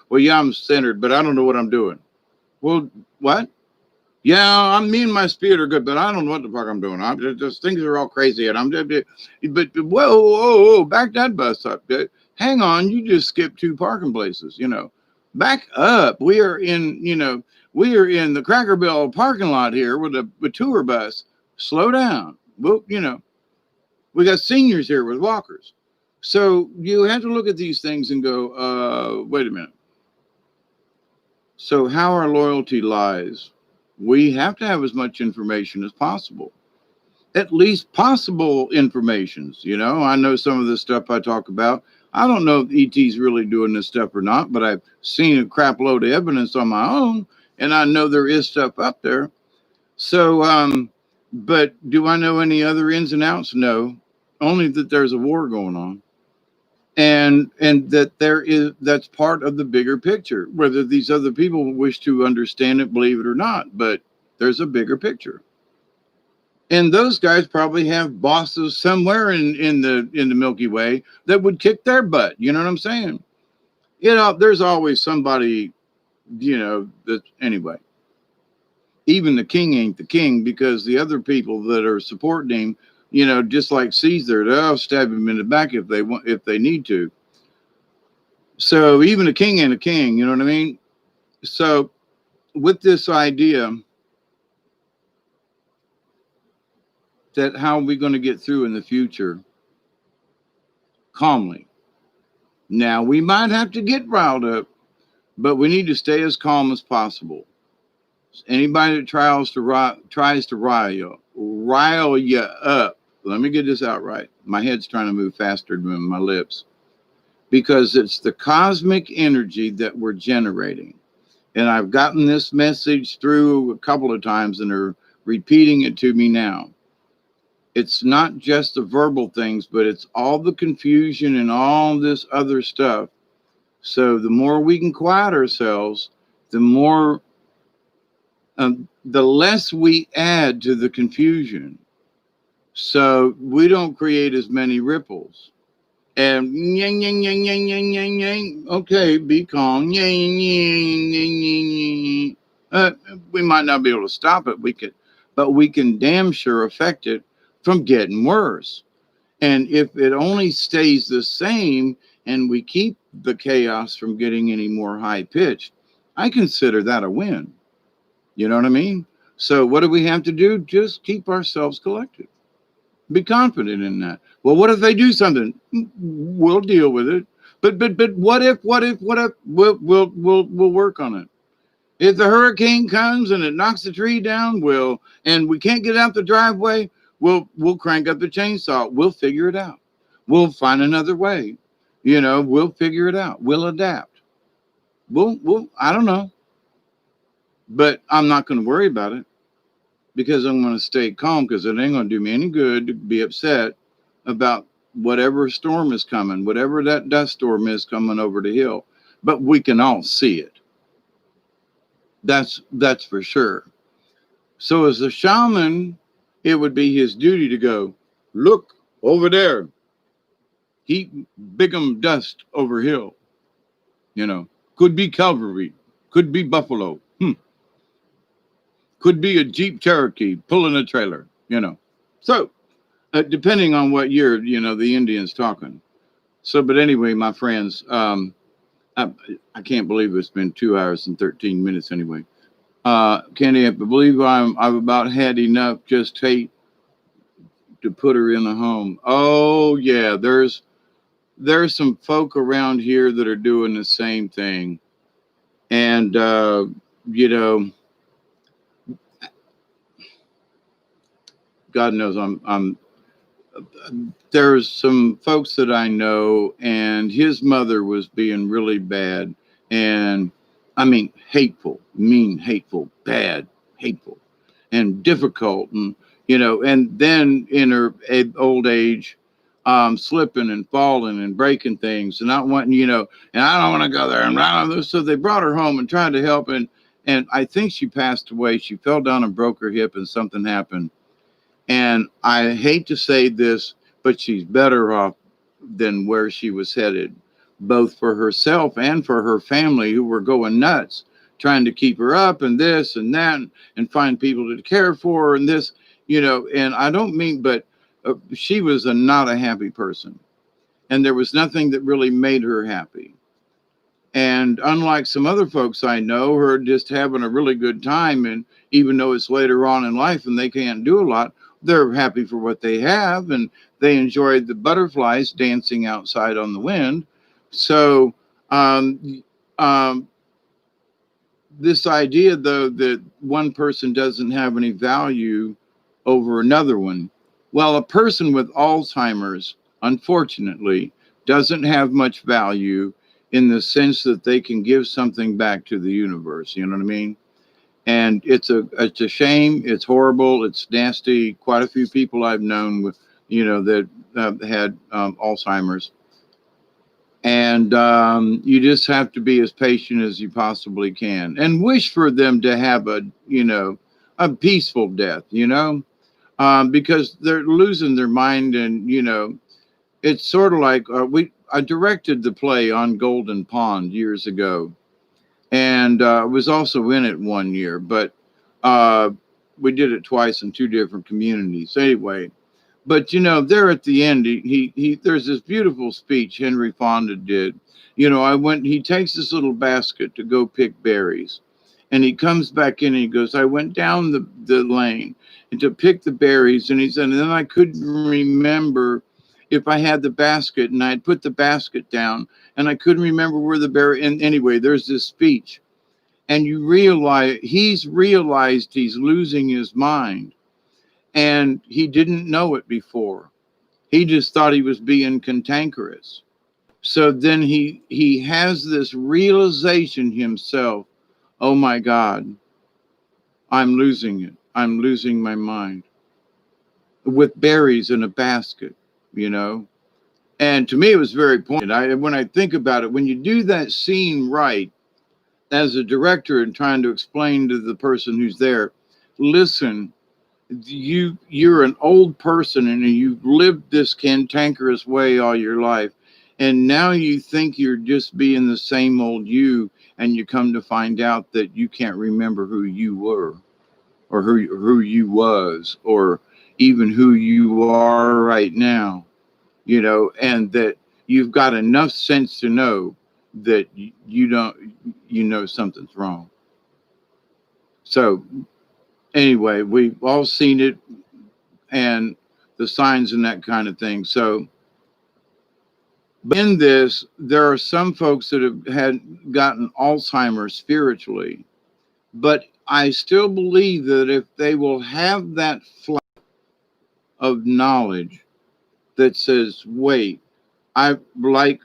Well, yeah, I'm centered, but I don't know what I'm doing. Well, what? Yeah, me and my spirit are good, but I don't know what the fuck I'm doing. Just things are all crazy, and but whoa, whoa, whoa, back that bus up. Hang on, you just skipped two parking places. Back up. We are in the Cracker Barrel parking lot here with a tour bus. Slow down. Well, we got seniors here with walkers, so you have to look at these things and go, wait a minute. So how our loyalty lies, we have to have as much information as possible, at least possible informations. I know some of the stuff I talk about. I don't know if ET's really doing this stuff or not, but I've seen a crap load of evidence on my own, and I know there is stuff up there. So, but do I know any other ins and outs? No, only that there's a war going on, and that that's part of the bigger picture, whether these other people wish to understand it, believe it or not. But there's a bigger picture, and those guys probably have bosses somewhere in the Milky Way that would kick their butt. You know what I'm saying? There's always somebody, that anyway. Even the king ain't the king, because the other people that are supporting him, just like Caesar, they'll stab him in the back if they need to. So even a king ain't a king, you know what I mean? So with this idea that how are we going to get through in the future calmly? Now we might have to get riled up, but we need to stay as calm as possible. Anybody that tries to rile you up. Let me get this out right. My head's trying to move faster than my lips, because it's the cosmic energy that we're generating. And I've gotten this message through a couple of times, and they're repeating it to me now. It's not just the verbal things, but it's all the confusion and all this other stuff. So the more we can quiet ourselves, the less we add to the confusion. So we don't create as many ripples. And yang, yang, yang, yang, yang, yang, yang. Okay, be calm. Yang, yang, yang, yang, yang. We might not be able to stop it. But we can damn sure affect it from getting worse. And if it only stays the same and we keep the chaos from getting any more high pitched, I consider that a win. You know what I mean? So what do we have to do? Just keep ourselves collected. Be confident in that. Well, what if they do something? We'll deal with it. But what if? We'll work on it. If the hurricane comes and it knocks the tree down, and we can't get out the driveway, we'll crank up the chainsaw. We'll figure it out. We'll find another way. We'll figure it out. We'll adapt. I don't know. But I'm not going to worry about it, because I'm going to stay calm, because it ain't going to do me any good to be upset about whatever storm is coming, whatever that dust storm is coming over the hill. But we can all see it. That's for sure. So as a shaman, it would be his duty to go, look over there. Heap bigum dust over hill. Could be cavalry, could be buffalo. Could be a Jeep Cherokee pulling a trailer, So, depending on what year, the Indian's talking. So, but anyway, my friends, I can't believe it's been 2 hours and 13 minutes anyway. Candy, I believe I've about had enough just hate to put her in a home. Oh, yeah, there's some folk around here that are doing the same thing. And, God knows there's some folks that I know, and his mother was being really bad, and I mean hateful, mean, hateful, bad, hateful, and difficult, and and then in her old age, slipping and falling and breaking things, and not wanting, and I don't want to go there, and so they brought her home and tried to help, and And I think she passed away. She fell down and broke her hip, and something happened. And I hate to say this, but she's better off than where she was headed, both for herself and for her family, who were going nuts trying to keep her up and this and that, and find people to care for her and this, And I don't mean, but she was not a happy person. And there was nothing that really made her happy. And unlike some other folks I know, who are just having a really good time, and even though it's later on in life and they can't do a lot, they're happy for what they have, and they enjoyed the butterflies dancing outside on the wind. So, um, um, this idea, though, that one person doesn't have any value over another one, well, a person with Alzheimer's, unfortunately, doesn't have much value in the sense that they can give something back to the universe. You know what I mean? And it's a shame. It's horrible. It's nasty. Quite a few people I've known with, that had Alzheimer's, and you just have to be as patient as you possibly can and wish for them to have a peaceful death, because they're losing their mind. And it's sort of like I directed the play on Golden Pond years ago, and was also in it one year, but uh, we did it twice in two different communities anyway. But there at the end, he there's this beautiful speech Henry Fonda did. He takes this little basket to go pick berries, and he comes back in and he goes, I went down the lane and to pick the berries, and he said, and then I couldn't remember if I had the basket, and I'd put the basket down, and I couldn't remember where the berry. And anyway, there's this speech, and you realize he's realized he's losing his mind, and he didn't know it before. He just thought he was being cantankerous. So then he has this realization himself, oh my God, I'm losing it. I'm losing my mind, with berries in a basket, you know. And to me, it was very poignant. When I think about it, when you do that scene right, as a director and trying to explain to the person who's there, listen, you're an old person and you've lived this cantankerous way all your life, and now you think you're just being the same old you, and you come to find out that you can't remember who you were, or who you was, or even who you are right now, and that you've got enough sense to know that you don't, something's wrong. So anyway, we've all seen it, and the signs and that kind of thing. So, but in this, there are some folks that have had gotten Alzheimer's spiritually, but I still believe that if they will have that flash of knowledge that says, wait, I like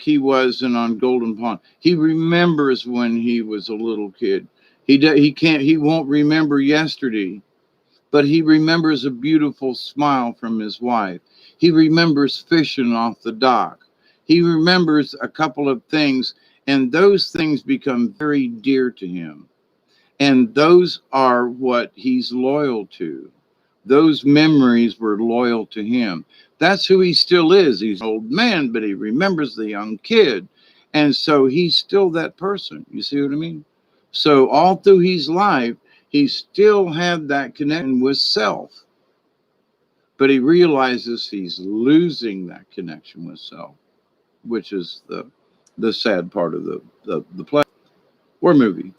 he was in on Golden Pond. He remembers when he was a little kid. He won't remember yesterday, but he remembers a beautiful smile from his wife. He remembers fishing off the dock. He remembers a couple of things, and those things become very dear to him. And those are what he's loyal to. Those memories were loyal to him. That's who he still is. He's an old man, but he remembers the young kid. And so he's still that person. You see what I mean? So all through his life, he still had that connection with self, but he realizes he's losing that connection with self, which is the sad part of the play or movie.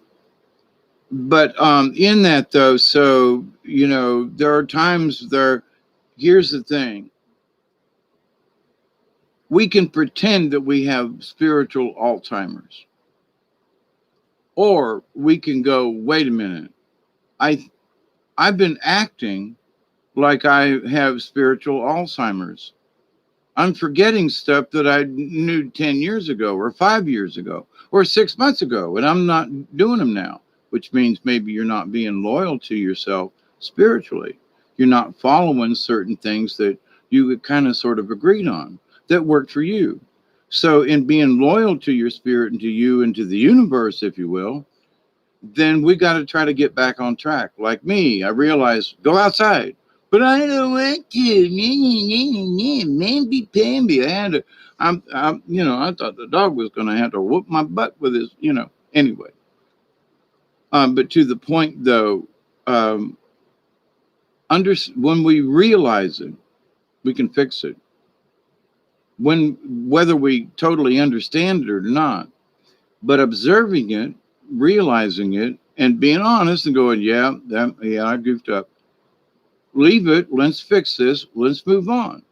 But in that though, so there are times there. Here's the thing: we can pretend that we have spiritual Alzheimer's, or we can go, wait a minute, I I've been acting like I have spiritual Alzheimer's. I'm forgetting stuff that I knew 10 years ago, or 5 years ago, or 6 months ago, and I'm not doing them now, which means maybe you're not being loyal to yourself spiritually. You're not following certain things that you kind of sort of agreed on that worked for you. So, in being loyal to your spirit and to you and to the universe, if you will, then we got to try to get back on track. Like me, I realized go outside, but I don't want to. Mamby pamby. I had to. I thought the dog was going to have to whoop my butt with his. Anyway, but to the point though, um, when we realize it, we can fix it. Whether we totally understand it or not, but observing it, realizing it, and being honest and going, yeah, I goofed up. Leave it. Let's fix this. Let's move on.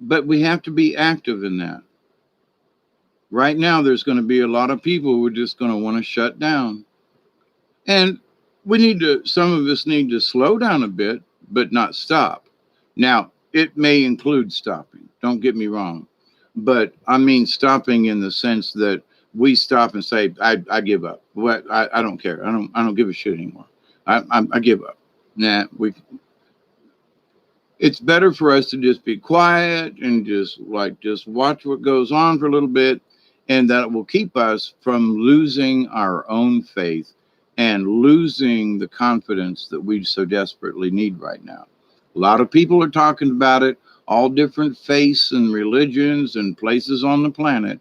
But we have to be active in that. Right now, there's going to be a lot of people who are just going to want to shut down. And some of us need to slow down a bit, but not stop. Now, it may include stopping. Don't get me wrong. But I mean stopping in the sense that we stop and say, I give up. What I don't care. I don't give a shit anymore. I give up. It's better for us to just be quiet and just watch what goes on for a little bit, and that will keep us from losing our own faith and losing the confidence that we so desperately need right now. A lot of people are talking about it, all different faiths and religions and places on the planet,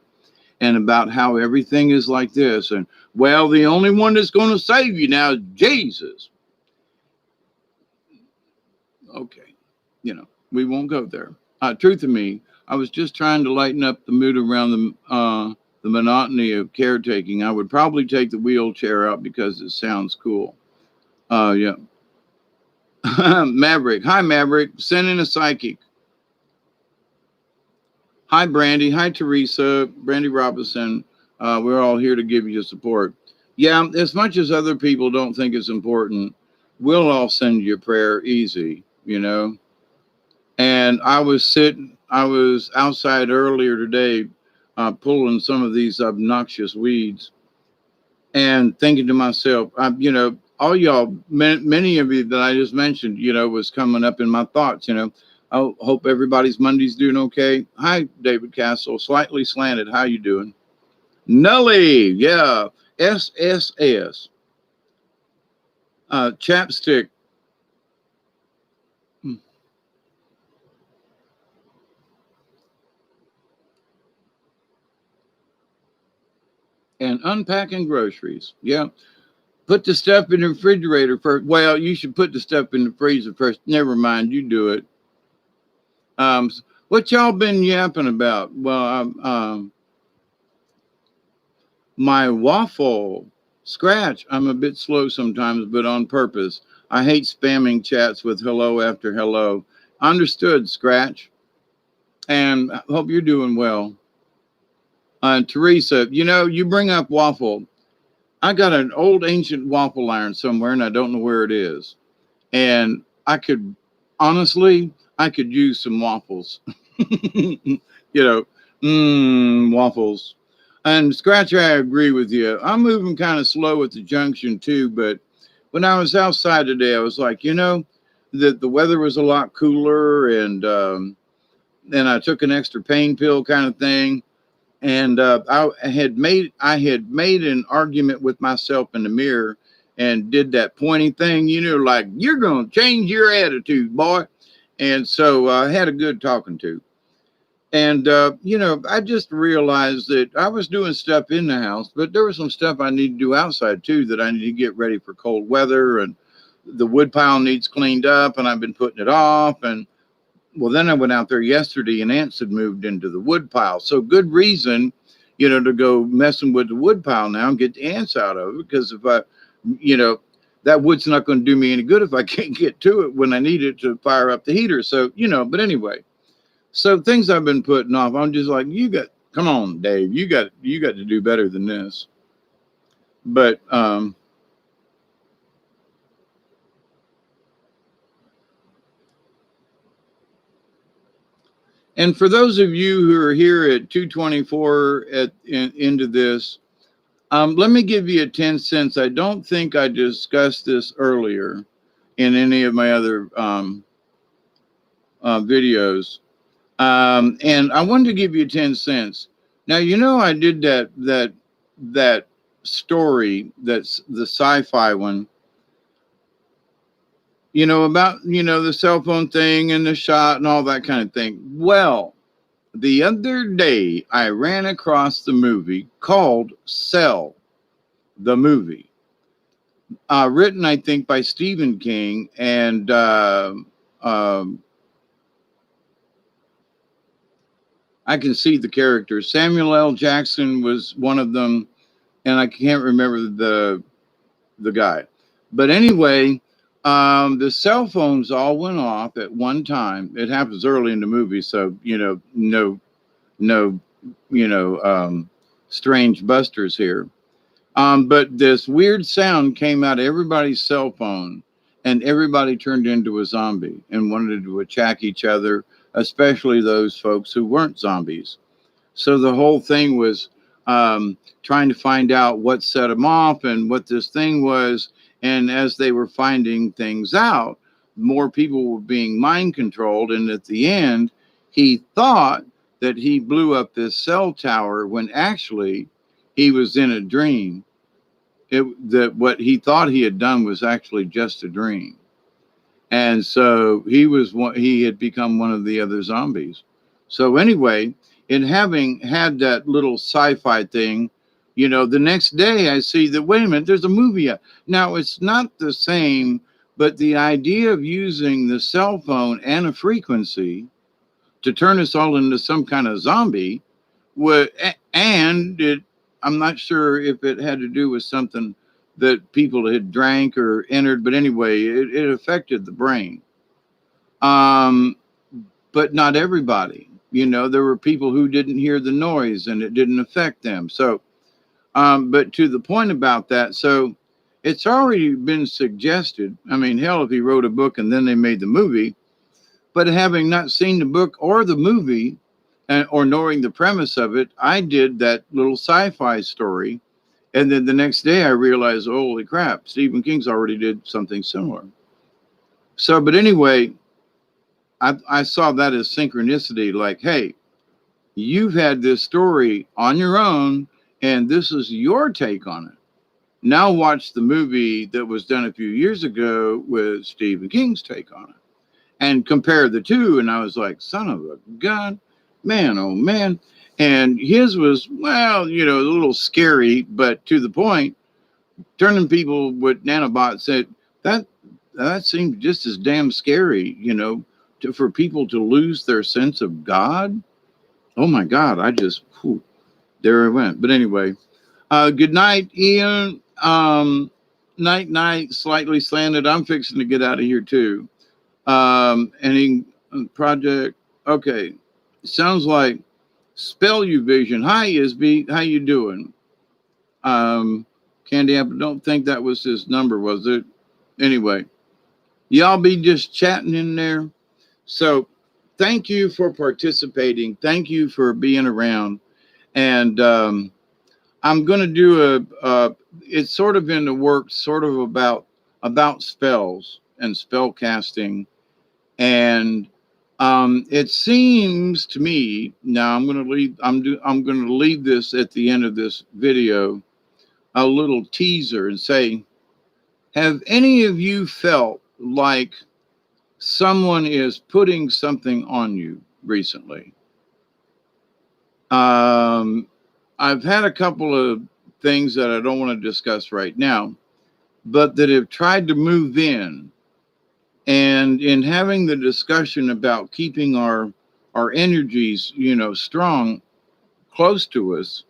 and about how everything is like this. And well, the only one that's going to save you now is Jesus. Okay, we won't go there. Truth of me, I was just trying to lighten up the mood around the monotony of caretaking. I would probably take the wheelchair out because it sounds cool. Yeah. Maverick. Hi, Maverick. Send in a psychic. Hi, Brandy. Hi, Teresa. Brandy Robinson. We're all here to give you support. Yeah, as much as other people don't think it's important, we'll all send you a prayer easy. And I was outside earlier today, pulling some of these obnoxious weeds and thinking to myself, all y'all, many of you that I just mentioned, was coming up in my thoughts. I hope everybody's Monday's doing okay. Hi, David Castle, slightly slanted. How you doing? Nelly, yeah, SSS, chapstick. And unpacking groceries. Yeah. Put the stuff in the refrigerator first. Well, you should put the stuff in the freezer first. Never mind, you do it. What y'all been yapping about? Well, my waffle scratch. I'm a bit slow sometimes, but on purpose. I hate spamming chats with hello after hello. Understood, Scratch. And I hope you're doing well. Teresa, you bring up waffle. I got an old ancient waffle iron somewhere, and I don't know where it is. And honestly, I could use some waffles. Waffles. And Scratcher, I agree with you. I'm moving kind of slow at the junction too, but when I was outside today, I was like, that the weather was a lot cooler, and then I took an extra pain pill kind of thing. And I had made an argument with myself in the mirror and did that pointing thing, like you're going to change your attitude, boy. And so I had a good talking to. And, I just realized that I was doing stuff in the house, but there was some stuff I need to do outside too that I need to get ready for cold weather. And the wood pile needs cleaned up, and I've been putting it off. And well, then I went out there yesterday and ants had moved into the wood pile. So good reason, to go messing with the wood pile now and get the ants out of it. Because if that wood's not going to do me any good if I can't get to it when I need it to fire up the heater. So, but anyway, so things I've been putting off, I'm just like, come on, Dave, you got to do better than this. But, and for those of you who are here at 224 into this, let me give you a 10 cents. I don't think I discussed this earlier in any of my other videos. And I wanted to give you 10 cents. Now, I did that story that's the sci-fi one, about, the cell phone thing and the shot and all that kind of thing. Well, the other day I ran across the movie called Cell, the movie, written, I think, by Stephen King, and um I can see the characters. Samuel L. Jackson was one of them, and I can't remember the guy. But anyway, the cell phones all went off at one time. It happens early in the movie, so no, strange busters here. But this weird sound came out of everybody's cell phone, and everybody turned into a zombie and wanted to attack each other, especially those folks who weren't zombies. So the whole thing was trying to find out what set them off and what this thing was. And as they were finding things out, more people were being mind controlled. And at the end, he thought that he blew up this cell tower when actually he was in a dream. That what he thought he had done was actually just a dream. And so he had become one of the other zombies. So anyway, in having had that little sci-fi thing, the next day I see that, wait a minute, there's a movie out. Now it's not the same, but the idea of using the cell phone and a frequency to turn us all into some kind of zombie would, and it, I'm not sure if it had to do with something that people had drank or entered, but anyway, it affected the brain. Um, but not everybody. There were people who didn't hear the noise and it didn't affect them. So, but to the point about that, so it's already been suggested. I mean, hell, if he wrote a book and then they made the movie, but having not seen the book or the movie, or knowing the premise of it, I did that little sci-fi story. And then the next day I realized, holy crap, Stephen King's already did something similar. So, but anyway, I saw that as synchronicity, like, hey, you've had this story on your own, and this is your take on it. Now watch the movie that was done a few years ago with Stephen King's take on it, and compare the two. And I was like, son of a gun, man, oh man. And his was, well, a little scary, but to the point, turning people with nanobots said that seemed just as damn scary, for people to lose their sense of God. Oh my God, there I went. But anyway, good night, Ian. Night, slightly slanted. I'm fixing to get out of here too. Any project? Okay, sounds like Spell You Vision. Hi, Isby. How you doing? Candy Apple. Don't think that was his number, was it? Anyway, y'all be just chatting in there. So thank you for participating. Thank you for being around. And I'm going to do it's sort of in the works, sort of about spells and spell casting. And it seems to me, now I'm going to leave this at the end of this video, a little teaser, and say, have any of you felt like someone is putting something on you recently? I've had a couple of things that I don't want to discuss right now, but that have tried to move in. And in having the discussion about keeping our energies, strong, close to us,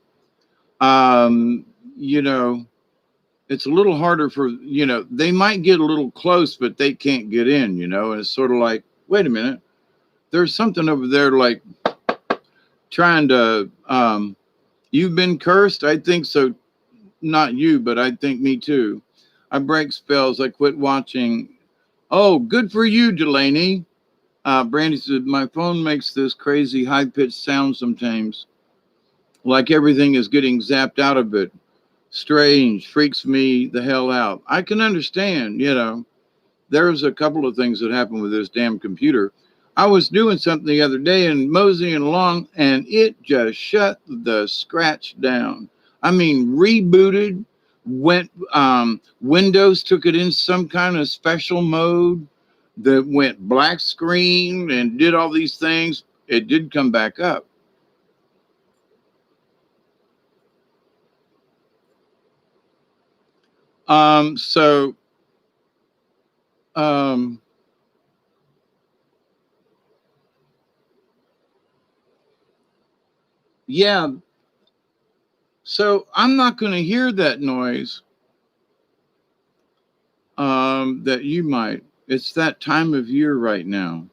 you know, it's a little harder for, they might get a little close, but they can't get in, and it's sort of like, wait a minute, there's something over there, like trying to, you've been cursed. I think so. Not you, but I think me too. I break spells. I quit watching. Oh, good for you, Delaney. Brandy said, my phone makes this crazy high-pitched sound sometimes, like everything is getting zapped out of it. Strange, freaks me the hell out. I can understand, there's a couple of things that happened with this damn computer. I was doing something the other day and moseying along, and it just shut the scratch down. I mean, rebooted, went, Windows took it in some kind of special mode that went black screen and did all these things. It did come back up. So, um, yeah, so I'm not going to hear that noise that you might. It's that time of year right now.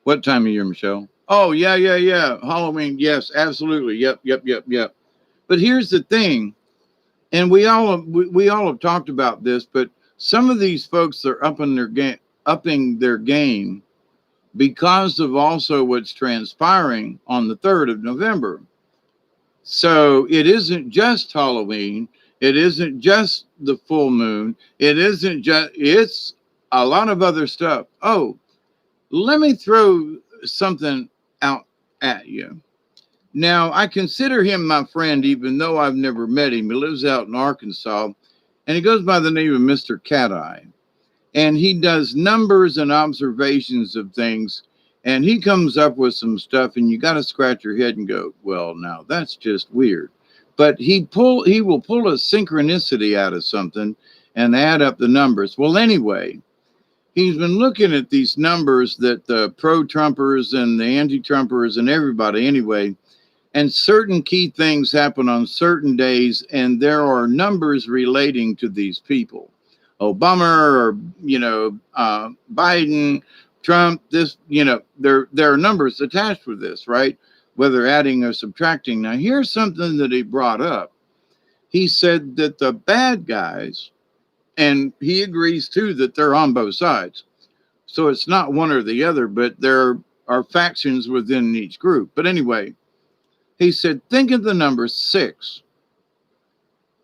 What time of year, Michelle? Oh, yeah, yeah, yeah. Halloween. Yes, absolutely. Yep, yep, yep, yep. But here's the thing, and we all have talked about this, but some of these folks are upping their game because of also what's transpiring on the 3rd of November. So it isn't just Halloween. It isn't just the full moon. It isn't just, it's a lot of other stuff. Oh, let me throw something out at you. Now, I consider him my friend, even though I've never met him. He lives out in Arkansas, and he goes by the name of Mr. Cat Eye. And he does numbers and observations of things, and he comes up with some stuff, and you got to scratch your head and go, well, now that's just weird. But he will pull a synchronicity out of something and add up the numbers. Well, anyway, he's been looking at these numbers that the pro-Trumpers and the anti-Trumpers and everybody anyway, and certain key things happen on certain days, and there are numbers relating to these people. Obama, or Biden, Trump, this, there are numbers attached with this, right? Whether adding or subtracting. Now, here's something that he brought up. He said that the bad guys, and he agrees too that they're on both sides. So it's not one or the other, but there are factions within each group. But anyway, he said, think of the number 6.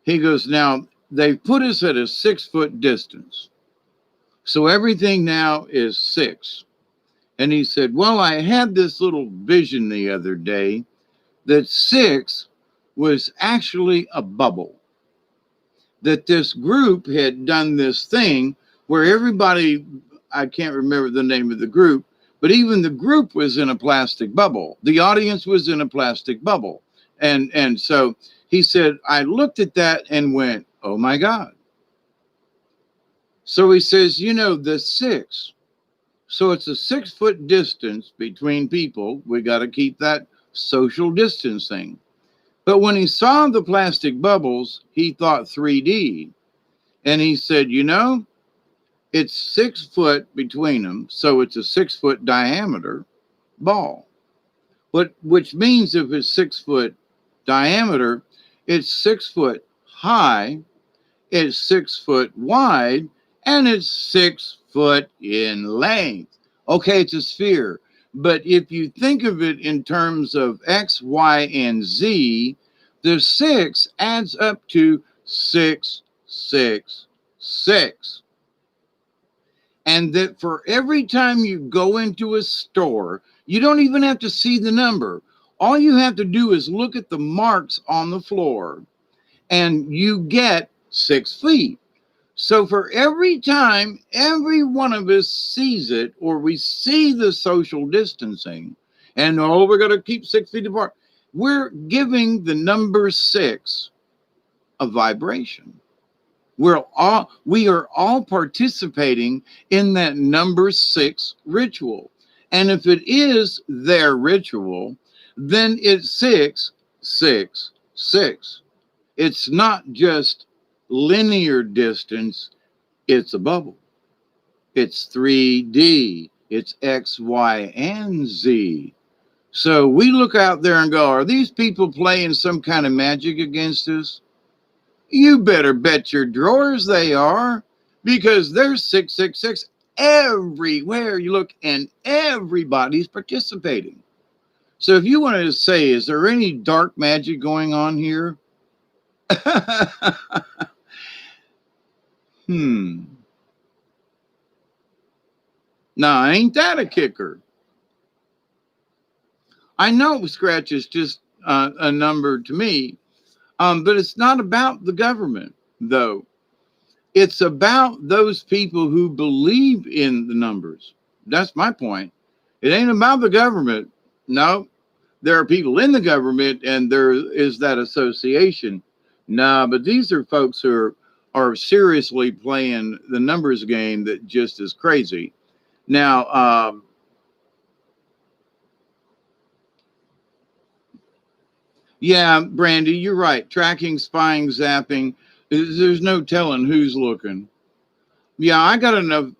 He goes, now they put us at a 6-foot distance. So everything now is 6. And he said, well, I had this little vision the other day that 6 was actually a bubble. That this group had done this thing where everybody, I can't remember the name of the group, but even the group was in a plastic bubble. The audience was in a plastic bubble. And so he said, I looked at that and went, oh my God. So he says, the 6. So it's a 6-foot distance between people. We got to keep that social distancing. But when he saw the plastic bubbles, he thought 3D. And he said, it's 6 foot between them. So it's a 6-foot diameter ball. Which means if it's 6-foot diameter, it's 6 foot high, it's 6 foot wide, and it's 6 foot in length. Okay, it's a sphere. But if you think of it in terms of X, Y, and Z, the 6 adds up to 666. And that for every time you go into a store, you don't even have to see the number. All you have to do is look at the marks on the floor, and you get 6 feet. So for every time every one of us sees it, or we see the social distancing, and we're going to keep 6 feet apart, we're giving the number 6 a vibration. We are all participating in that number 6 ritual. And if it is their ritual, then it's 666. It's not just linear distance, it's a bubble. It's 3D. It's X, Y, and Z. So we look out there and go, are these people playing some kind of magic against us? You better bet your drawers they are, because there's 666 everywhere you look, and everybody's participating. So if you wanted to say, is there any dark magic going on here? Now, ain't that a kicker? I know Scratch is just a number to me, But it's not about the government, though. It's about those people who believe in the numbers. That's my point. It ain't about the government. No, there are people in the government and there is that association. Nah, but these are folks who are seriously playing the numbers game that just is crazy. Now, yeah, Brandy, you're right. Tracking, spying, zapping. There's no telling who's looking. Yeah, I got enough.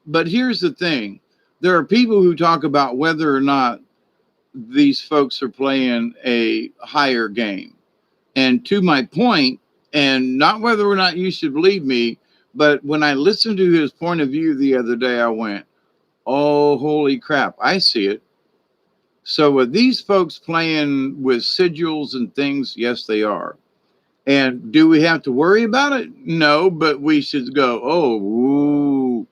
But here's the thing: there are people who talk about whether or not these folks are playing a higher game. And to my point, and not whether or not you should believe me, but when I listened to his point of view the other day, I went, "Oh, holy crap! I see it." So are these folks playing with sigils and things? Yes, they are. And do we have to worry about it? No, but we should go, oh, ooh,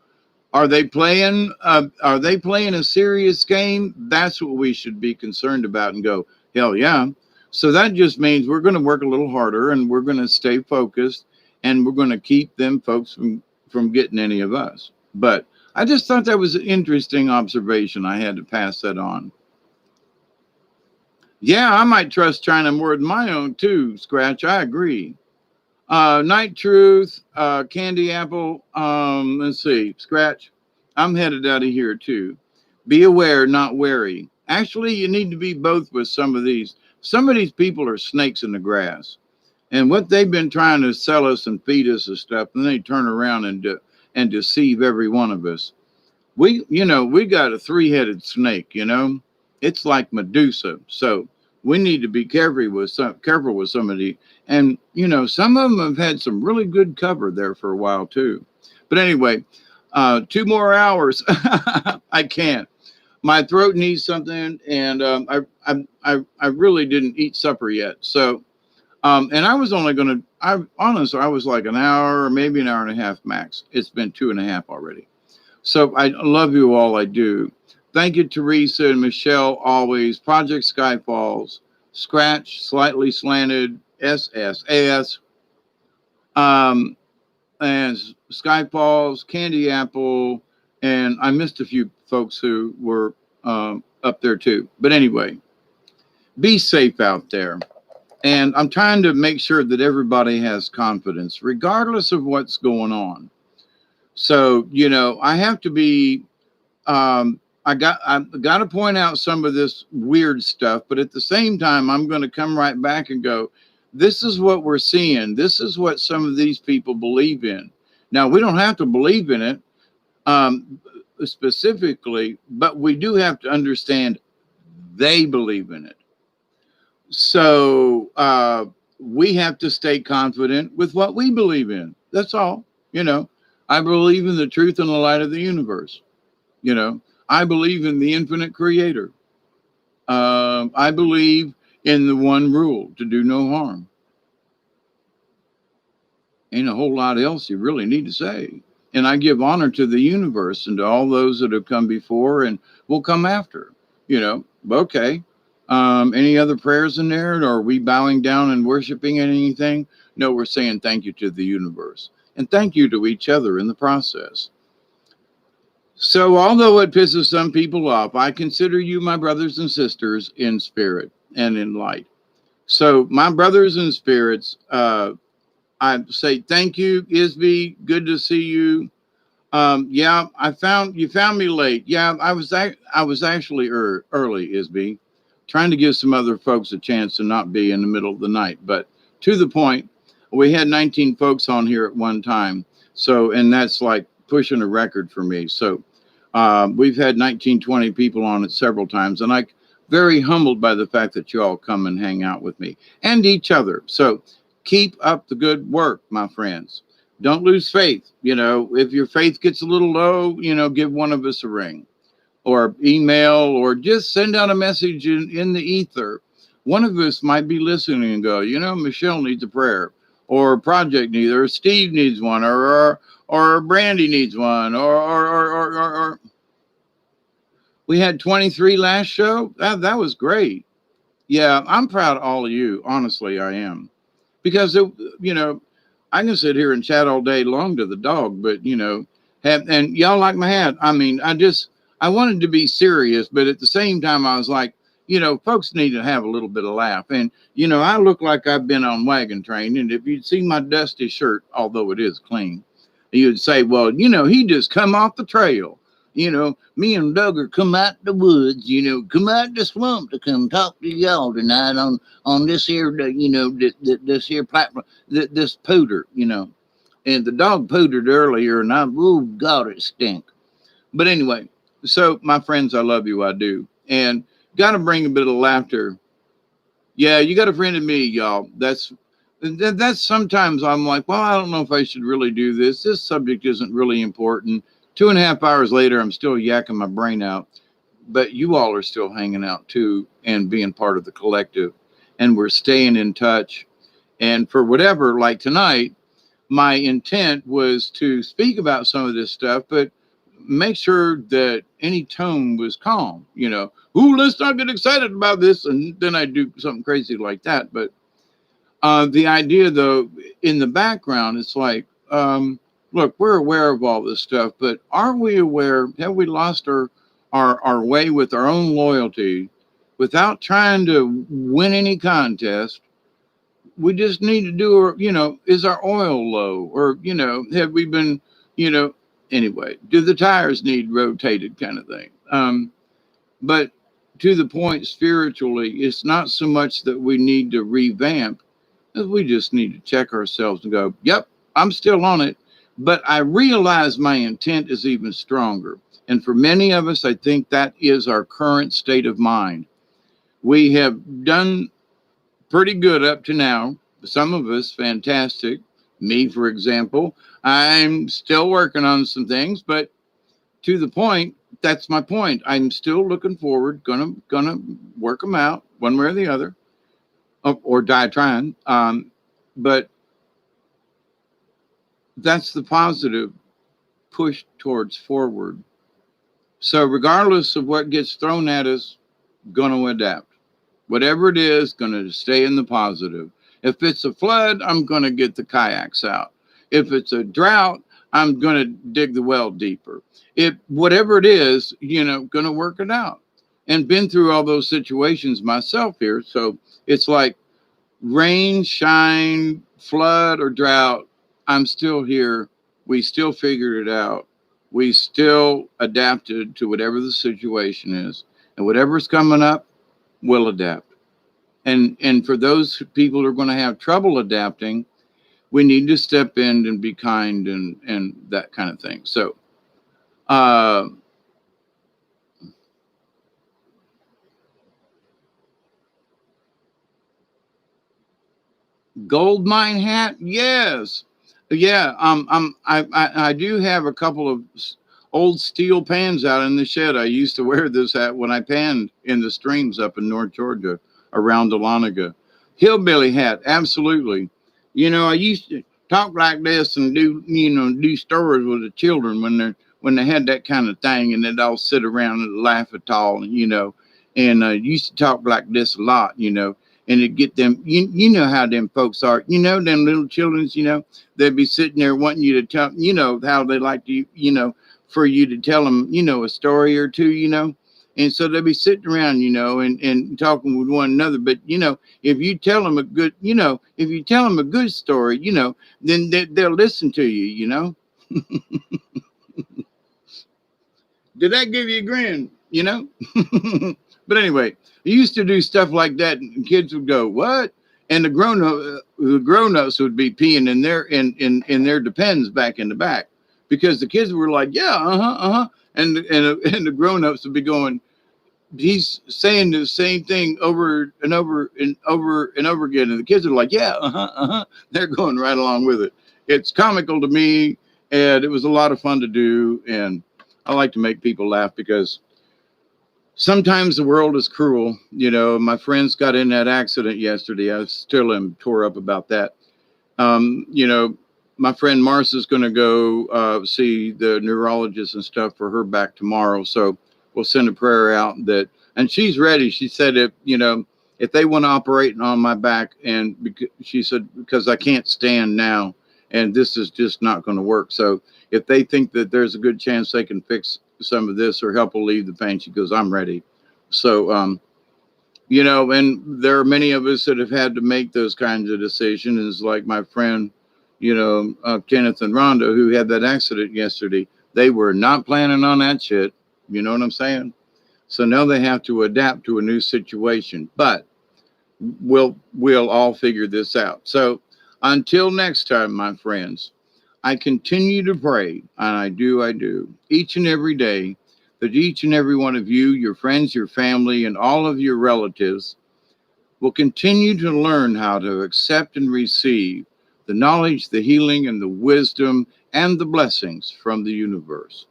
are they playing? Are they playing a serious game? That's what we should be concerned about and go, hell yeah. So that just means we're going to work a little harder and we're going to stay focused and we're going to keep them folks from getting any of us. But I just thought that was an interesting observation. I had to pass that on. Yeah, I might trust China more than my own too, Scratch. I agree. Night Truth, Candy Apple. Let's see, Scratch. I'm headed out of here too. Be aware, not wary. Actually, you need to be both with some of these. Some of these people are snakes in the grass, and what they've been trying to sell us and feed us and stuff, and they turn around and deceive every one of us. We got a three-headed snake. It's like Medusa. So we need to be careful with some of the, and some of them have had some really good cover there for a while too. But anyway, 2 more hours. I can't. My throat needs something, and I really didn't eat supper yet. So and I was only gonna. I was like an hour or maybe an hour and a half max. It's been 2.5 already. So I love you all. I do. Thank you, Teresa and Michelle, always. Project Skyfalls, Scratch, Slightly Slanted, SSS, um, and Skyfalls, Candy Apple, and I missed a few folks who were up there too. But anyway, be safe out there. And I'm trying to make sure that everybody has confidence, regardless of what's going on. So, I have to be I got to point out some of this weird stuff, but at the same time, I'm going to come right back and go, this is what we're seeing. This is what some of these people believe in. Now, we don't have to believe in it um, specifically, but we do have to understand they believe in it. So we have to stay confident with what we believe in. That's all. You know, I believe in the truth and the light of the universe. You know, I believe in the infinite creator. I believe in the one rule to do no harm. Ain't a whole lot else you really need to say. And I give honor to the universe and to all those that have come before and will come after. Okay. Any other prayers in there? Or are we bowing down and worshiping anything? No, we're saying thank you to the universe and thank you to each other in the process. So, although it pisses some people off, I consider you my brothers and sisters in spirit and in light. So, my brothers and spirits, I say thank you, Isby. Good to see you. Yeah, you found me late. Yeah, I was actually early, Isby, trying to give some other folks a chance to not be in the middle of the night. But to the point, we had 19 folks on here at one time. So, and that's like pushing a record for me. So, we've had 19, 20 people on it several times, and I very humbled by the fact that you all come and hang out with me and each other. So keep up the good work, my friends. Don't lose faith. If your faith gets a little low, give one of us a ring or email or just send out a message in the ether. One of us might be listening and go, Michelle needs a prayer or Project needs, or Steve needs one, or Brandy needs one, or we had 23 last show. That was great. Yeah, I'm proud of all of you. Honestly, I am. because it, you know, I can sit here and chat all day long to the dog, but and y'all like my hat. I mean, I wanted to be serious, but at the same time, I was like, folks need to have a little bit of laugh. And I look like I've been on wagon train, and if you'd see my dusty shirt, although it is clean, you'd say, well, he just come off the trail. Me and Duggar come out the woods, come out the swamp to come talk to y'all tonight on this here, this here platform, this pooter, And the dog pootered earlier, and oh God, it stink. But anyway, so my friends, I love you, I do, and got to bring a bit of laughter. Yeah, you got a friend in me, y'all. That's sometimes I'm like, well, I don't know if I should really do this. This subject isn't really important. 2.5 hours later, I'm still yakking my brain out, but you all are still hanging out too and being part of the collective, and we're staying in touch. And for whatever, like tonight, my intent was to speak about some of this stuff, but make sure that any tone was calm. Ooh, let's not get excited about this, and then I do something crazy like that. But the idea, though, in the background, it's like, look, we're aware of all this stuff, but are we aware? Have we lost our way with our own loyalty without trying to win any contest? We just need to do, is our oil low? Or, have we been, anyway, do the tires need rotated kind of thing? But to the point spiritually, it's not so much that we need to revamp, as we just need to check ourselves and go, yep, I'm still on it. But I realize my intent is even stronger. And for many of us, I think that is our current state of mind. We have done pretty good up to now. Some of us, fantastic. Me, for example, I'm still working on some things, but to the point, that's my point. I'm still looking forward, gonna work them out one way or the other, or die trying. But that's the positive push towards forward. So regardless of what gets thrown at us, gonna adapt. Whatever it is, gonna stay in the positive. If it's a flood, I'm gonna get the kayaks out. If it's a drought, I'm gonna dig the well deeper. If whatever it is, gonna work it out. And been through all those situations myself here. So it's like rain, shine, flood, or drought, I'm still here. We still figured it out. We still adapted to whatever the situation is. And whatever's coming up, we'll adapt. And for those people who are going to have trouble adapting, we need to step in and be kind and that kind of thing. So, gold mine hat, yes, yeah. I do have a couple of old steel pans out in the shed. I used to wear this hat when I panned in the streams up in North Georgia around Dahlonega. Hillbilly hat, absolutely. I used to talk like this and do stories with the children when they had that kind of thing, and they'd all sit around and laugh at all, and used to talk like this a lot, and it get them, you know how them folks are, them little children's, they'd be sitting there wanting you to tell, how they like to, for you to tell them, a story or two, and so they'll be sitting around, and talking with one another. But, if you tell them a good, if you tell them a good story, then they'll listen to you, Did that give you a grin, But anyway, I used to do stuff like that, and kids would go, "What?" And the grown-ups would be peeing in their depends back in the back, because the kids were like, "Yeah, and the grown-ups would be going, he's saying the same thing over and over and over and over again, and the kids are like, "Yeah, They're going right along with it. It's comical to me, and it was a lot of fun to do, and I like to make people laugh because sometimes the world is cruel. My friends got in that accident yesterday. I still am tore up about that. My friend Marcia's going to go see the neurologist and stuff for her back tomorrow. So we'll send a prayer out and she's ready. She said, if if they want to operate on my back, and she said, because I can't stand now, and this is just not going to work. So if they think that there's a good chance they can fix some of this or help alleviate the pain, she goes, I'm ready. So, and there are many of us that have had to make those kinds of decisions, like my friend, Kenneth and Rhonda, who had that accident yesterday. They were not planning on that shit. You know what I'm saying? So now they have to adapt to a new situation. But we'll all figure this out. So until next time, my friends, I continue to pray, and I do, each and every day, that each and every one of you, your friends, your family, and all of your relatives will continue to learn how to accept and receive the knowledge, the healing, and the wisdom and the blessings from the universe.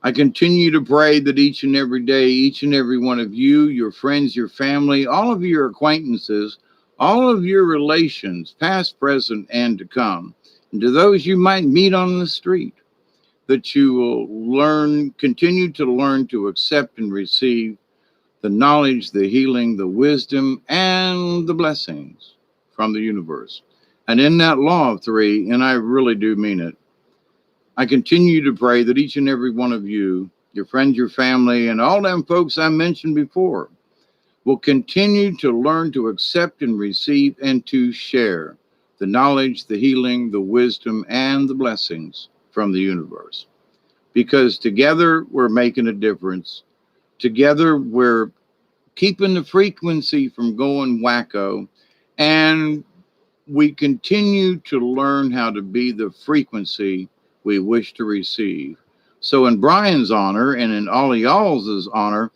I continue to pray that each and every day, each and every one of you, your friends, your family, all of your acquaintances, all of your relations, past, present, and to come, and to those you might meet on the street, that you will continue to learn to accept and receive the knowledge, the healing, the wisdom, and the blessings from the universe. And in that law of three, and I really do mean it, I continue to pray that each and every one of you, your friends, your family, and all them folks I mentioned before, will continue to learn to accept and receive and to share the knowledge, the healing, the wisdom, and the blessings from the universe. Because together we're making a difference. Together we're keeping the frequency from going wacko, and we continue to learn how to be the frequency we wish to receive. So, in Brian's honor and in all of y'all's honor,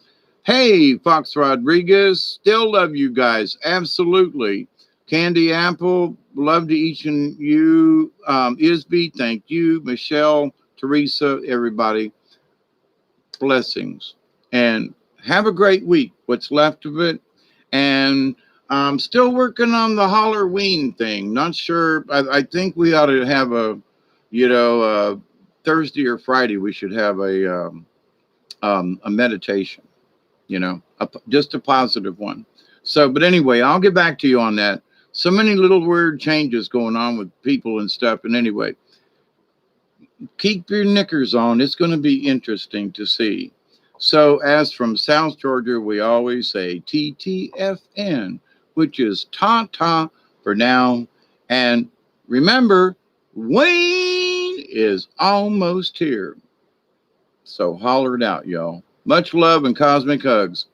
hey, Fox Rodriguez, still love you guys. Absolutely. Candy Apple, love to each and you. Isby, thank you. Michelle, Teresa, everybody, blessings. And have a great week, what's left of it. And I'm still working on the Halloween thing. Not sure. I think we ought to have Thursday or Friday, we should have a meditation, just a positive one. So, but anyway, I'll get back to you on that. So many little weird changes going on with people and stuff. And anyway, keep your knickers on. It's going to be interesting to see. So, as from South Georgia, we always say TTFN, which is ta ta for now. And remember, Wayne is almost here. So, holler it out, y'all. Much love and cosmic hugs.